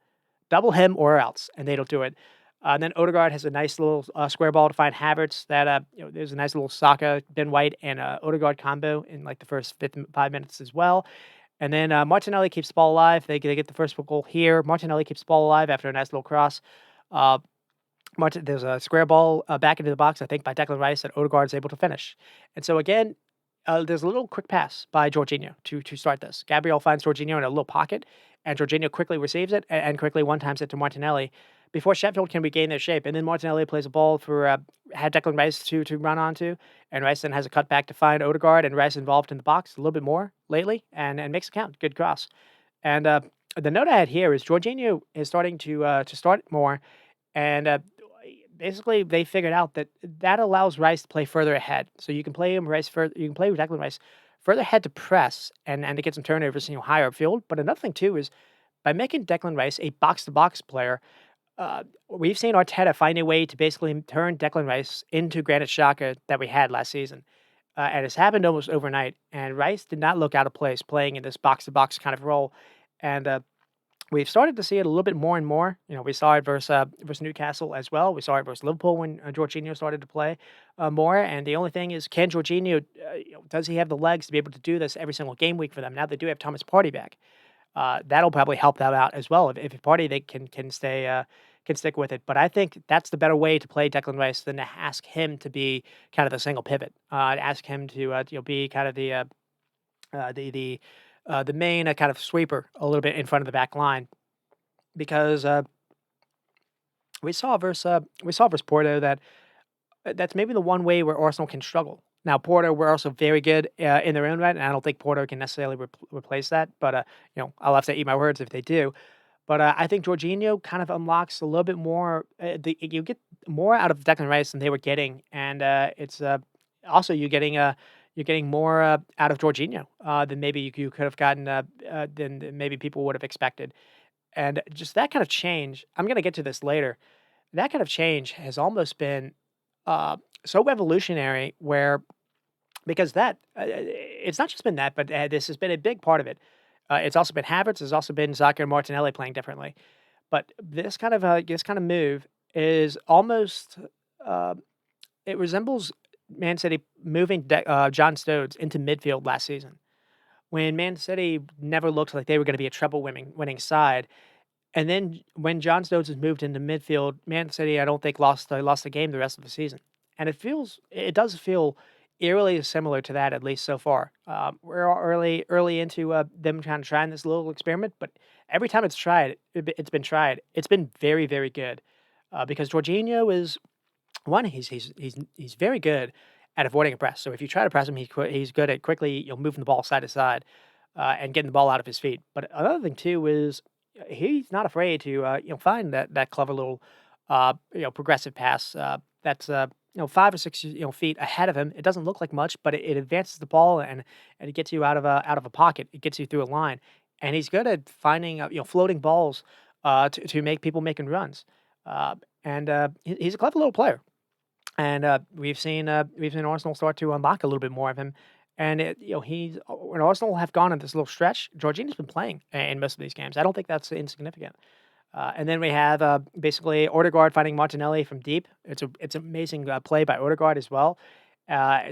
Double him or else," and they don't do it. And then Odegaard has a nice little square ball to find Havertz. That there's a nice little Saka, Ben White, and Odegaard combo in like the first 5 minutes as well. And then Martinelli keeps the ball alive. They get the first goal here. Martinelli keeps the ball alive after a nice little cross. Uh, there's a square ball back into the box, I think, by Declan Rice that Odegaard is able to finish. And so again, there's a little quick pass by Jorginho to start this. Gabriel finds Jorginho in a little pocket, and Jorginho quickly receives it and quickly one-times it to Martinelli before Sheffield can regain their shape. And then Martinelli plays a ball for had Declan Rice to run onto, and Rice then has a cutback to find Odegaard, and Rice involved in the box a little bit more lately and makes it count. Good cross. And the note I had here is Jorginho is starting to start more, and basically they figured out that allows Rice to play further ahead. So you can play him Rice further. You can play with Declan Rice further ahead to press and to get some turnovers, higher upfield. But another thing too is by making Declan Rice a box to box player, we've seen Arteta find a way to basically turn Declan Rice into Granit Xhaka that we had last season. And it's happened almost overnight. And Rice did not look out of place playing in this box to box kind of role. And we've started to see it a little bit more and more. We saw it versus Newcastle as well. We saw it versus Liverpool when Jorginho started to play more. And the only thing is, can Jorginho, does he have the legs to be able to do this every single game week for them? Now they do have Thomas Partey back. That'll probably help them out as well. If Partey they can stay can stick with it. But I think that's the better way to play Declan Rice than to ask him to be kind of a single pivot. Ask him to be kind of the main kind of sweeper a little bit in front of the back line, because we saw versus Porto that's maybe the one way where Arsenal can struggle. Now Porto were also very good in their own right, and I don't think Porto can necessarily replace that. But I'll have to eat my words if they do. But I think Jorginho kind of unlocks a little bit more. You get more out of Declan Rice than they were getting, and it's also you're getting more out of Jorginho than maybe you could have gotten than maybe people would have expected. And just that kind of change, I'm going to get to this later. That kind of change has almost been so revolutionary, where because it's not just been that, but this has been a big part of it. It's also been Havertz. It's also been Zaka and Martinelli playing differently. But this kind of move is almost uh, it resembles Man City moving John Stones into midfield last season, when Man City never looked like they were going to be a treble winning side. And then when John Stones is moved into midfield, Man City, I don't think lost the game the rest of the season. And it does feel eerily similar to that, at least so far. We're all early into them kind of trying this little experiment, but every time it's been tried. It's been very, very good, because Jorginho is one. He's very good at avoiding a press. So if you try to press him, he's good at quickly moving the ball side to side and getting the ball out of his feet. But another thing too is he's not afraid to find that clever little progressive pass that's 5 or 6 feet ahead of him. It doesn't look like much, but it advances the ball and it gets you out of a pocket. It gets you through a line, and he's good at finding floating balls to make people making runs. uh, and he's a clever little player. And we've seen Arsenal start to unlock a little bit more of him. And he's when Arsenal have gone on this little stretch, Jorginho's been playing in most of these games. I don't think that's insignificant. And then we have basically Odegaard finding Martinelli from deep. It's amazing play by Odegaard as well.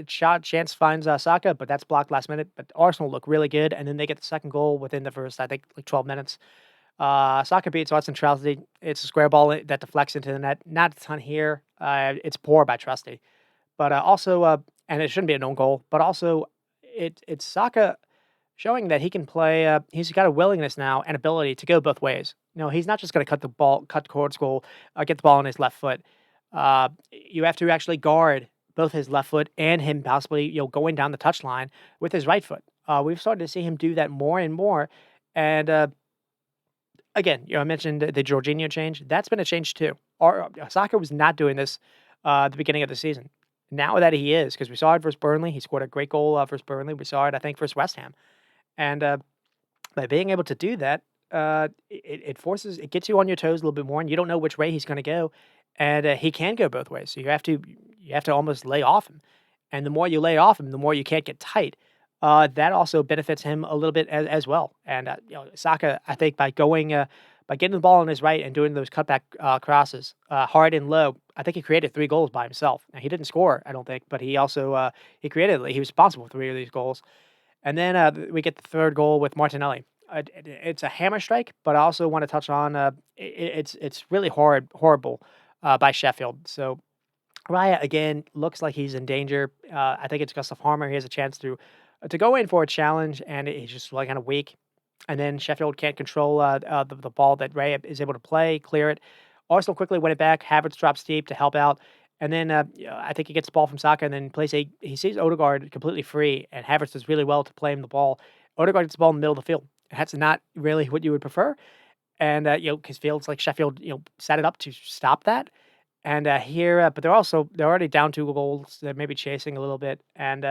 Shot chance finds Saka, but that's blocked last minute. But Arsenal look really good, and then they get the second goal within the first, I think, like 12 minutes. Saka beats Watson Trusty. It's a square ball that deflects into the net. Not a ton here. It's poor by Trusty, but also, and it shouldn't be an own goal. But also, it's Saka showing that he can play. He's got a willingness now and ability to go both ways. He's not just going to cut towards goal, get the ball on his left foot. You have to actually guard both his left foot and him possibly, going down the touchline with his right foot. We've started to see him do that more and more. And again, I mentioned the Jorginho change. That's been a change too. Saka was not doing this at the beginning of the season. Now that he is, because we saw it versus Burnley, he scored a great goal versus Burnley. We saw it, I think, versus West Ham. And by being able to do that, it gets you on your toes a little bit more, and you don't know which way he's going to go. And he can go both ways, so you have to almost lay off him. And the more you lay off him, the more you can't get tight. That also benefits him a little bit as well. And Saka, I think by getting the ball on his right and doing those cutback crosses hard and low, I think he created 3 goals by himself. Now, he didn't score, I don't think, but he also he was responsible for 3 of these goals. And then we get the third goal with Martinelli. It's a hammer strike, but I also want to touch on it's really horrible by Sheffield. So Raya again looks like he's in danger. I think it's Gustav Harmer. He has a chance to go in for a challenge, and he's just like kind of weak. And then Sheffield can't control the ball that Raya is able to clear it. Arsenal quickly win it back. Havertz drops deep to help out. And then I think he gets the ball from Saka and then he sees Odegaard completely free, and Havertz does really well to play him the ball. Odegaard gets the ball in the middle of the field. That's not really what you would prefer. And, because Fields like Sheffield, set it up to stop that. And here, but they're already down 2 goals. They're maybe chasing a little bit. And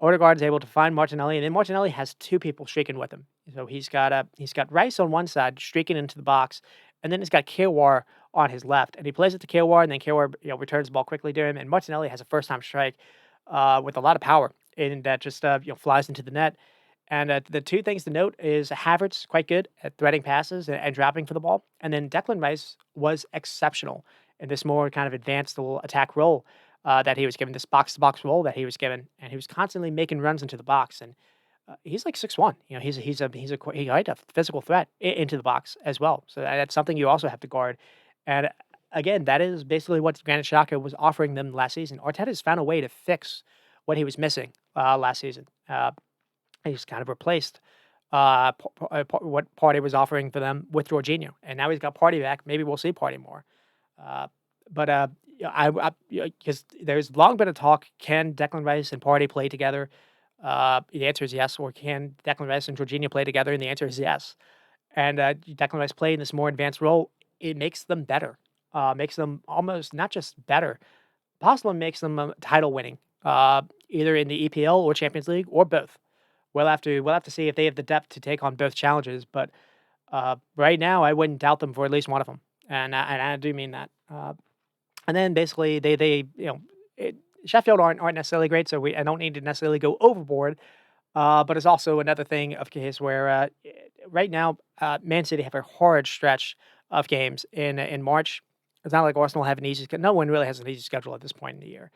Odegaard is able to find Martinelli, and then Martinelli has 2 people streaking with him. So he's got Rice on one side streaking into the box, and then he's got Kilwar on his left, and he plays it to Kilwar, and then Kilwar returns the ball quickly to him, and Martinelli has a first time strike with a lot of power, and that just flies into the net. And the 2 things to note is Havertz quite good at threading passes and dropping for the ball, and then Declan Rice was exceptional in this more kind of advanced little attack role that he was given, this box to box role that he was given, and he was constantly making runs into the box. And he's like 6'1". He had a physical threat into the box as well. So that's something you also have to guard. And again, that is basically what Granit Xhaka was offering them last season. Arteta's found a way to fix what he was missing last season. He's kind of replaced what Partey was offering for them with Jorginho, and now he's got Partey back. Maybe we'll see Partey more. But because there's long been a talk: can Declan Rice and Partey play together? The answer is yes. Or can Declan Rice and Jorginho play together? And the answer is yes. And Declan Rice playing this more advanced role, it makes them better. Makes them almost not just better, possibly makes them title winning, either in the EPL or Champions League or both. We'll have to see if they have the depth to take on both challenges. But right now, I wouldn't doubt them for at least one of them, and I do mean that. And then basically Sheffield aren't necessarily great, so I don't need to necessarily go overboard. But it's also another thing of case where right now Man City have a hard stretch of games in March. It's not like Arsenal have an easy. No one really has an easy schedule at this point in the year.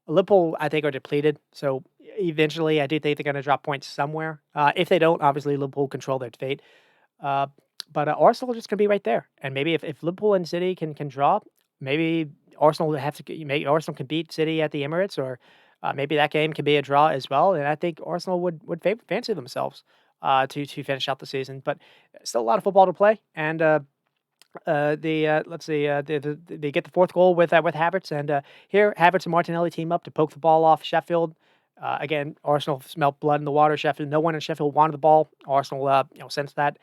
Liverpool, I think, are depleted. So eventually, I do think they're going to drop points somewhere. If they don't, obviously Liverpool control their fate. Uh, but Arsenal are just going to be right there. And maybe if Liverpool and City can draw, maybe Arsenal would have to. Maybe Arsenal can beat City at the Emirates, or maybe that game can be a draw as well. And I think Arsenal would fancy themselves to finish out the season. But still a lot of football to play. And let's see, they get the 4th goal with Havertz, and here Havertz and Martinelli team up to poke the ball off Sheffield. Again, Arsenal smelt blood in the water. Sheffield, no one in Sheffield wanted the ball. Arsenal, sensed that,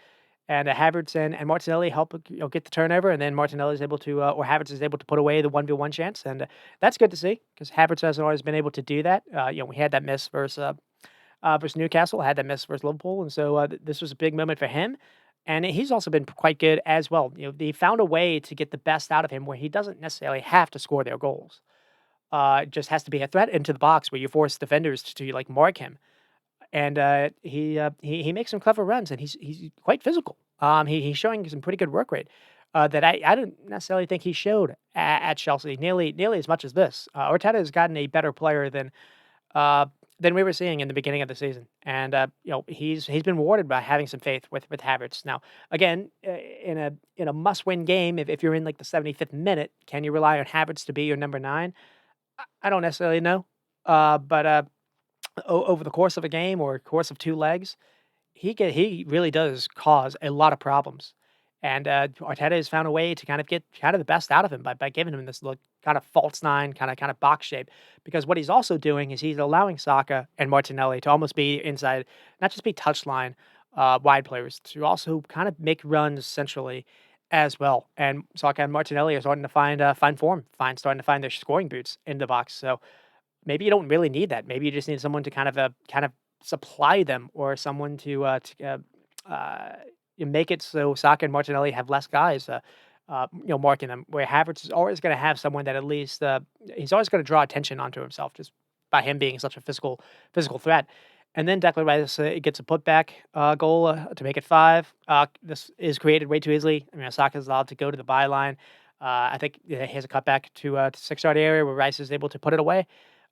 and Havertz and Martinelli help get the turnover, and then Martinelli is able to, or Havertz is able to put away the 1v1 chance, and that's good to see because Havertz hasn't always been able to do that. We had that miss versus Newcastle, had that miss versus Liverpool, and so this was a big moment for him. and he's also been quite good as well. They found a way to get the best out of him where he doesn't necessarily have to score their goals. It just has to be a threat into the box where you force defenders to like mark him, and he makes some clever runs, and he's quite physical. He's showing some pretty good work rate that I didn't necessarily think he showed at Chelsea nearly as much as this. Arteta has gotten a better player uh, than we were seeing in the beginning of the season, and he's been rewarded by having some faith with Havertz. Now, again, in a must win game, if you're in like the 75th minute, can you rely on Havertz to be your number nine? I don't necessarily know, but over the course of a game or course of two legs, he really does cause a lot of problems, and, Arteta has found a way to kind of get kind of the best out of him by giving him this look kind of false nine, kind of box shape, because what he's also doing is he's allowing Saka and Martinelli to almost be inside, not just be touchline, wide players, to also kind of make runs centrally as well, and Saka and Martinelli are starting to find form, starting to find their scoring boots in the box, so maybe you don't really need that. Maybe you just need someone to kind of supply them, or someone to make it so Saka and Martinelli have less guys, marking them. Where Havertz is always going to have someone that at least he's always going to draw attention onto himself just by him being such a physical threat. And then Declan Rice gets a putback goal to make it five. This is created way too easily. I mean, Saka is allowed to go to the byline. I think he has a cutback to 6 yard area where Rice is able to put it away.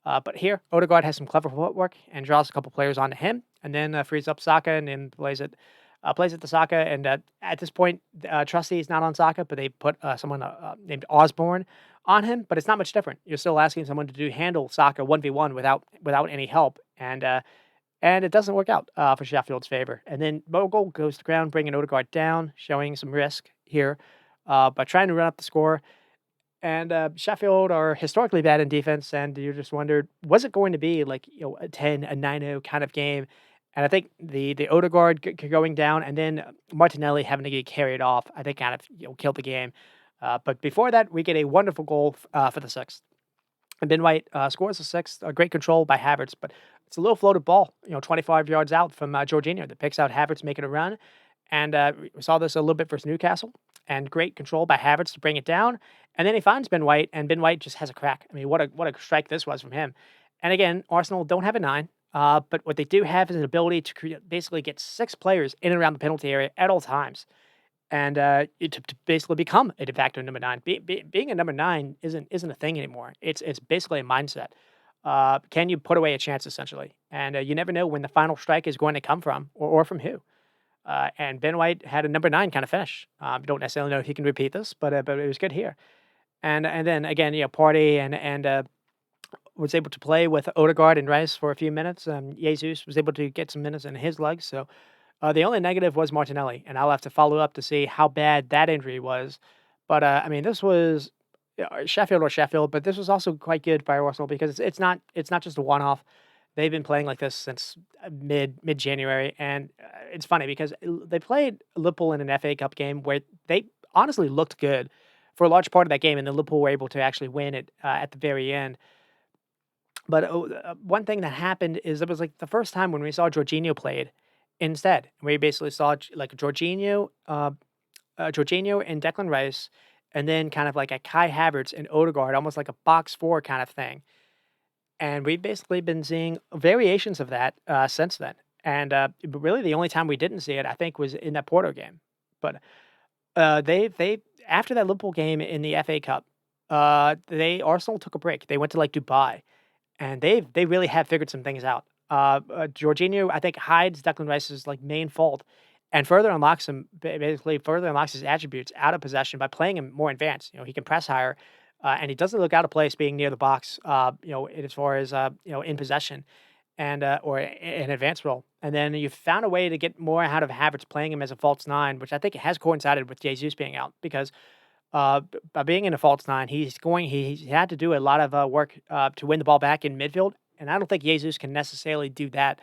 But here, Odegaard has some clever footwork and draws a couple players onto him, and then frees up Saka and then plays it to Saka. And at this point, Trusty is not on Saka, but they put someone named Osborne on him. But it's not much different. You're still asking someone to handle Saka 1v1 without any help, and it doesn't work out for Sheffield's favor. And then Bogle goes to ground, bringing Odegaard down, showing some risk here by trying to run up the score. And Sheffield are historically bad in defense, and you just wondered, was it going to be like a 10, a 9-0 kind of game? And I think the Odegaard going down, and then Martinelli having to get carried off, I think kind of killed the game. But before that, we get a wonderful goal for the sixth. And Ben White scores the sixth. A great control by Havertz, but it's a little floated ball, 25 yards out from Jorginho that picks out Havertz making a run. And we saw this a little bit versus Newcastle, and great control by Havertz to bring it down. And then he finds Ben White, and Ben White just has a crack. I mean, what a strike this was from him. And again, Arsenal don't have a nine, but what they do have is an ability to basically get six players in and around the penalty area at all times, and to basically become a de facto number nine. Being a number nine isn't a thing anymore. It's basically a mindset. Can you put away a chance essentially? And you never know when the final strike is going to come from, or from who. And Ben White had a number nine kind of finish. Don't necessarily know if he can repeat this, but it was good here. And then again, Partey and was able to play with Odegaard and Rice for a few minutes. Jesus was able to get some minutes in his legs. So the only negative was Martinelli, and I'll have to follow up to see how bad that injury was. But I mean, this was Sheffield, but this was also quite good by Arsenal because it's not just a one off. They've been playing like this since mid January, and it's funny because they played Liverpool in an FA Cup game where they honestly looked good for a large part of that game, and then Liverpool were able to actually win it at the very end. But one thing that happened is it was like the first time when we saw Jorginho played instead. We basically saw like Jorginho and Declan Rice, and then kind of like a Kai Havertz and Odegaard, almost like a box four kind of thing. And we've basically been seeing variations of that since then. And but really, the only time we didn't see it, I think, was in that Porto game. But they after that Liverpool game in the FA Cup, they Arsenal took a break. They went to like Dubai, and they really have figured some things out. Jorginho, I think, hides Declan Rice's like main fault, and further unlocks him basically further unlocks his attributes out of possession by playing him more advanced. He can press higher, and he doesn't look out of place being near the box. As far as in possession, and or an advanced role. And then you found a way to get more out of Havertz playing him as a false nine, which I think has coincided with Jesus being out because by being in a false nine, he had to do a lot of work to win the ball back in midfield, and I don't think Jesus can necessarily do that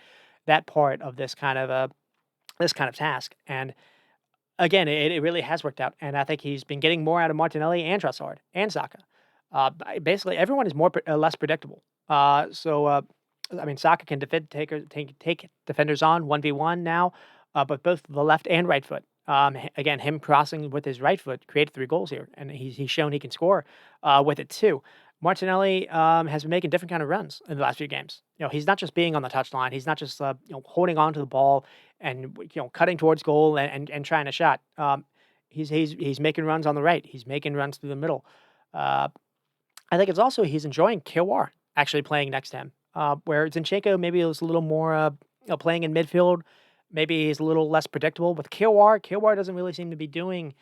part of this kind of task. And again, it really has worked out, and I think he's been getting more out of Martinelli and Trossard and Saka. Basically, everyone is less predictable. I mean, Saka can take defenders on 1v1 now, but both the left and right foot. Again, him crossing with his right foot created 3 goals here, and he's shown he can score with it too. Martinelli has been making different kind of runs in the last few games. He's not just being on the touchline. He's not just holding on to the ball and cutting towards goal and trying a shot. He's making runs on the right. He's making runs through the middle. Uh, I think it's also he's enjoying Kiwar actually playing next to him, where Zinchenko maybe was a little more playing in midfield. Maybe he's a little less predictable. With Kiwar doesn't really seem to be doing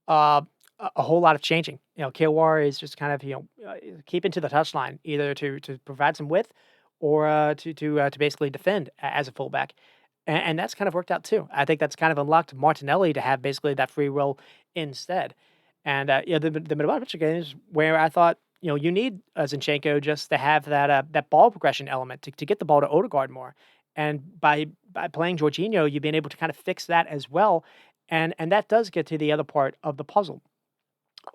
uh, a whole lot of changing. Kiwar is just kind of keeping to the touchline, either to provide some width or to basically defend as a fullback, and that's kind of worked out too. I think that's kind of unlocked Martinelli to have basically that free will instead. And the Midweek games where I thought you need Zinchenko just to have that ball progression element to get the ball to Odegaard more, and by playing Jorginho, you've been able to kind of fix that as well, and that does get to the other part of the puzzle.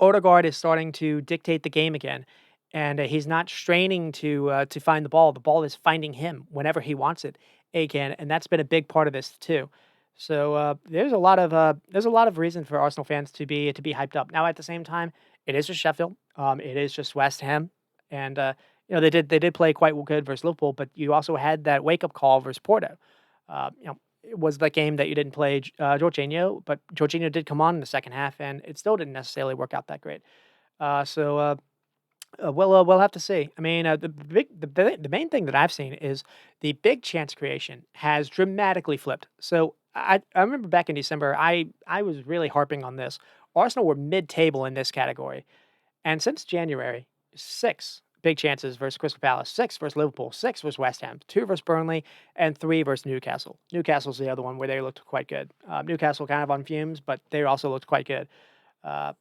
Odegaard is starting to dictate the game again, and he's not straining to find the ball. The ball is finding him whenever he wants it again, and that's been a big part of this too. So there's a lot of reason for Arsenal fans to be hyped up. Now at the same time, it is just Sheffield. It is just West Ham, and they did play quite good versus Liverpool, but you also had that wake up call versus Porto. It was that game that you didn't play Jorginho, but Jorginho did come on in the second half, and it still didn't necessarily work out that great. We'll have to see. I mean, the main thing that I've seen is the big chance creation has dramatically flipped. So I remember back in December, I was really harping on this. Arsenal were mid table in this category, and since January, 6 big chances versus Crystal Palace, 6 versus Liverpool, 6 versus West Ham, 2 versus Burnley, and 3 versus Newcastle. Newcastle's the other one where they looked quite good. Newcastle kind of on fumes, but they also looked quite good. Uh,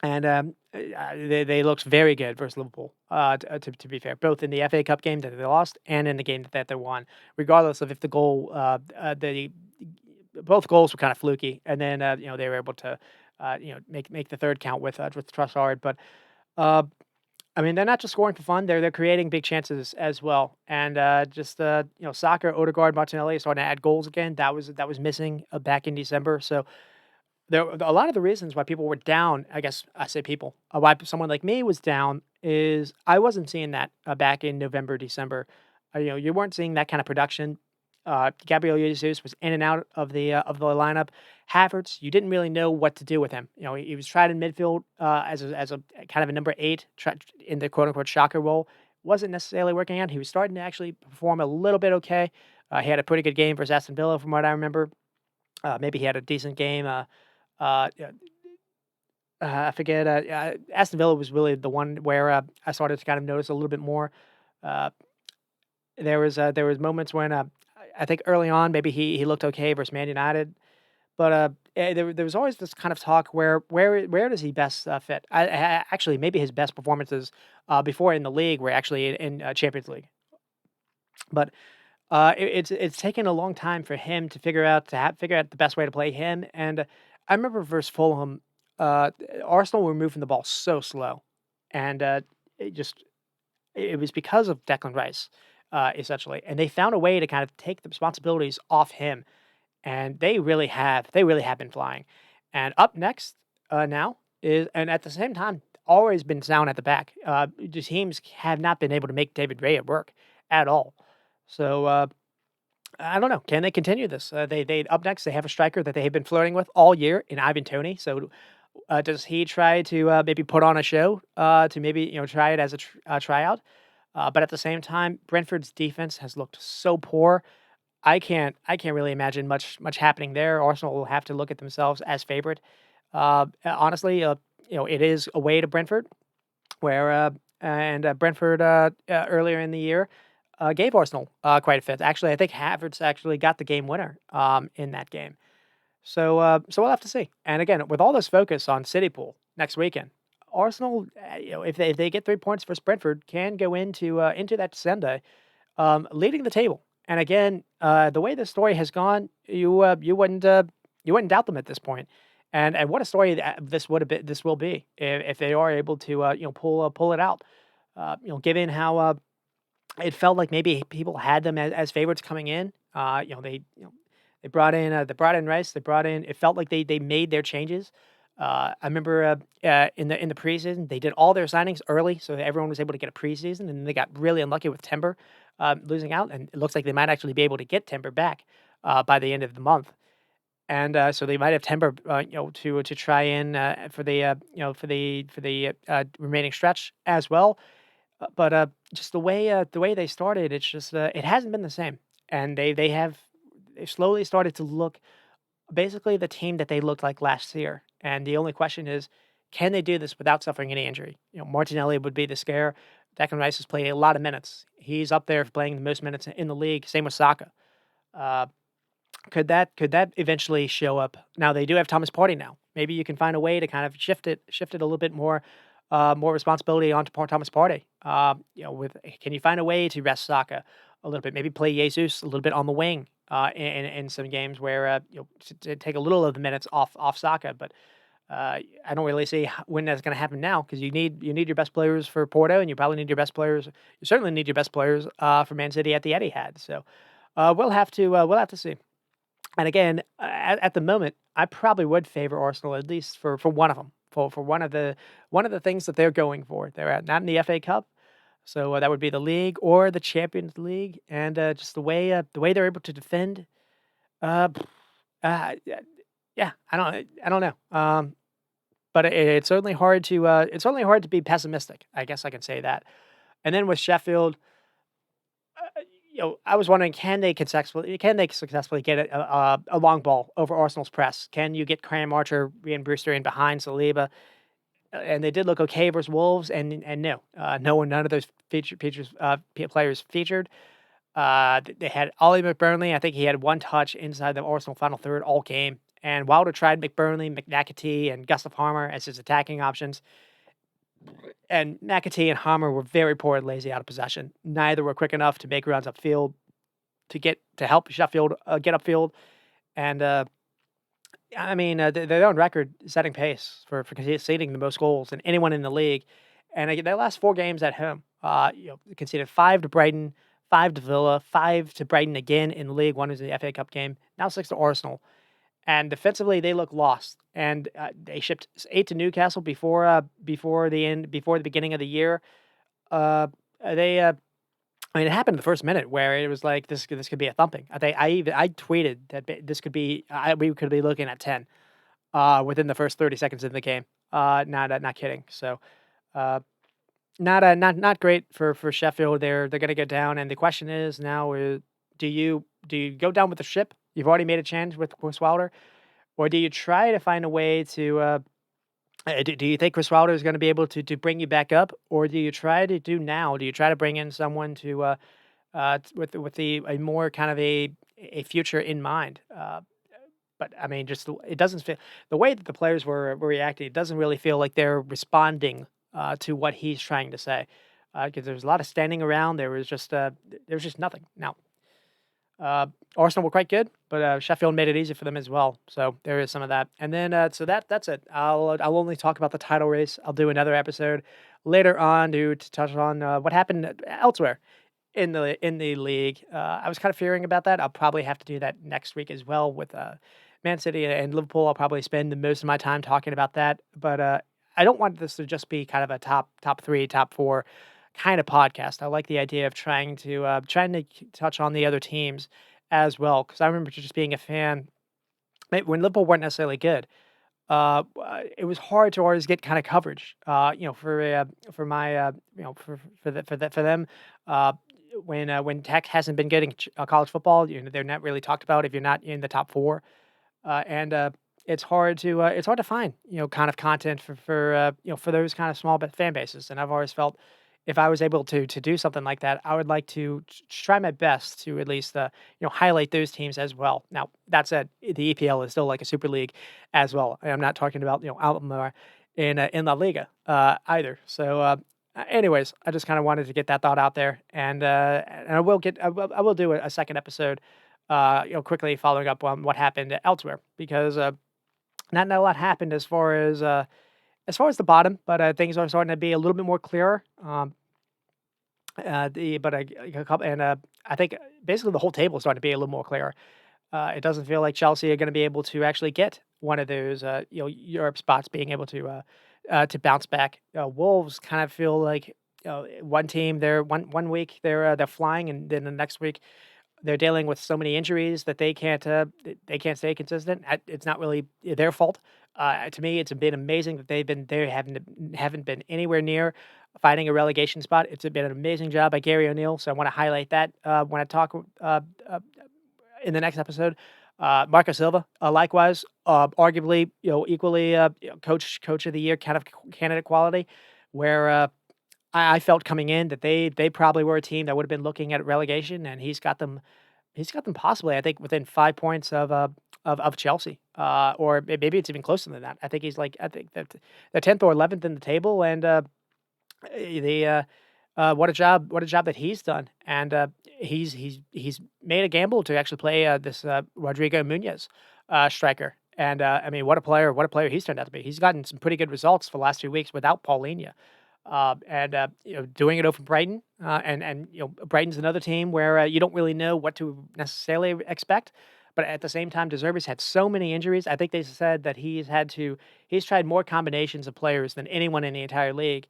and they looked very good versus Liverpool, to be fair, both in the FA Cup game that they lost and in the game that they won, regardless of if the goal, the both goals were kind of fluky, and then they were able to make the third count with Trossard. But uh, I mean, they're not just scoring for fun; they're creating big chances as well. And just Saka, Odegaard, Martinelli are starting to add goals again. That was missing back in December. So a lot of the reasons why people were down, I guess I say people, why someone like me was down is I wasn't seeing that back in November, December. You weren't seeing that kind of production. Gabriel Jesus was in and out of the lineup. Havertz, you didn't really know what to do with him. He was tried in midfield as a kind of a number 8 in the quote unquote shocker role. Wasn't necessarily working out. He was starting to actually perform a little bit okay. He had a pretty good game versus Aston Villa, from what I remember. Maybe he had a decent game. Yeah, I forget. Aston Villa was really the one where I started to kind of notice a little bit more. Uh, there was moments when I think early on maybe he looked okay versus Man United, but there was always this kind of talk where does he best fit? Actually maybe his best performances before in the league were actually in Champions League, but it's taken a long time for him to figure out the best way to play him. And I remember versus Fulham, Arsenal were moving the ball so slow, and it just it was because of Declan Rice, essentially, and they found a way to kind of take the responsibilities off him, and they really have been flying. And up next now is, and at the same time, always been sound at the back. The teams have not been able to make David Raya work at all. So I don't know. Can they continue this? They up next. They have a striker that they have been flirting with all year in Ivan Toney. So does he try to maybe put on a show to maybe try it as a tryout? But at the same time, Brentford's defense has looked so poor. I can't really imagine much happening there. Arsenal will have to look at themselves as favorite. Honestly, it is away to Brentford, where Brentford earlier in the year gave Arsenal quite a fit. Actually, I think Havertz actually got the game winner in that game. So we'll have to see. And again, with all this focus on City Pool next weekend, Arsenal, if they get 3 points versus Brentford, can go into that Sunday leading the table. And again, the way the story has gone, you wouldn't doubt them at this point. And what a story this will be if they are able to pull it out. Given how it felt like maybe people had them as favorites coming in. They They brought in Rice. They brought in. It felt like they made their changes. I remember in the preseason they did all their signings early, so that everyone was able to get a preseason, and then they got really unlucky with Timber losing out, and it looks like they might actually be able to get Timber back by the end of the month. And so they might have Timber, to try in for the remaining stretch as well. But just the way they started, it's just it hasn't been the same, and they've slowly started to look basically the team that they looked like last year. And the only question is, can they do this without suffering any injury? Martinelli would be the scare. Declan Rice has played a lot of minutes. He's up there for playing the most minutes in the league. Same with Saka. Uh, could that eventually show up? Now they do have Thomas Partey now. Maybe you can find a way to kind of shift it a little bit more, more responsibility onto Thomas Partey. With can you find a way to rest Saka a little bit? Maybe play Jesus a little bit on the wing in some games where to take a little of the minutes off Saka. But I don't really see when that's going to happen now because you need your best players for Porto, and you probably need your best players. You certainly need your best players for Man City at the Etihad. So we'll have to see. And again, at the moment, I probably would favor Arsenal at least for one of them, for one of the things that they're going for. They're not in the FA Cup, so that would be the league or the Champions League, and just the way they're able to defend. Uh, yeah, yeah, I don't know. But it's certainly hard to be pessimistic. I guess I can say that. And then with Sheffield, I was wondering, can they successfully get a long ball over Arsenal's press? Can you get Graham Archer and Brewster in behind Saliba? And they did look okay versus Wolves, and no, none of those players featured. They had Ollie McBurnley. I think he had one touch inside the Arsenal final third all game. And Wilder tried McBurnley, McNakity, and Gustav Harmer as his attacking options. And McAtee and Hammer were very poor and lazy out of possession. Neither were quick enough to make runs upfield to help Sheffield get upfield. And I mean, they're on record setting pace for conceding the most goals than anyone in the league. And their last four games at home, conceded five to Brighton, five to Villa, five to Brighton again in the league. One was in the FA Cup game. Now six to Arsenal. And defensively, they look lost. And they shipped 8 to Newcastle before the beginning of the year. They I mean, it happened in the first minute where it was like this could be a thumping. I tweeted that this could be we could be looking at 10 within the first 30 seconds of the game. Not kidding. So not great for Sheffield. They're going to go down, and the question is now: do you go down with the ship? You've already made a change with Chris Wilder, or do you try to find a way to? Do you think Chris Wilder is going to be able to bring you back up, or do you try to do now? Do you try to bring in someone to with a more kind of a future in mind? But I mean, it doesn't feel the way that the players were reacting. It doesn't really feel like they're responding to what he's trying to say, because there was a lot of standing around. There was just nothing. Now, Arsenal were quite good, but Sheffield made it easy for them as well. So there is some of that. And then so that's it. I'll only talk about the title race. I'll do another episode later on to touch on what happened elsewhere in the league. I was kind of fearing about that. I'll probably have to do that next week as well with Man City and Liverpool. I'll probably spend the most of my time talking about that. But I don't want this to just be kind of a top three, top four kind of podcast. I like the idea of trying to touch on the other teams as well, because I remember just being a fan when Liverpool weren't necessarily good. It was hard to always get kind of coverage. For my for them. When Tech hasn't been getting college football, they're not really talked about if you're not in the top four, and it's hard to find kind of content for those kind of small fan bases. And I've always felt if I was able to do something like that, I would like to try my best to at least highlight those teams as well. Now that said, the EPL is still like a super league as well. I'm not talking about Alkmaar in La Liga either. So. Anyways, I just kind of wanted to get that thought out there, and I will do a second episode, quickly following up on what happened elsewhere, because not a lot happened as far as the bottom, but things are starting to be a little bit more clearer. I think basically the whole table is starting to be a little more clear. It doesn't feel like Chelsea are going to be able to actually get one of those, Europe spots, being able to bounce back. Wolves kind of feel like one team. They're one week they're flying, and then the next week they're dealing with so many injuries that they can't stay consistent. It's not really their fault. To me, it's been amazing that they haven't been anywhere near finding a relegation spot. It's been an amazing job by Gary O'Neill. So I want to highlight that when I talk in the next episode. Marco Silva, likewise, arguably equally coach of the year kind of candidate quality, where I felt coming in that they probably were a team that would have been looking at relegation, and he's got them possibly, I think, within 5 points of Chelsea, or maybe it's even closer than that. I think that they're 10th or 11th in the table, and the what a job that he's done, and he's made a gamble to actually play this Rodrigo Munoz striker, and I mean, what a player he's turned out to be. He's gotten some pretty good results for the last 2 weeks without Paulinho. And doing it over Brighton, and Brighton's another team where you don't really know what to necessarily expect, but at the same time, De Zerbi's had so many injuries. I think they said that he's tried more combinations of players than anyone in the entire league,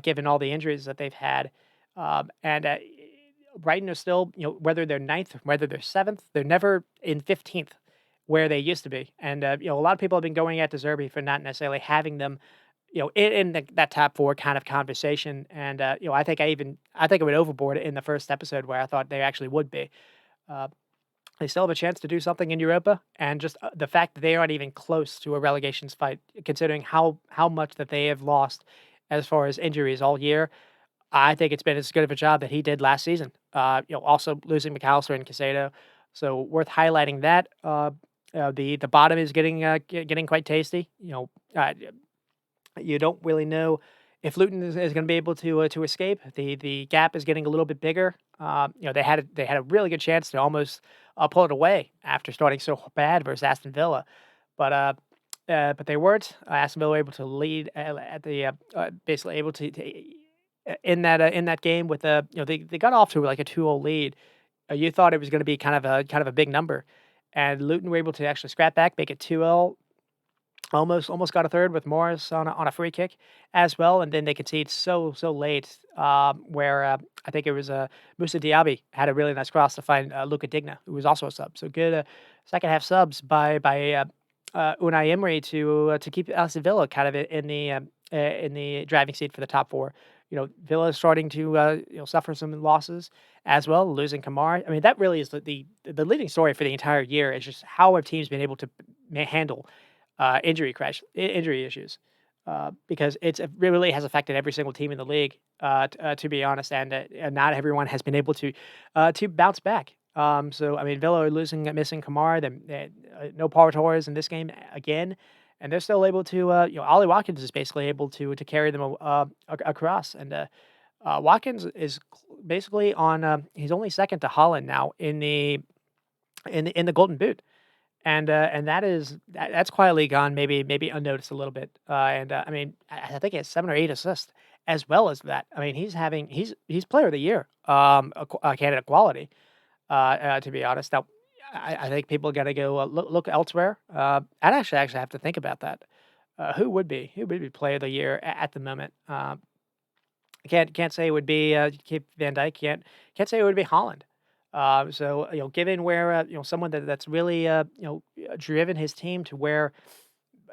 given all the injuries that they've had. And Brighton are still, whether they're ninth, whether they're seventh, they're never in 15th where they used to be. And a lot of people have been going at De Zerbi for not necessarily having them in that top four kind of conversation, and I think I went overboard in the first episode where I thought they actually would be. Uh, they still have a chance to do something in Europa, and just the fact that they aren't even close to a relegations fight, considering how much that they have lost as far as injuries all year. I think it's been as good of a job that he did last season. Also losing McAllister and Casado, so worth highlighting that. The bottom is getting quite tasty. You don't really know if Luton is going to be able to escape. The gap is getting a little bit bigger. They had a really good chance to almost pull it away after starting so bad versus Aston Villa, but but they weren't. Aston Villa were able to lead at the basically able to in that game with they got off to like a 2-0 lead. You thought it was going to be kind of a big number, and Luton were able to actually scrap back, make it 2-0. Almost got a third with Morris on a free kick as well, and then they conceded so late, where I think it was Moussa Diaby had a really nice cross to find Luca Digna, who was also a sub. So good second half subs by Unai Emery to keep Aston Villa kind of in the driving seat for the top four. Villa is starting to suffer some losses as well, losing Kamara. I mean, that really is the leading story for the entire year, is just how have teams been able to handle injury issues, because it really has affected every single team in the league, to be honest, and not everyone has been able to bounce back. So I mean, Villa are missing Kamara, no Paul Torres in this game again, and they're still able to. Ollie Watkins is basically able to carry them across, and Watkins is basically on. He's only second to Holland now in the Golden Boot, and that's quietly gone, maybe unnoticed a little bit. And I mean, I think he has 7 or 8 assists as well as that. I mean, he's player of the year, candidate quality. To be honest, now I think people got to go look elsewhere. I'd actually have to think about that. Who would be player of the year at the moment? Can't say it would be Kip Van Dyke. Can't say it would be Holland. So given where someone that's really driven his team to where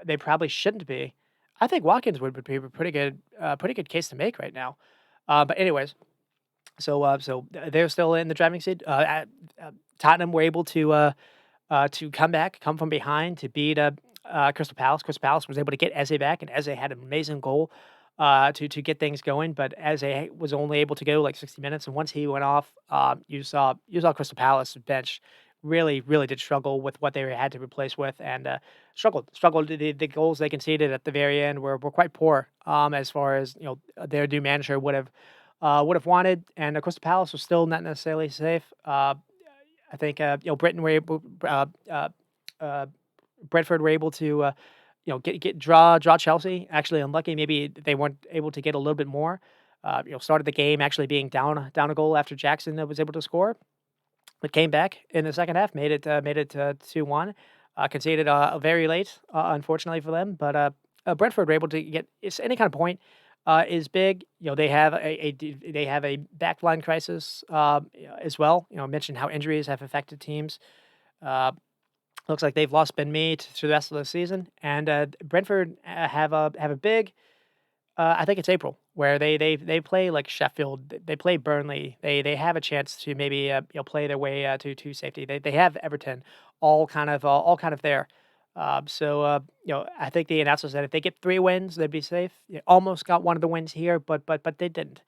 they probably shouldn't be, I think Watkins would be a pretty good case to make right now. But anyways, so they're still in the driving seat. Tottenham were able to come from behind to beat Crystal Palace. Crystal Palace was able to get Eze back, and Eze had an amazing goal to get things going. But Eze was only able to go like 60 minutes, and once he went off, you saw Crystal Palace bench really did struggle with what they had to replace with, and struggled. The goals they conceded at the very end were quite poor, as far as their new manager would have wanted, and Crystal Palace was still not necessarily safe. I think Britain were able, Brentford were able to draw Chelsea. Actually, unlucky. Maybe they weren't able to get a little bit more. Started the game actually being down a goal after Jackson was able to score. but came back in the second half, made it 2-1, conceded very late, unfortunately for them. But Brentford were able to get any kind of point is big. They have they have a backline crisis as well. I mentioned how injuries have affected teams. Uh, Looks like they've lost Ben Mee through the rest of the season, and Brentford have a big I think it's April where they play like Sheffield, they play Burnley. They have a chance to maybe play their way to safety. They have Everton all kind of there. I think the announcement said if they get 3 wins, they'd be safe. Almost got one of the wins here, but they didn't.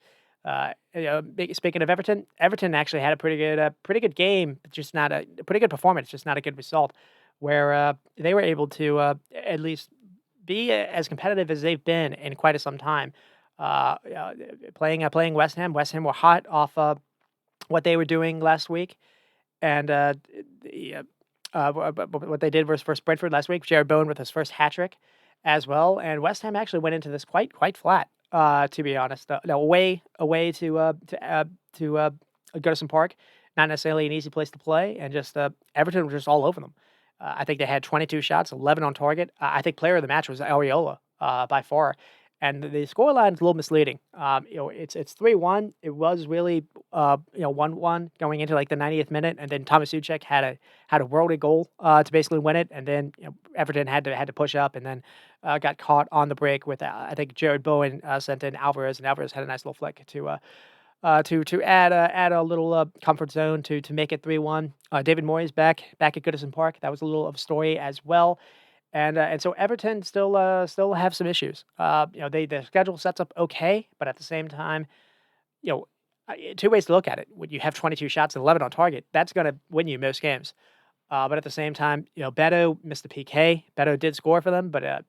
Speaking of Everton, Everton actually had a pretty good game, but just not a pretty good performance, just not a good result. Where they were able to at least be as competitive as they've been in quite some time. Playing West Ham. West Ham were hot off what they were doing last week, and what they did versus Brentford last week. Jared Bowen with his first hat trick as well, and West Ham actually went into this quite flat. To be honest, no, away to Goodison Park, not necessarily an easy place to play, and just Everton was just all over them. I think they had 22 shots, 11 on target. I think player of the match was Areola by far. And the scoreline is a little misleading. It's 3-1. It was really 1-1 going into like the 90th minute, and then Thomas Suchek had a worldy goal to basically win it, and then Everton had to push up, and then got caught on the break with I think Jared Bowen sent in Alvarez, and Alvarez had a nice little flick to add a little comfort zone to make it 3-1. David Moyes back at Goodison Park. That was a little of a story as well. And so Everton still have some issues. Their schedule sets up okay, but at the same time, you know, two ways to look at it. When you have 22 shots and 11 on target, that's going to win you most games. But at the same time, Beto missed the PK. Beto did score for them, but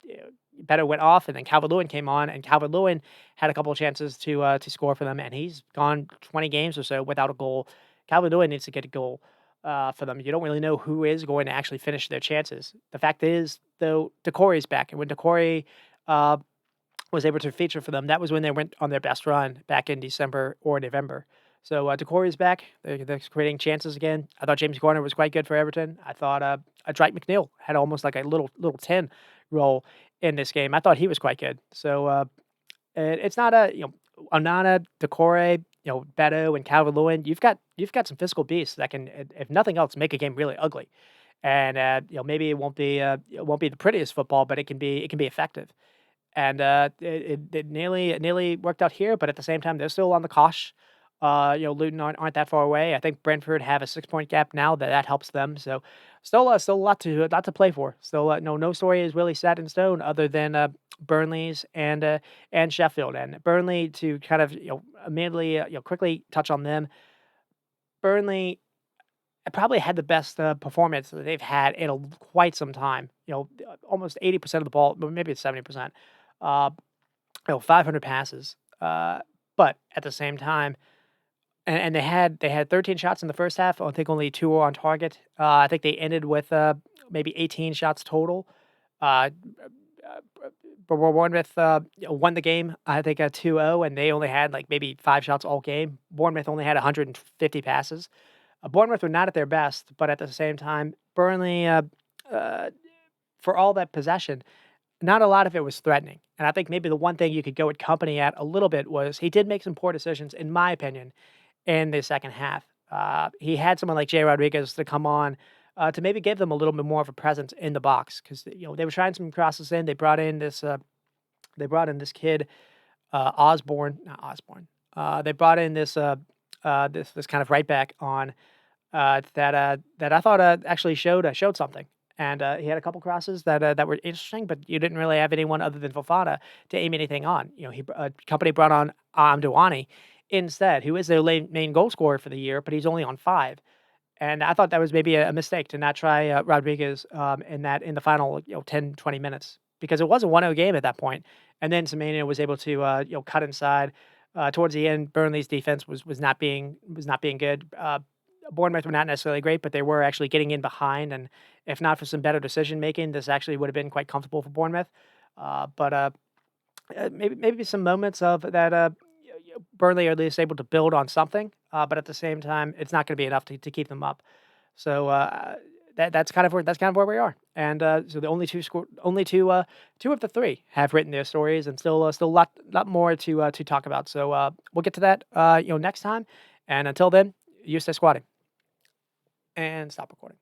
Beto went off, and then Calvert-Lewin came on, and Calvert-Lewin had a couple of chances to score for them, and he's gone 20 games or so without a goal. Calvert-Lewin needs to get a goal for them. You don't really know who is going to actually finish their chances. The fact is, though, Decore's back, and when Decore uh, was able to feature for them, that was when they went on their best run back in December or November. So Decore is back. They're creating chances again. I thought James Garner was quite good for Everton. I thought Dwight McNeil had almost like a little 10 role in this game. I thought he was quite good. So it's not Onana, Decore, Beto and Calvert-Lewin. You've got some physical beasts that can, if nothing else, make a game really ugly. And maybe it won't be the prettiest football, but it can be effective. And it nearly worked out here, but at the same time, they're still on the cosh. Luton aren't that far away. I think Brentford have a 6 point gap now that helps them. So still a lot to play for. Still no story is really set in stone other than Burnley's and Sheffield. And Burnley, to kind of immediately quickly touch on them. Burnley probably had the best performance that they've had in quite some time. Almost 80% of the ball, maybe it's 70%. 500 passes. But at the same time, and they had 13 shots in the first half. I think only 2 were on target. I think they ended with maybe 18 shots total. Uh, but Bournemouth won the game, I think 2-0, and they only had like maybe 5 shots all game. Bournemouth only had 150 passes. Bournemouth were not at their best, but at the same time, Burnley, uh, for all that possession, not a lot of it was threatening. And I think maybe the one thing you could go at Company at a little bit was he did make some poor decisions, in my opinion, in the second half. He had someone like Jay Rodriguez to come on to maybe give them a little bit more of a presence in the box because they were trying some crosses in. They brought in this kid Osborne, not Osborne. They brought in this kind of right back on that I thought actually showed something. And he had a couple crosses that were interesting, but you didn't really have anyone other than Fofana to aim anything on. Company brought on Amdouani instead, who is their main goal scorer for the year, but he's only on 5. And I thought that was maybe a mistake to not try Rodriguez in the final 10, 20 minutes because it was a 1-0 game at that point. And then Semenya was able to cut inside. Towards the end, Burnley's defense was not being good. Bournemouth were not necessarily great, but they were actually getting in behind. And if not for some better decision making, this actually would have been quite comfortable for Bournemouth. But maybe some moments of that Burnley are at least able to build on something, but at the same time, it's not going to be enough to keep them up. So that's kind of where we are. And so the only two of the three have written their stories, and still a lot more to talk about. So we'll get to that next time. And until then, you stay squatting and stop recording.